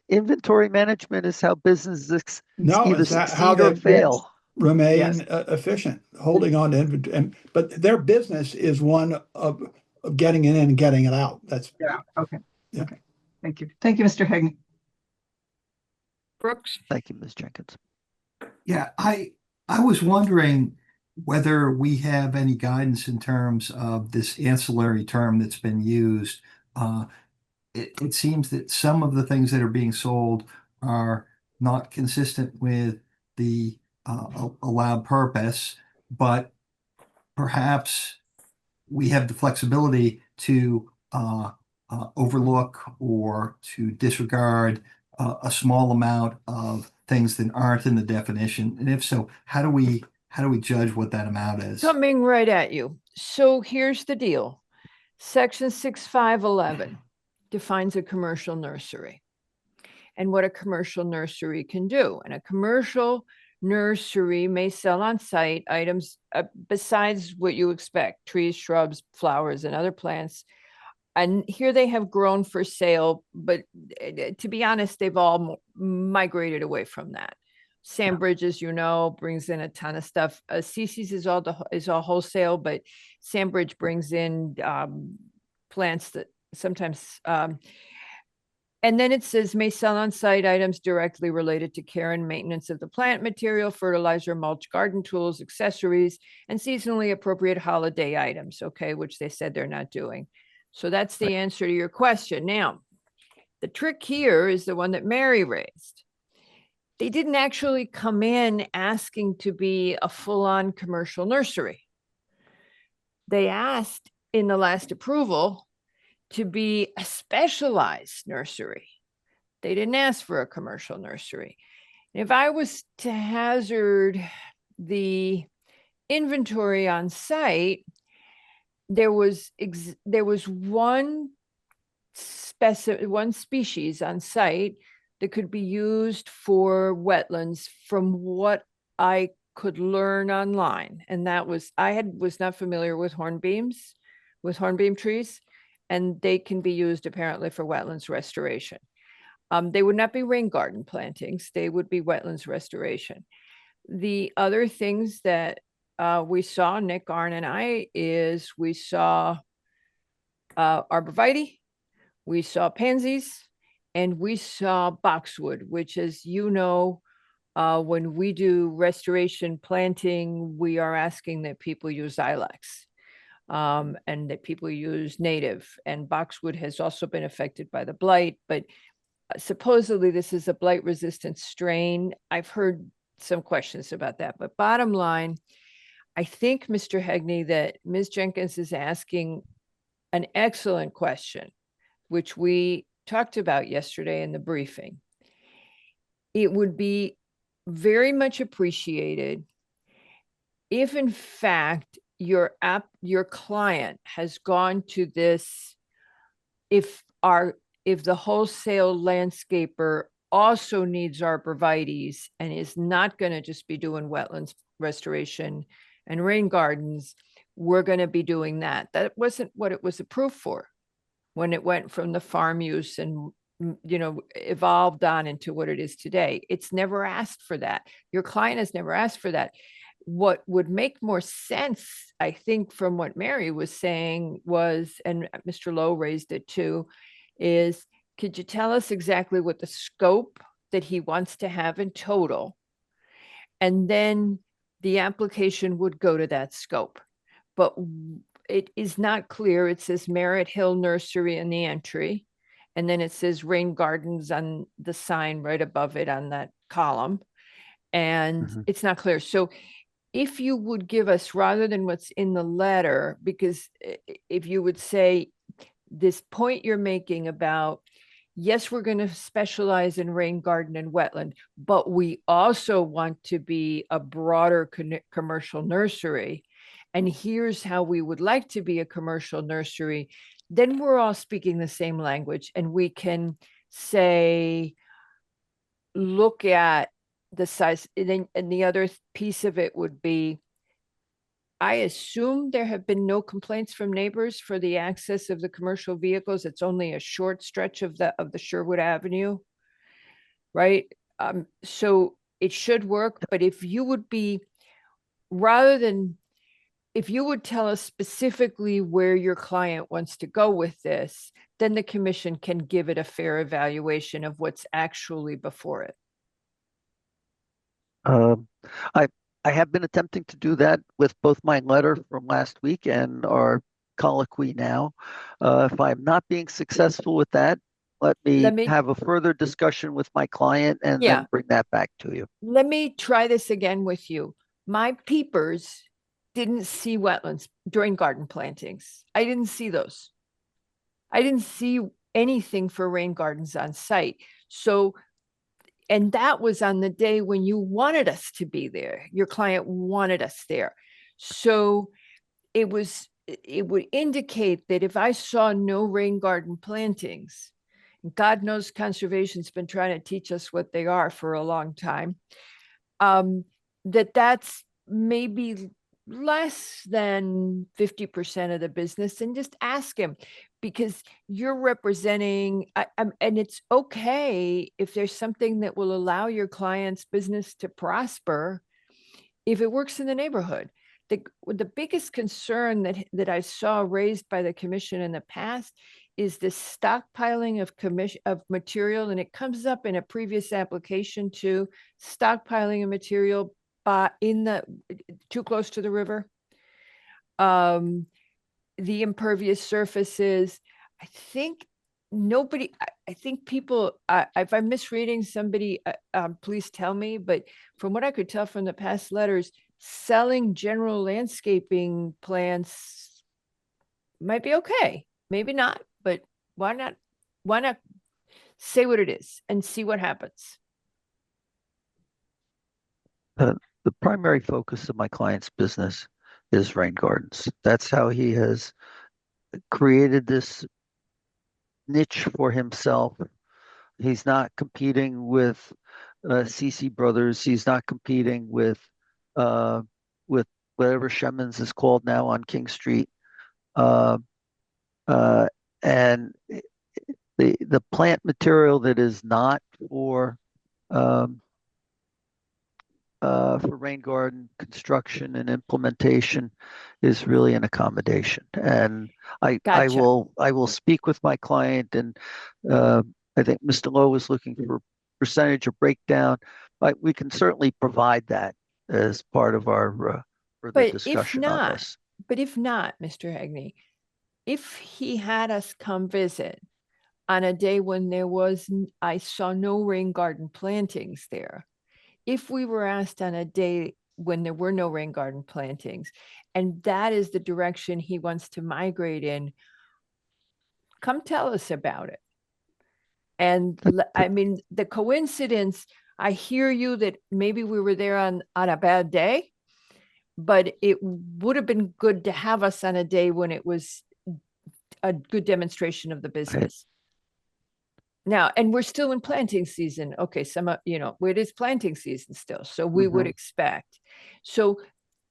inventory management is how businesses No, either it's how succeed or they fail. remain efficient, holding on to inventory. But their business is one of getting it in and getting it out. That's Okay. Yeah. Okay. Thank you. Thank you, Mr. Hagney. Brooks? Thank you, Ms. Jenkins. Yeah, I was wondering whether we have any guidance in terms of this ancillary term that's been used. It seems that some of the things that are being sold are not consistent with the allowed purpose, but perhaps we have the flexibility to overlook or to disregard a small amount of things that aren't in the definition. And if so, how do we judge what that amount is? Coming right at you. So here's the deal. Section 6511 defines a commercial nursery and what a commercial nursery can do. And a commercial nursery may sell on site items besides what you expect: trees, shrubs, flowers, and other plants. And here they have grown for sale, but to be honest, they've all migrated away from that. Sandbridge, as you know, brings in a ton of stuff. CC's is all wholesale, but Sandbridge brings in plants that sometimes. And then it says may sell on site items directly related to care and maintenance of the plant material, fertilizer, mulch, garden tools, accessories, and seasonally appropriate holiday items. Okay, which they said they're not doing. So that's the answer to your question. Now, the trick here is the one that Mary raised. They didn't actually come in asking to be a full-on commercial nursery. They asked in the last approval to be a specialized nursery. They didn't ask for a commercial nursery. If I was to hazard the inventory on site, there was one species on site that could be used for wetlands from what I could learn online. And that was, was not familiar with hornbeam trees, and they can be used apparently for wetlands restoration. They would not be rain garden plantings. They would be wetlands restoration. The other things that we saw, Nick, Arn, and I, is we saw arborvitae, we saw pansies, and we saw boxwood, which, as you know, when we do restoration planting, we are asking that people use Ilex and that people use native. And boxwood has also been affected by the blight, but supposedly this is a blight resistant strain. I've heard some questions about that, but bottom line, I think, Mr. Hagney, that Ms. Jenkins is asking an excellent question, which we talked about yesterday in the briefing. It would be very much appreciated if, in fact, your client has gone to this, if the wholesale landscaper also needs arborvitaes and is not going to just be doing wetlands restoration and rain gardens, we're going to be doing that. That wasn't what it was approved for when it went from the farm use and, you know, evolved on into what it is today. It's never asked for that. Your client has never asked for that. What would make more sense, I think, from what Mary was saying was, and Mr. Lowe raised it too, is could you tell us exactly what the scope that he wants to have in total? And then the application would go to that scope. But it is not clear. It says Merritt Hill Nursery in the entry, and then it says Rain Gardens on the sign right above it on that column. And it's not clear. So if you would give us, rather than what's in the letter, because if you would say this point you're making about, yes, we're going to specialize in rain garden and wetland, but we also want to be a broader commercial nursery. And here's how we would like to be a commercial nursery. Then we're all speaking the same language, and we can say, look at the size. And the other piece of it would be, I assume there have been no complaints from neighbors for the access of the commercial vehicles. It's only a short stretch of the Sherwood Avenue, right? So it should work, but if you would be, rather than, if you would tell us specifically where your client wants to go with this, then the commission can give it a fair evaluation of what's actually before it. I have been attempting to do that with both my letter from last week and our colloquy now. If I'm not being successful with that, let me have a further discussion with my client and then bring that back to you. Let me try this again with you. My peepers didn't see wetlands during garden plantings. I didn't see those. I didn't see anything for rain gardens on site. So, and that was on the day when you wanted us to be there. Your client wanted us there. So it would indicate that if I saw no rain garden plantings, God knows conservation's been trying to teach us what they are for a long time, that's maybe less than 50% of the business. And just ask him, because you're representing, and it's okay if there's something that will allow your client's business to prosper if it works in the neighborhood. The biggest concern that I saw raised by the commission in the past is the stockpiling of material, and it comes up in a previous application too, stockpiling of material too close to the river. The impervious surfaces. I think people, if I'm misreading somebody, please tell me, but from what I could tell from the past letters, selling general landscaping plants might be okay, maybe not, but why not say what it is and see what happens? The primary focus of my client's business is rain gardens. That's how he has created this niche for himself. He's not competing with CC Brothers. He's not competing with whatever Shemans is called now on King Street. And the plant material that is not for rain garden construction and implementation is really an accommodation. And I will speak with my client, and I think Mr. Lowe was looking for percentage or breakdown, but we can certainly provide that as part of our further discussion on this. But if not, Mr. Hagney, if he had us come visit on a day when I saw no rain garden plantings there, if we were asked on a day when there were no rain garden plantings, and that is the direction he wants to migrate in, come tell us about it. And I mean, the coincidence, I hear you that maybe we were there on a bad day, but it would have been good to have us on a day when it was a good demonstration of the business. Now, and we're still in planting season. Okay, it is planting season still. So we would expect. So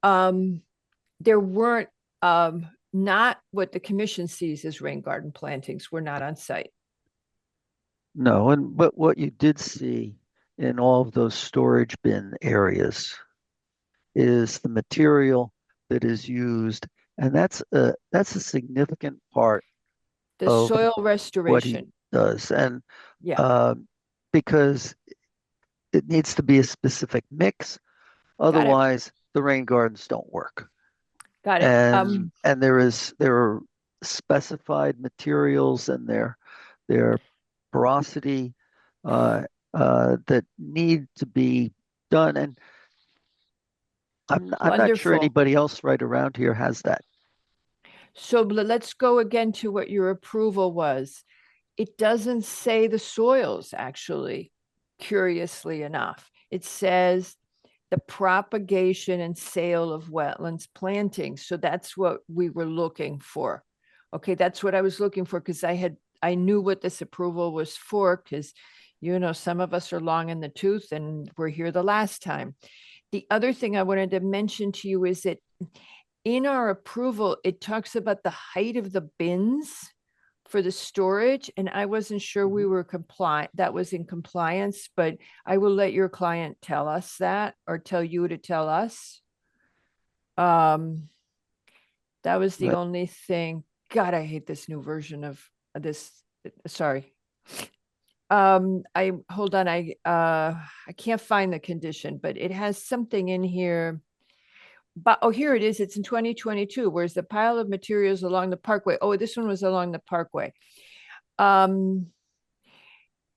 there weren't, not what the commission sees as rain garden plantings were not on site. No, but what you did see in all of those storage bin areas is the material that is used, and that's a significant part of soil restoration. What he does, and because it needs to be a specific mix, otherwise the rain gardens don't work. Got it. And there are specified materials and their porosity that need to be done, and I'm not sure anybody else right around here has that. So let's go again to what your approval was. It doesn't say the soils, actually, curiously enough. It says the propagation and sale of wetlands plantings. So that's what we were looking for. Okay, that's what I was looking for, because I knew what this approval was for, because some of us are long in the tooth and we're here the last time. The other thing I wanted to mention to you is that in our approval, it talks about the height of the bins for the storage, and I wasn't sure we were compliant, that was in compliance, but I will let your client tell us that, or tell you to tell us. That was the Right. only thing. God, I hate this new version of this. Sorry. Hold on. I can't find the condition, but it has something in here. But, oh, here it is. It's in 2022. Where's the pile of materials along the parkway? Oh, this one was along the parkway.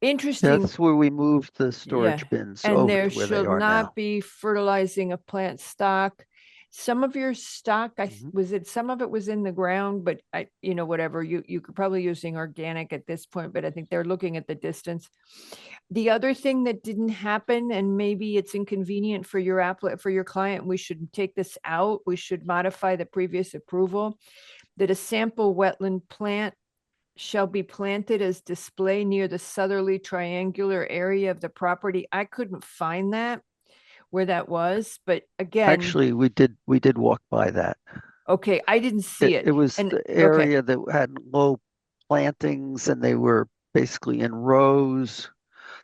Interesting. That's where we moved the Yeah, storage bins and over there to where they should are not now. be fertilizing of plant stock. Some of your stock, some of it was in the ground, but whatever, you could probably using organic at this point, but I think they're looking at the distance. The other thing that didn't happen, and maybe it's inconvenient for your client, we should take this out. We should modify the previous approval that a sample wetland plant shall be planted as display near the southerly triangular area of the property. I couldn't find that, where that was, but again. Actually, we did walk by that. Okay, I didn't see it. It was And- the area that had low plantings and they were basically in rows.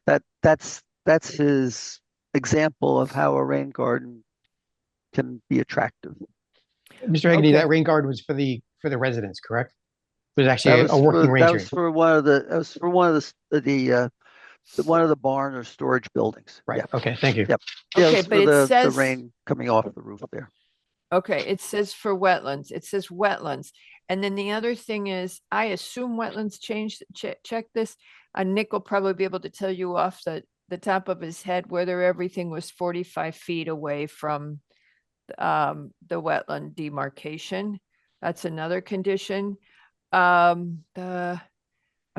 That's his example of how a rain garden can be attractive. Mr. Hegarty, Okay. that rain garden was for the residents, correct? It was actually That was a working for, range. that was for one of the barn or storage buildings. Right. Yeah. Okay. Thank you. Yep. Yeah, Okay, it was but for it the says- rain coming off the roof there. Okay, it says for wetlands, it says wetlands. And then the other thing is, I assume wetlands changed, check this. Nick will probably be able to tell you off the top of his head whether everything was 45 feet away from the wetland demarcation. That's another condition. I'm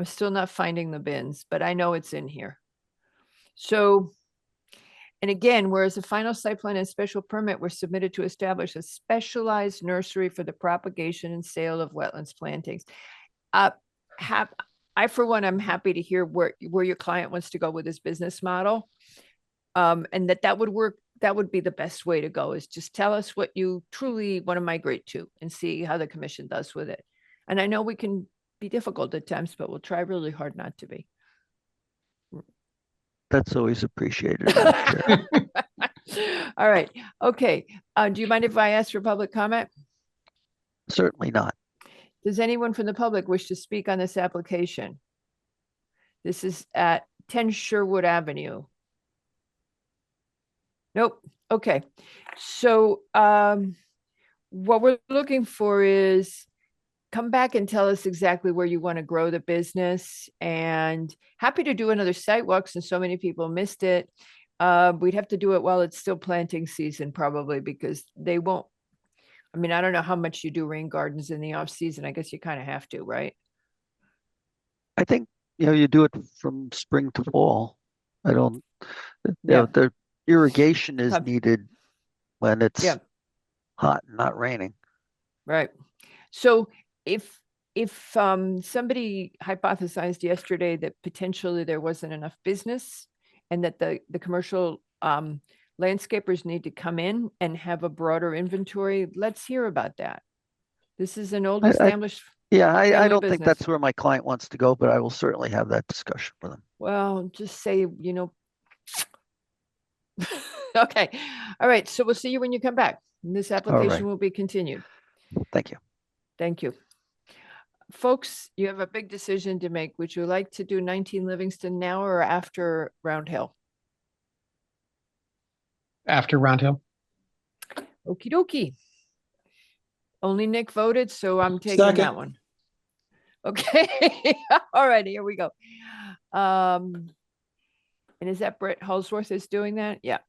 still not finding the bins, but I know it's in here. So, and again, whereas the final site plan and special permit were submitted to establish a specialized nursery for the propagation and sale of wetlands plantings. For one, I'm happy to hear where your client wants to go with his business model. And that would work. That would be the best way to go, is just tell us what you truly want to migrate to and see how the commission does with it. And I know we can be difficult at times, but we'll try really hard not to be. That's always appreciated. Madam Chair. All right. Okay. Do you mind if I ask for public comment? Certainly not. Does anyone from the public wish to speak on this application? This is at 10 Sherwood Avenue. Nope. Okay. So what we're looking for is come back and tell us exactly where you want to grow the business, and happy to do another site walk since so many people missed it. We'd have to do it while it's still planting season probably, because they won't, I mean, I don't know how much you do rain gardens in the off season. I guess you kind of have to, right? I think, you do it from spring to fall. I don't, the irrigation is needed when it's hot and not raining. Right. So if somebody hypothesized yesterday that potentially there wasn't enough business and that the commercial landscapers need to come in and have a broader inventory, let's hear about that. This is an old established. I don't think business. that's where my client wants to go, but I will certainly have that discussion with him. Well, just say, okay. All right. So we'll see you when you come back. This application will be continued. Thank you. Thank you. Folks, you have a big decision to make. Would you like to do 19 Livingston now or after Round Hill? After Round Hill. Okie dokie. Only Nick voted, so I'm taking Second. that one. Okay. All right, here we go. And is that Brett Holsworth is doing that? Yeah.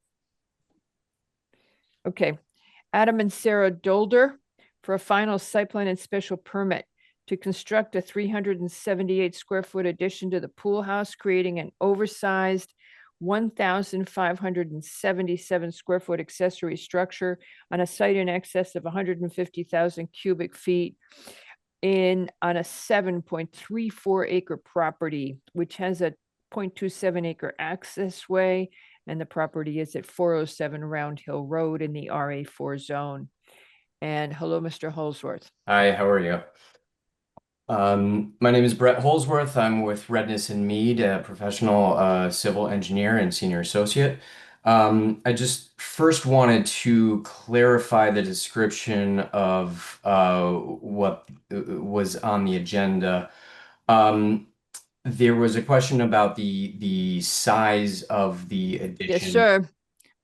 Okay. Adam and Sarah Dolder for a final site plan and special permit to construct a 378 square foot addition to the pool house, creating an oversized 1,577 square foot accessory structure on a site in excess of 150,000 cubic feet on a 7.34 acre property, which has a 0.27 acre access way, and the property is at 407 Round Hill Road in the RA4 zone. And hello, Mr. Holsworth. Hi, how are you? My name is Brett Holsworth. I'm with Redness and Mead, a professional civil engineer and senior associate. I just first wanted to clarify the description of what was on the agenda. There was a question about the size of the addition. Yes, sir.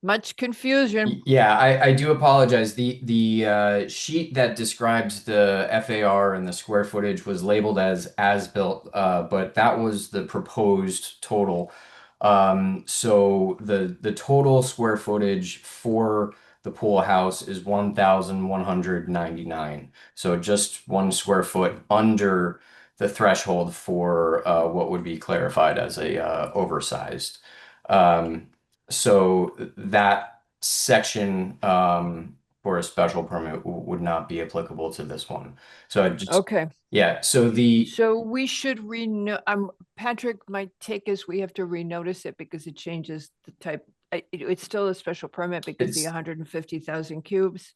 Much confusion. Yeah, I do apologize. The sheet that describes the FAR and the square footage was labeled as built, but that was the proposed total. So the total square footage for the pool house is 1,199. So just 1 square foot under the threshold for what would be clarified as a oversized. So that section for a special permit would not be applicable to this one. So I just, Okay. yeah, so we should Patrick, my take is we have to renotice it because it changes the type. It's still a special permit because the 150,000 cubes,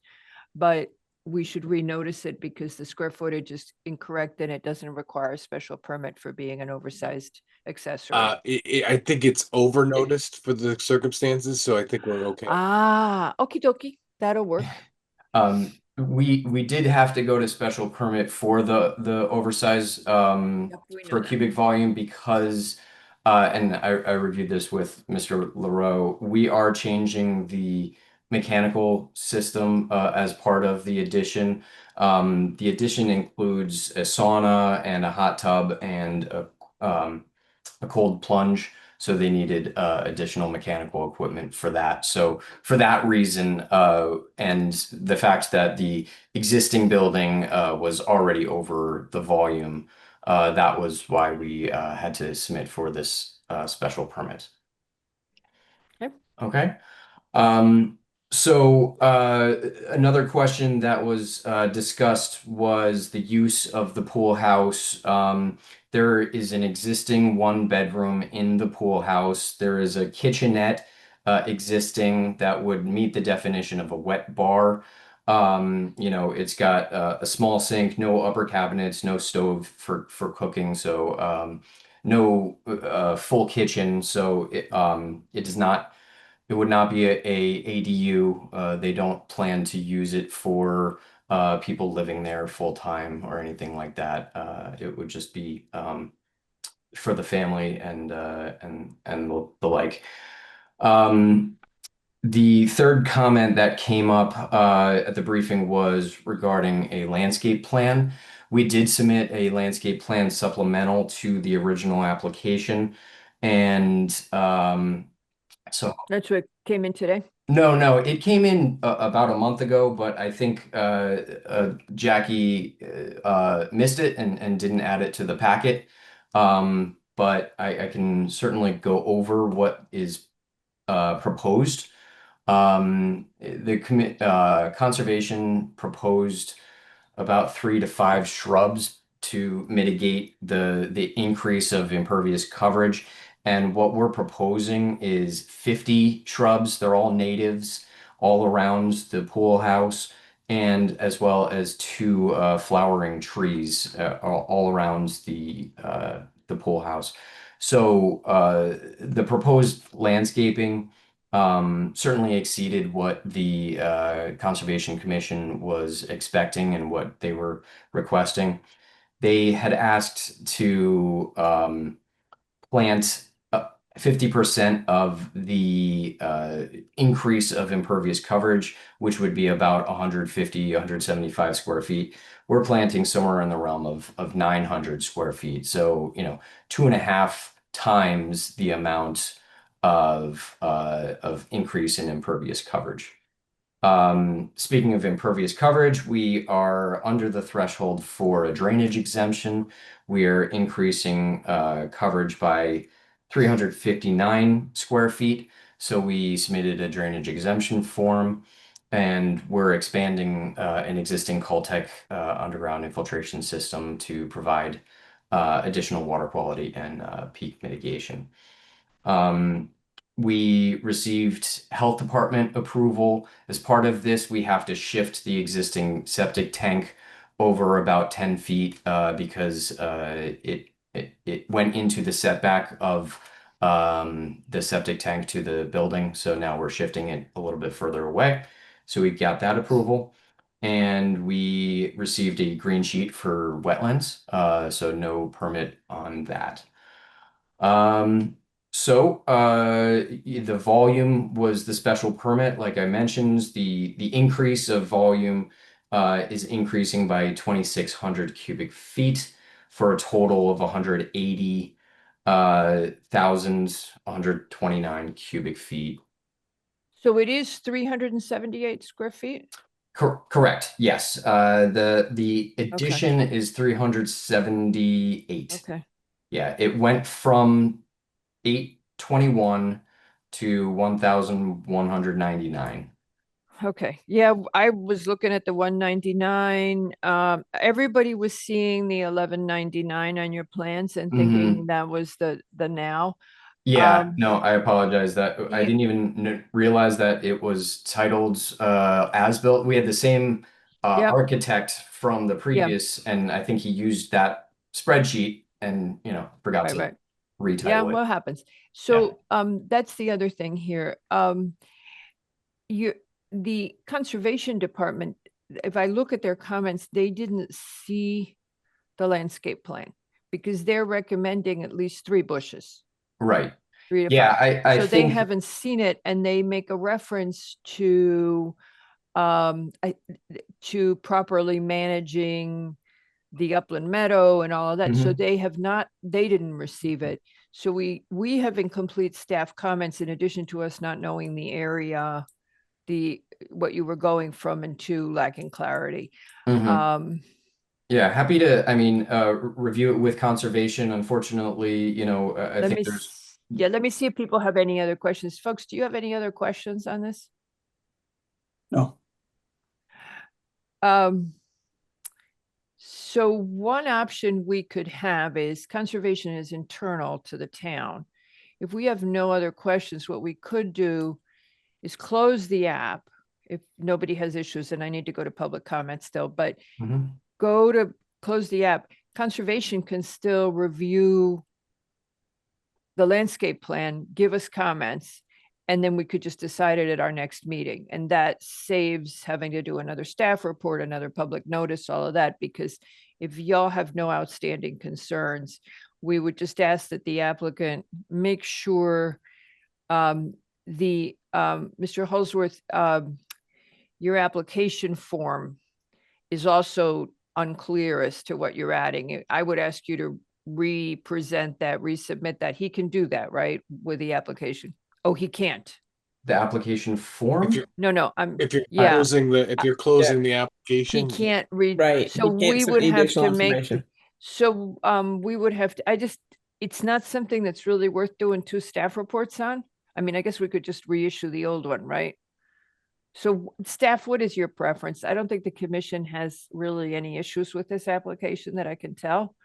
but we should renotice it because the square footage is incorrect and it doesn't require a special permit for being an oversized accessory. I think it's over noticed for the circumstances, so I think we're okay. Okie dokie, that'll work. We did have to go to special permit for the oversize for cubic volume because and I reviewed this with Mr. LaRoe. We are changing the mechanical system as part of the addition. The addition includes a sauna and a hot tub and a cold plunge. So they needed additional mechanical equipment for that. So for that reason, and the fact that the existing building was already over the volume, that was why we had to submit for this special permit. Okay. So another question that was discussed was the use of the pool house. There is an existing 1-bedroom in the pool house. There is a kitchenette existing that would meet the definition of a wet bar. It's got a small sink, no upper cabinets, no stove for cooking. So no full kitchen. So it does not. It would not be a ADU. They don't plan to use it for people living there full time or anything like that. It would just be for the family and the like. The third comment that came up at the briefing was regarding a landscape plan. We did submit a landscape plan supplemental to the original application, and so that's what came in today. No, it came in about a month ago, but I think Jackie missed it and didn't add it to the packet. But I can certainly go over what is proposed. The conservation proposed about 3 to 5 shrubs to mitigate the increase of impervious coverage. And what we're proposing is 50 shrubs. They're all natives all around the pool house, and as well as 2 flowering trees all around the pool house. So the proposed landscaping certainly exceeded what the Conservation Commission was expecting and what they were requesting. They had asked to plant 50% of the increase of impervious coverage, which would be about 150, 175 square feet. We're planting somewhere in the realm of 900 square feet. So, 2.5 times the amount of increase in impervious coverage. Speaking of impervious coverage, we are under the threshold for a drainage exemption. We are increasing coverage by 359 square feet. So we submitted a drainage exemption form, and we're expanding an existing Caltech underground infiltration system to provide additional water quality and peak mitigation. We received health department approval. As part of this, we have to shift the existing septic tank over about 10 feet because it went into the setback of the septic tank to the building. So now we're shifting it a little bit further away. So we got that approval. And we received a green sheet for wetlands, so no permit on that. The volume was the special permit, like I mentioned. The increase of volume is increasing by 2,600 cubic feet for a total of 180,129 cubic feet. So it is 378 square feet? Correct. Yes. The addition is 378. Okay. Yeah, it went from 821 to 1,199. Okay. Yeah, I was looking at the 199. Everybody was seeing the 1199 on your plans and thinking that was the now. Yeah, no, I apologize that I didn't even realize that it was titled as built. We had the same architect from the previous, and I think he used that spreadsheet and forgot to retitle Yeah, it. what happens? So that's the other thing here. The conservation department, if I look at their comments, they didn't see the landscape plan because they're recommending at least 3 bushes. Right. 3 to 5. Yeah, I so think they haven't seen it, and they make a reference to properly managing the upland meadow and all of that. So they didn't receive it. So we have incomplete staff comments in addition to us not knowing the area, what you were going from and to lacking clarity. Yeah, happy to, review it with conservation. Unfortunately, I think there's. Yeah, let me see if people have any other questions. Folks, do you have any other questions on this? No. So one option we could have is conservation is internal to the town. If we have no other questions, what we could do is close the app if nobody has issues, and I need to go to public comment still, but go to close the app. Conservation can still review the landscape plan, give us comments, and then we could just decide it at our next meeting. And that saves having to do another staff report, another public notice, all of that, because if y'all have no outstanding concerns, we would just ask that the applicant make sure Mr. Holsworth, your application form is also unclear as to what you're adding. I would ask you to resubmit that. He can do that, right, with the application? Oh, he can't. The application form? No. If you're closing the application, he can't read. Right. So we would have to make. So we would have to. It's not something that's really worth doing 2 staff reports on. I mean, I guess we could just reissue the old one, right? So staff, what is your preference? I don't think the commission has really any issues with this application that I can tell.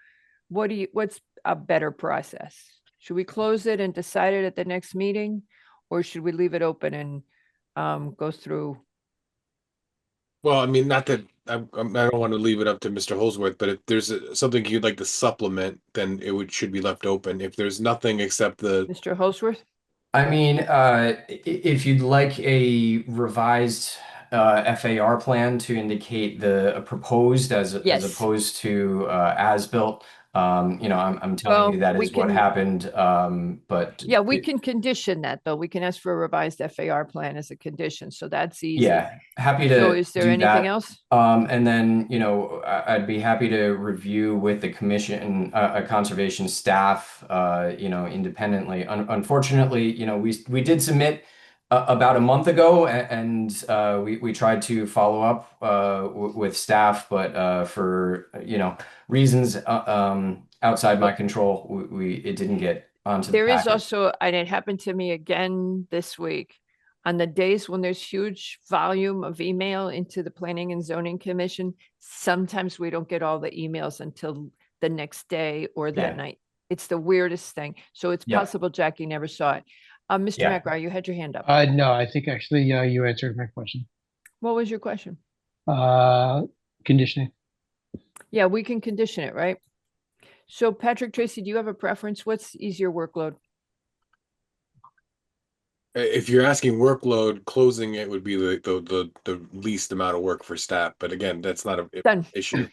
What's a better process? Should we close it and decide it at the next meeting, or should we leave it open and go through? well, I mean, not that I don't want to leave it up to Mr. Holsworth, but if there's something you'd like to supplement, then should be left open. If there's nothing except the Mr. Holsworth? I mean, if you'd like a revised FAR plan to indicate the proposed as opposed to as built, I'm telling you that is what happened. But yeah, we can condition that though. We can ask for a revised FAR plan as a condition, so that's easy. Yeah, happy to. So is there do anything that. else? And then I'd be happy to review with the commission, a conservation staff, independently. Unfortunately, we did submit about a month ago, and we tried to follow up with staff, but for reasons outside my control, it didn't get onto There the is packet. also, and it happened to me again this week, on the days when there's huge volume of email into the Planning and Zoning Commission, sometimes we don't get all the emails until the next day or that night. It's the weirdest thing. So it's possible Jackie never saw it. Mr. Yeah. McRae, you had your hand up. No, I think actually, you answered my question. What was your question? Conditioning. Yeah, we can condition it, right? So Patrick Tracy, do you have a preference? What's easier workload? If you're asking workload, closing it would be the least amount of work for staff. But again, that's not an Done. issue.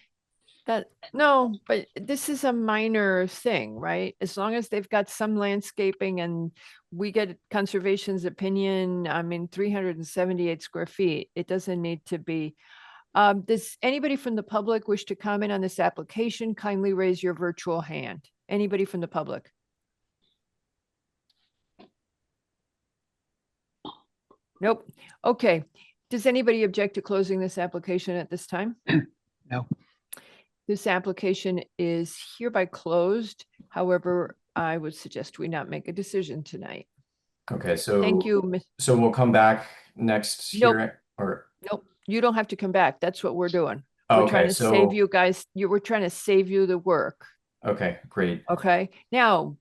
No, but this is a minor thing, right? As long as they've got some landscaping and we get conservation's opinion, I mean, 378 square feet, it doesn't need to be. Does anybody from the public wish to comment on this application? Kindly raise your virtual hand. Anybody from the public? Nope. Okay. Does anybody object to closing this application at this time? No. This application is hereby closed. However, I would suggest we not make a decision tonight. Okay, so Thank you, Ms. So we'll come back next Nope. hearing, or Nope, you don't have to come back. That's what we're doing. We're okay, trying to save so you guys. We're trying to save you the work. okay, great. Okay. Now,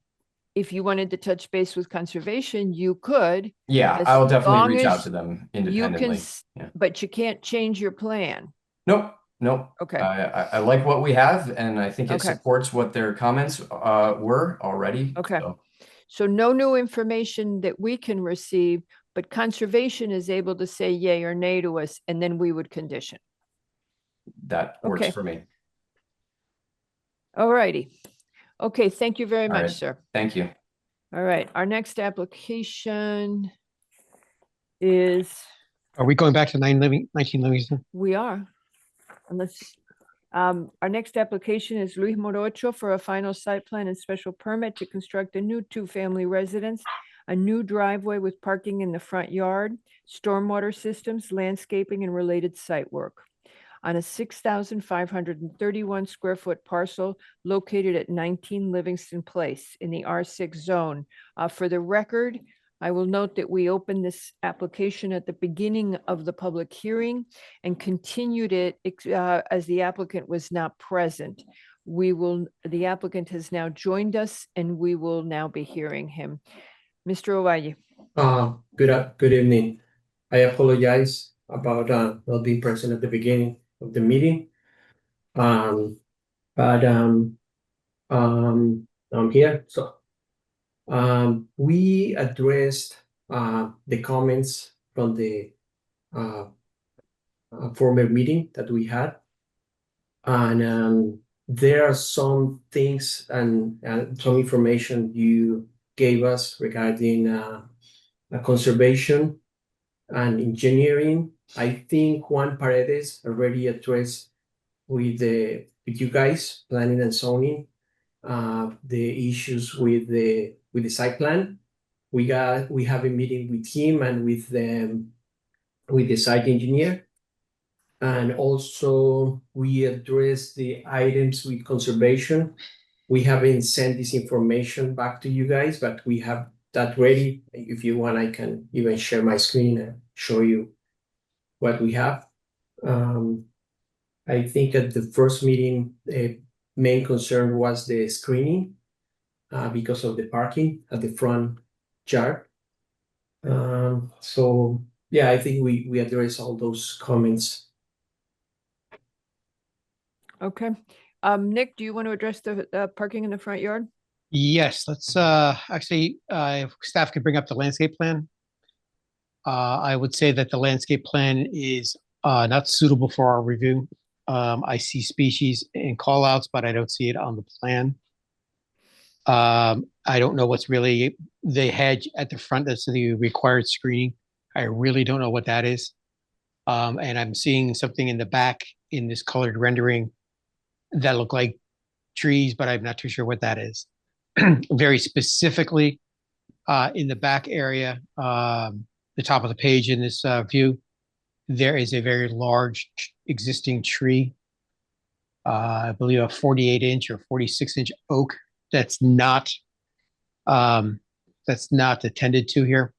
if you wanted to touch base with conservation, you could. Yeah, as I'll definitely long reach out as to them You can, independently. Yeah. but you can't change your plan. Nope, nope. Okay. I like what we have, and I think it Okay. supports what their comments were already. Okay. So So no new information that we can receive, but conservation is able to say yay or nay to us, and then we would condition. that works Okay. for me. All righty. Okay, thank you very All much, right. sir. Thank you. All right, our next application is, Are we going back to 19 Livingston? we are, unless, our next application is Luis Morocho for a final site plan and special permit to construct a new two-family residence, a new driveway with parking in the front yard, stormwater systems, landscaping, and related site work on a 6,531 square foot parcel located at 19 Livingston Place in the R6 zone. For the record, I will note that we opened this application at the beginning of the public hearing and continued it as the applicant was not present. The applicant has now joined us and we will now be hearing him. Mr. Ovalle. Good evening. I apologize about not being present at the beginning of the meeting. But I'm here. So we addressed the comments from the former meeting that we had, and there are some things and some information you gave us regarding conservation and engineering. I think Juan Paredes already addressed with you guys, planning and zoning, the issues with the site plan. We have a meeting with him and with the site engineer. And also we addressed the items with conservation. We haven't sent this information back to you guys, but we have that ready. If you want, I can even share my screen and show you what we have. I think at the first meeting, the main concern was the screening because of the parking at the front yard. So yeah, I think we address all those comments. Okay. Nick, do you want to address the parking in the front yard? Yes, let's actually, if staff could bring up the landscape plan. I would say that the landscape plan is not suitable for our review. I see species and callouts, but I don't see it on the plan. I don't know what's really the hedge at the front. That's the required screening. I really don't know what that is. And I'm seeing something in the back in this colored rendering that look like trees, but I'm not too sure what that is. Very specifically, in the back area, the top of the page in this view, there is a very large existing tree. I believe a 48-inch or 46-inch oak that's not attended to here.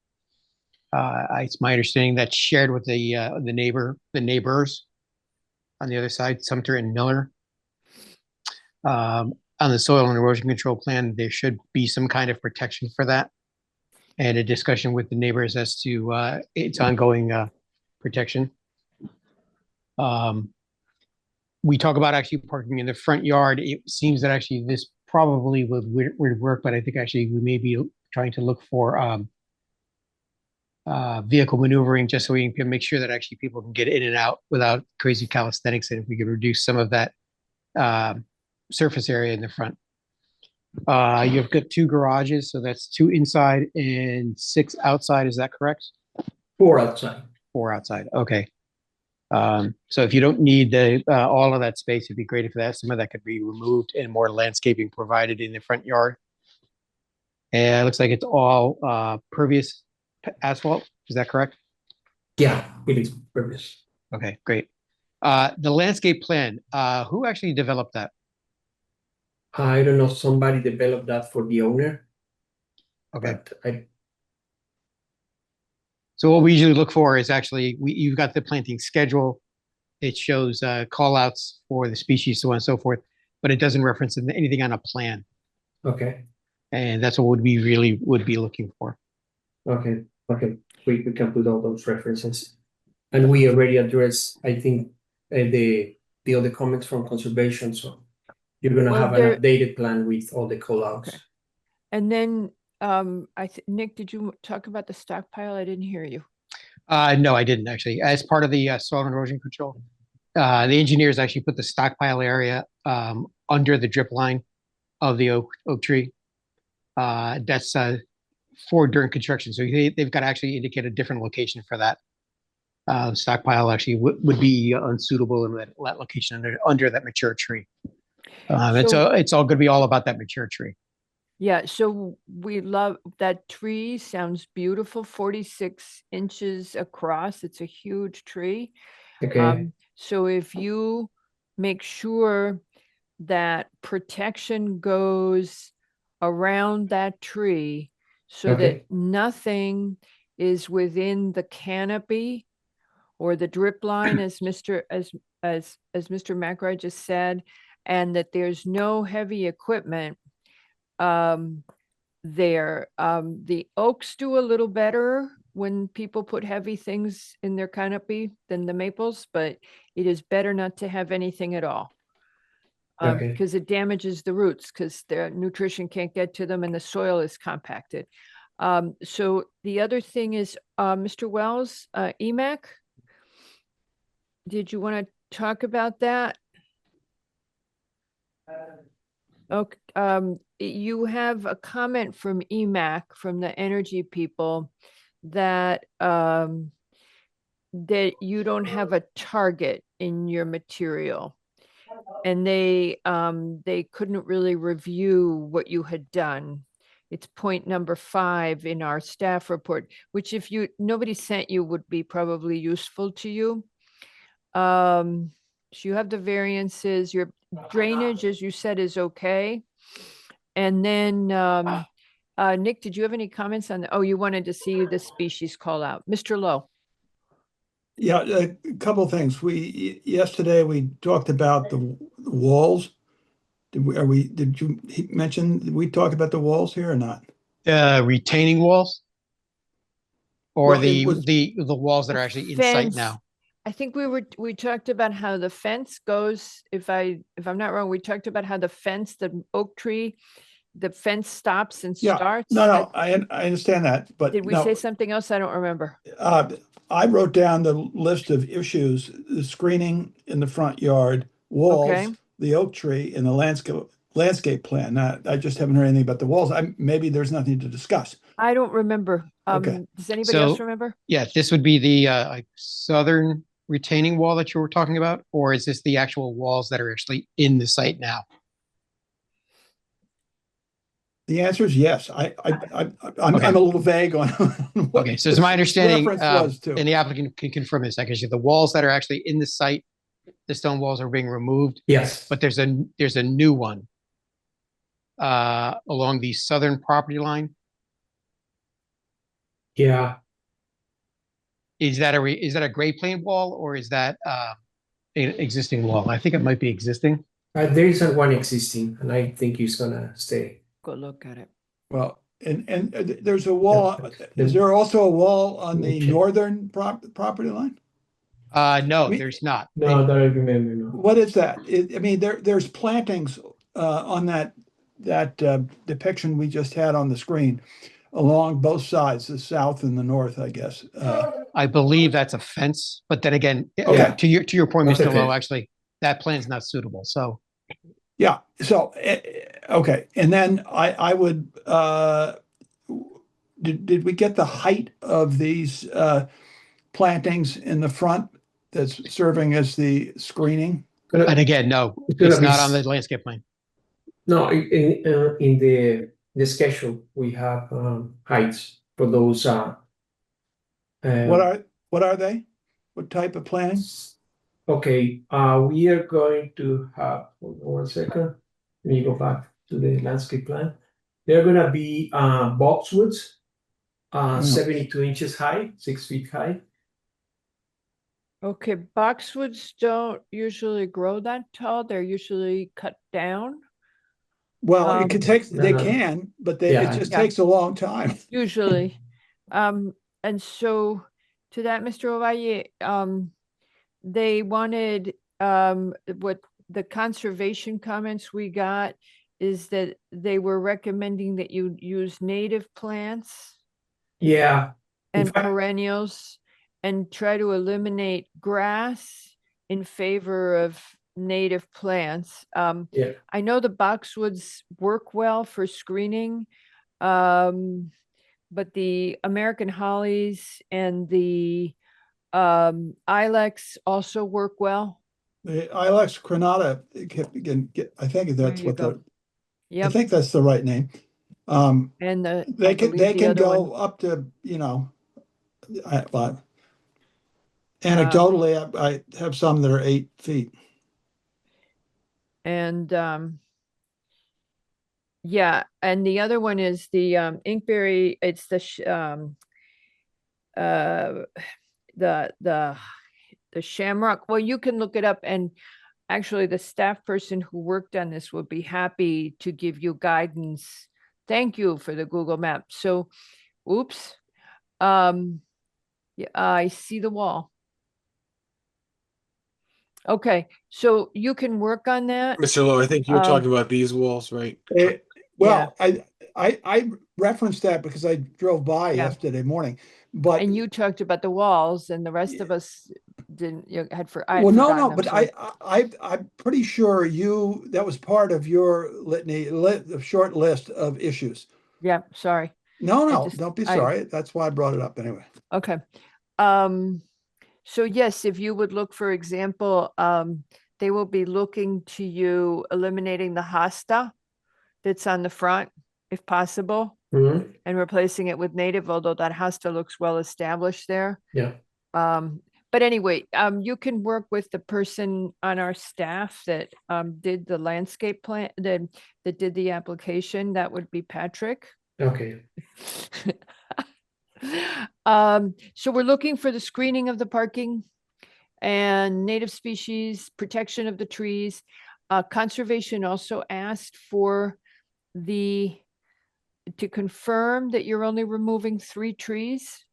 It's my understanding that's shared with the neighbors on the other side, Sumter and Miller. On the soil and erosion control plan, there should be some kind of protection for that. and a discussion with the neighbors as to its ongoing protection. We talk about actually parking in the front yard. It seems that actually this probably would work, but I think actually we may be trying to look for vehicle maneuvering just so we can make sure that actually people can get in and out without crazy calisthenics, and if we could reduce some of that surface area in the front. You've got 2 garages, so that's 2 inside and 6 outside. Is that correct? 4 outside. 4 outside. Okay. So if you don't need all of that space, it'd be great if some of that could be removed and more landscaping provided in the front yard. And it looks like it's all pervious asphalt. Is that correct? Yeah, it is pervious. Okay, great. The landscape plan, who actually developed that? I don't know, somebody developed that for the owner. Okay. But So what we usually look for is actually, you've got the planting schedule. It shows call outs for the species, so on and so forth, but it doesn't reference anything on a plan. Okay. And that's what we really would be looking for. Okay. We can put all those references. And we already addressed, I think, the other comments from conservation, so you're gonna have an updated plan with all the call outs. Okay. And then Nick, did you talk about the stockpile? I didn't hear you. No, I didn't actually. As part of the soil and erosion control, the engineers actually put the stockpile area under the drip line of the oak tree. That's for during construction. So they've got to actually indicate a different location for that. Stockpile actually would be unsuitable in that location under that mature tree. It's all going to be all about that mature tree. Yeah, so we love that tree. Sounds beautiful. 46 inches across. It's a huge tree. Okay. So if you make sure that protection goes around that tree so that nothing is within the canopy or the drip line, as Mr. McRae just said, and that there's no heavy equipment there. The oaks do a little better when people put heavy things in their canopy than the maples, but it is better not to have anything at all. Because it damages the roots, because their nutrition can't get to them and the soil is compacted. So the other thing is, Mr. Wells, EMAC, did you want to talk about that? Okay, you have a comment from EMAC, from the energy people, that that you don't have a target in your material, and they couldn't really review what you had done. It's point number 5 in our staff report, which if nobody sent you would be probably useful to you. So you have the variances, your drainage, as you said, is okay. And then, Nick, did you have any comments on you wanted to see the species call out? Mr. Lowe. Yeah, a couple of things. Yesterday we talked about the walls. Did you mention, did we talk about the walls here or not? Retaining walls? Or Well, the walls that are actually in sight now? I think we talked about how the fence goes. If I'm not wrong, we talked about how the fence, the oak tree, the fence stops and starts. No, I understand that, but did we say something else? I don't remember. I wrote down the list of issues: the screening in the front yard, walls, the oak tree, and the landscape plan. Now, I just haven't heard anything about the walls. Maybe there's nothing to discuss. I don't remember. Does anybody else remember? Yeah, this would be the southern retaining wall that you were talking about, or is this the actual walls that are actually in the site now? The answer is yes. I'm a little vague on what. Okay, so it's my understanding, was too. and the applicant can confirm this, I guess the walls that are actually in the site, the stone walls are being removed. Yes. But there's a new one along the southern property line. Yeah. Is that a grade plane wall, or is that an existing wall? I think it might be existing. There isn't one existing, and I think it's gonna stay. Go look at it. Well, And there's a wall, is there also a wall on the Okay. northern property line? No, Me- there's not. No, that I remember, no. What is that? I mean, there's plantings on that depiction we just had on the screen along both sides, the south and the north, I guess. I believe that's a fence, but then again, Okay. to your point, That's Mr. okay. Lowe, actually, that plan's not suitable. So Yeah, so, okay, and then I would, did we get the height of these plantings in the front that's serving as the screening? and again, no, gonna it's be not on the landscape plan. No, in the schedule, we have heights for those. What are they? What type of planting? Okay, we are going to have, hold on 1 second. Let me go back to the landscape plan. They're gonna be boxwoods, 72 inches high, 6 feet high. Okay, boxwoods don't usually grow that tall. They're usually cut down. Well, it could take, they no. can, but Yeah. it just Yeah. takes a long time. Usually. And so to that, Mr. Ovalle, they wanted, what the conservation comments we got is that they were recommending that you use native plants Yeah. and perennials and try to eliminate grass in favor of native plants. Yeah. I know the boxwoods work well for screening, but the American hollies and the ilex also work well. The Ilex crenata, I think that's you what go. I Yep. think that's the right name. And They I can believe the other go one- up to, but anecdotally, I have some that are 8 feet. And yeah, and the other one is the inkberry. It's the shamrock. Well, you can look it up, and actually the staff person who worked on this would be happy to give you guidance. Thank you for the Google map. So, oops. Yeah, I see the wall. Okay, so you can work on that. Mr. Lowe, I think you're talking about these walls, right? Well, I referenced that because I drove by Yeah. yesterday morning, but And you talked about the walls, and the rest of us didn't. You had I had well, no, forgotten no, them, but so- I'm pretty sure that was part of your litany, the short list of issues. Yeah, sorry. No, don't be sorry. That's why I brought it up anyway. Okay. So yes, if you would look, for example, they will be looking to you eliminating the hosta that's on the front, if possible, Mhm. and replacing it with native, although that hosta looks well established there. Yeah. But anyway, you can work with the person on our staff that did the landscape plan, that did the application. That would be Patrick. Okay. So we're looking for the screening of the parking and native species, protection of the trees. Conservation also asked for to confirm that you're only removing 3 trees.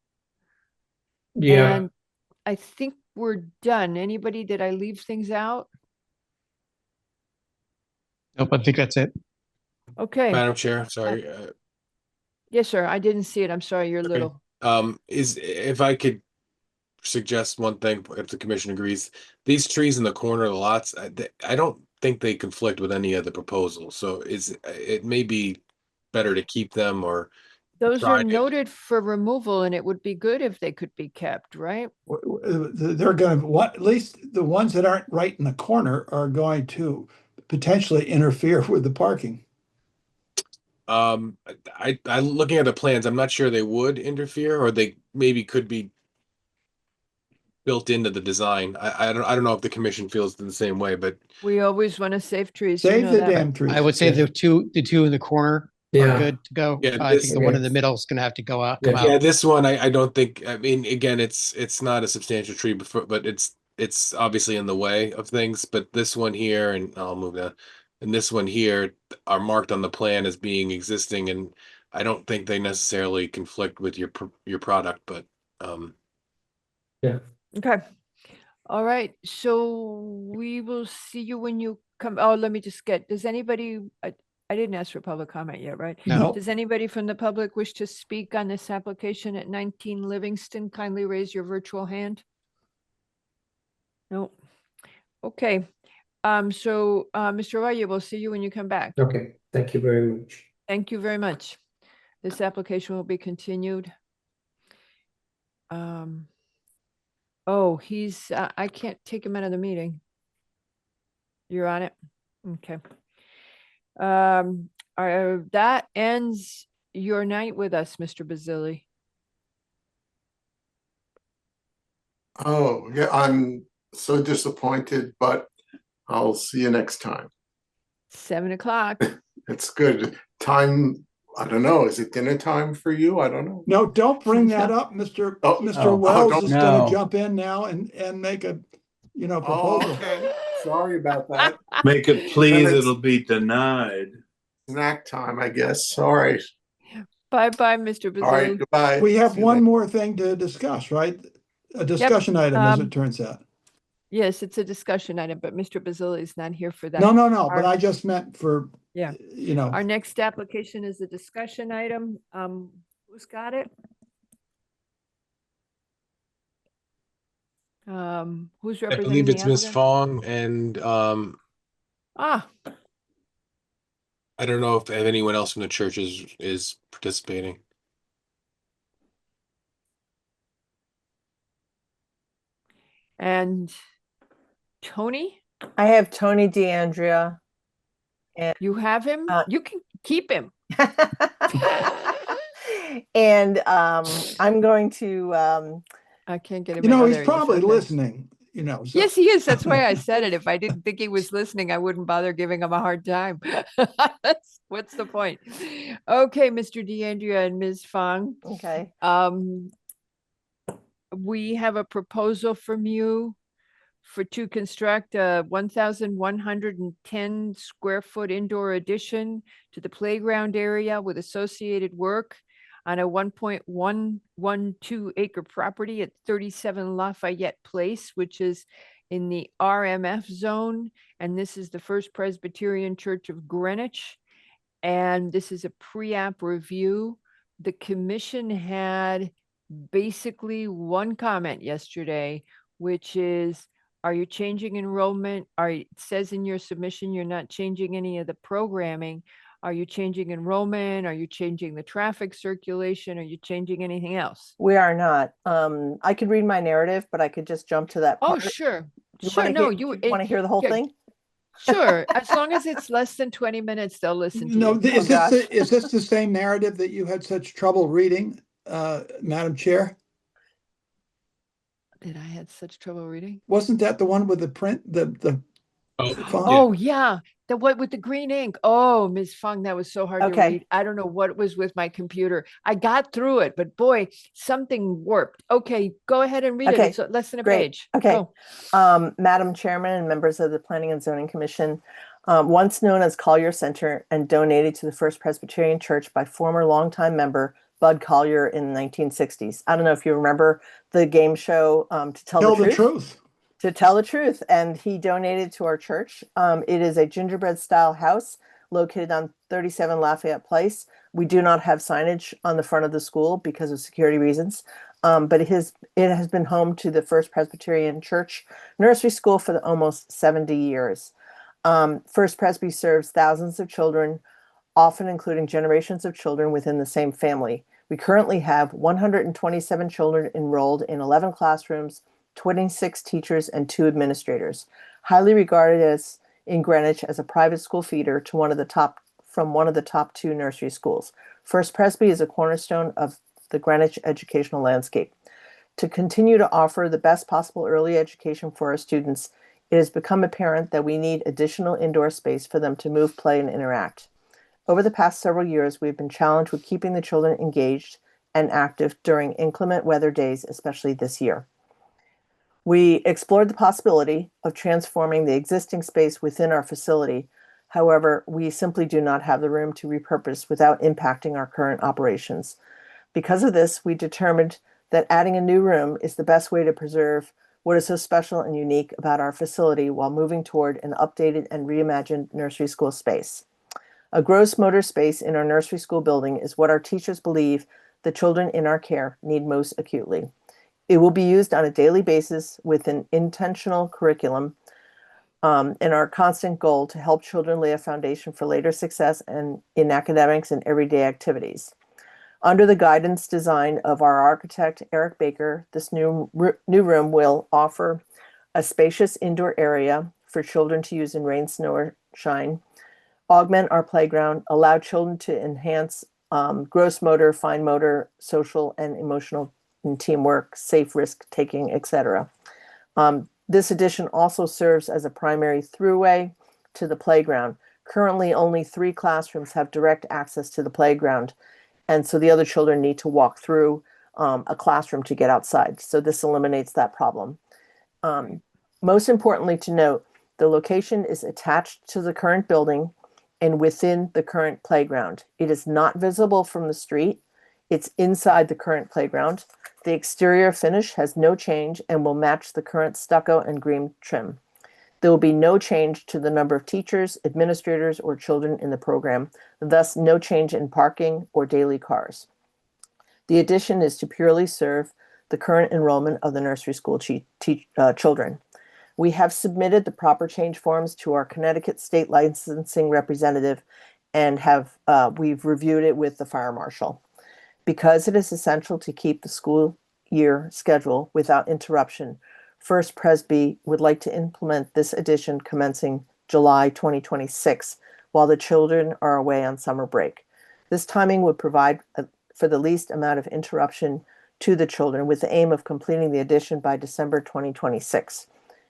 Yeah. And I think we're done. Anybody, did I leave things out? Nope, I think that's it. Okay. Madam Chair, sorry. Yes, sir. I didn't see it. I'm sorry. You're little. If I could suggest one thing, if the commission agrees, these trees in the corner of the lots, I don't think they conflict with any of the proposals. So it may be better to keep them or Those try are it. noted for removal, and it would be good if they could be kept, right? They're going to, at least the ones that aren't right in the corner are going to potentially interfere with the parking. I looking at the plans, I'm not sure they would interfere, or they maybe could be built into the design. I don't know if the commission feels the same way, but We always want to save trees. you Save know the that. damn trees. I would say the two in the corner Yeah. are good to go. Yeah, I this- think the one in the middle is going to have to go out. Come yeah, out. this one I don't think. I mean, again, it's not a substantial tree, but it's obviously in the way of things. But this one here, and I'll move down, and this one here are marked on the plan as being existing, and I don't think they necessarily conflict with your product, but Yeah. Okay. All right. So we will see you when you come. Oh, let me just get, does anybody, I didn't ask for public comment yet, right? No. Does anybody from the public wish to speak on this application at 19 Livingston? Kindly raise your virtual hand. No. Okay. Mr. Valle, we'll see you when you come back. Okay, thank you very much. Thank you very much. This application will be continued. Oh, he's, I can't take him out of the meeting. You're on it? Okay. That ends your night with us, Mr. Basili. Oh, yeah, I'm so disappointed, but I'll see you next time. 7 o'clock. It's good. Time, I don't know. Is it dinner time for you? I don't know. No, don't bring that up. Mr. Wells don't- is gonna jump in now and make a, proposal. Okay. Sorry about that. Make it please, Then it's it'll be denied. Snack time, I guess. All right. Bye-bye, Mr. Basili. All right, goodbye. We have See you one later. more thing to discuss, right? A discussion item, as it turns out. Yes, it's a discussion item, but Mr. Basili is not here for that. No, but Our- I just meant for, Yeah. Our next application is a discussion item. Who's got it? Who's I representing believe the it's Ms. applicant? Fong, and I don't know if anyone else from the church is participating. And Tony, I have Tony DeAndrea. And you have him? You can keep him. and I'm going to I can't get him. he's probably listening, so. Yes, he is. That's why I said it. If I didn't think he was listening, I wouldn't bother giving him a hard time. What's the point? Okay, Mr. DeAndrea and Ms. Fong. Okay. We have a proposal from you to construct a 1,110 square foot indoor addition to the playground area with associated work on a 1.112 acre property at 37 Lafayette Place, which is in the RMF zone. And this is the First Presbyterian Church of Greenwich. And this is a pre-app review. The commission had basically one comment yesterday, which is, are you changing enrollment? It says in your submission, you're not changing any of the programming. Are you changing enrollment? Are you changing the traffic circulation? Are you changing anything else? We are not. I could read my narrative, but I could just jump to that Oh, part. sure. You Sure. wanna No, hear- you you want to hear the whole yeah, thing? Sure. As long as it's less than 20 minutes, they'll listen to No, you. is this the same narrative that you had such trouble reading, Madam Chair? Did I had such trouble reading? Wasn't that the one with the print, the font? Oh, yeah. The one with the green ink. Oh, Ms. Fung, that was so hard to Okay. read. I don't know what was with my computer. I got through it, but boy, something warped. Okay, go ahead and read it. Okay, It's less than a great. page. Okay. Go. Madam Chairman and members of the Planning and Zoning Commission, once known as Collier Center and donated to the First Presbyterian Church by former longtime member Bud Collier in the 1960s. I don't know if you remember the game show To Tell the Truth. To Tell the Truth. And he donated to our church. It is a gingerbread style house located on 37 Lafayette Place. We do not have signage on the front of the school because of security reasons. But it has been home to the First Presbyterian Church nursery school for almost 70 years. First Presby serves thousands of children, often including generations of children within the same family. We currently have 127 children enrolled in 11 classrooms, 26 teachers, and 2 administrators. Highly regarded as in Greenwich as a private school feeder to one of the top 2 nursery schools. First Presby is a cornerstone of the Greenwich educational landscape. To continue to offer the best possible early education for our students, it has become apparent that we need additional indoor space for them to move, play, and interact. Over the past several years, we've been challenged with keeping the children engaged and active during inclement weather days, especially this year. We explored the possibility of transforming the existing space within our facility. However, we simply do not have the room to repurpose without impacting our current operations. Because of this, we determined that adding a new room is the best way to preserve what is so special and unique about our facility while moving toward an updated and reimagined nursery school space. A gross motor space in our nursery school building is what our teachers believe the children in our care need most acutely. It will be used on a daily basis with an intentional curriculum and our constant goal to help children lay a foundation for later success and in academics and everyday activities. Under the guidance design of our architect, Eric Baker, this new room will offer a spacious indoor area for children to use in rain, snow, or shine, augment our playground, allow children to enhance gross motor, fine motor, social and emotional and teamwork, safe risk-taking, etc. This addition also serves as a primary throughway to the playground. Currently, only 3 classrooms have direct access to the playground, and so the other children need to walk through a classroom to get outside. So this eliminates that problem. Most importantly to note, the location is attached to the current building and within the current playground. It is not visible from the street. It's inside the current playground. The exterior finish has no change and will match the current stucco and green trim. There will be no change to the number of teachers, administrators, or children in the program, thus no change in parking or daily cars. The addition is to purely serve the current enrollment of the nursery school children. We have submitted the proper change forms to our Connecticut State Licensing Representative and we've reviewed it with the fire marshal. Because it is essential to keep the school year schedule without interruption, First Presby would like to implement this addition commencing July 2026 while the children are away on summer break. This timing would provide for the least amount of interruption to the children with the aim of completing the addition by December 2026.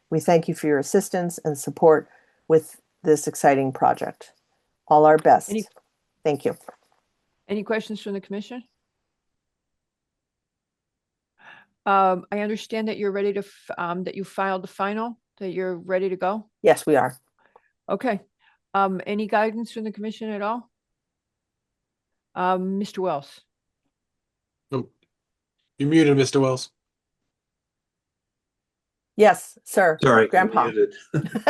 We thank you for your assistance and support with this exciting project. All our best. Thank you. Any questions from the commission? I understand that you're ready to, that you filed the final, that you're ready to go? Yes, we are. Okay. Any guidance from the commission at all? Mr. Wells? You're muted, Mr. Wells. Yes, sir. Sorry, Grandpa.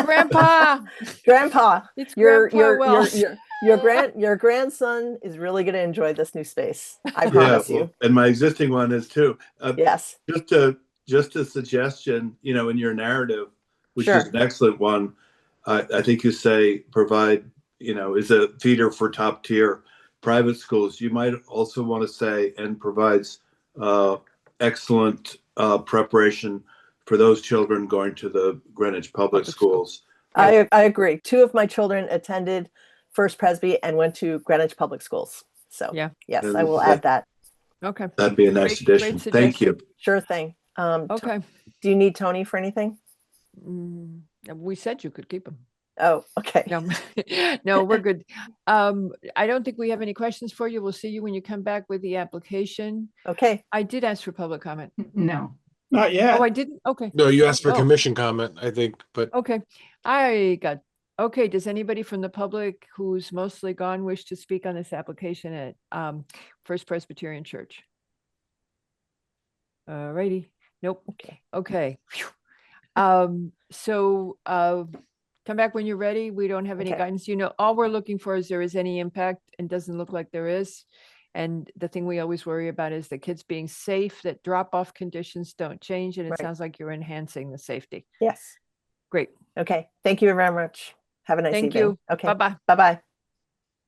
Grandpa. Grandpa. It's your Grandpa Wells. your grandson is really going to enjoy this new space. I promise you. And my existing one is too. Yes. Just a suggestion, in your narrative, which Sure. is an excellent one. I think you say provide, is a feeder for top tier private schools. You might also want to say and provides excellent preparation for those children going to the Greenwich Public Schools. I agree. 2 of my children attended First Presby and went to Greenwich Public Schools. So yeah, yes, I will add that. Okay. That'd be a nice addition. Thank you. Sure thing. Okay. Do you need Tony for anything? We said you could keep him. Oh, okay. No, no, we're good. I don't think we have any questions for you. We'll see you when you come back with the application. Okay. I did ask for public comment. No. Not yet. Oh, I didn't? Okay. No, you asked for Oh. commission comment, I think, but Okay. Okay. Does anybody from the public who's mostly gone wish to speak on this application at First Presbyterian Church? All righty. Nope. Okay. Phew. So come back when you're ready. We don't have any Okay. guidance. All we're looking for is there is any impact, and doesn't look like there is. And the thing we always worry about is the kids being safe, that drop-off conditions don't change, and it Right. sounds like you're enhancing the safety. Yes. Great. Okay. Thank you very much. Have a nice Thank evening. you. Okay. Bye-bye. Bye-bye.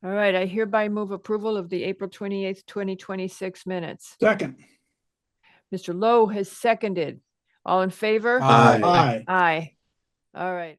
All right, I hereby move approval of the April 28th, 2026 minutes. Second. Mr. Lowe has seconded. All in favor? Aye. Aye. All right.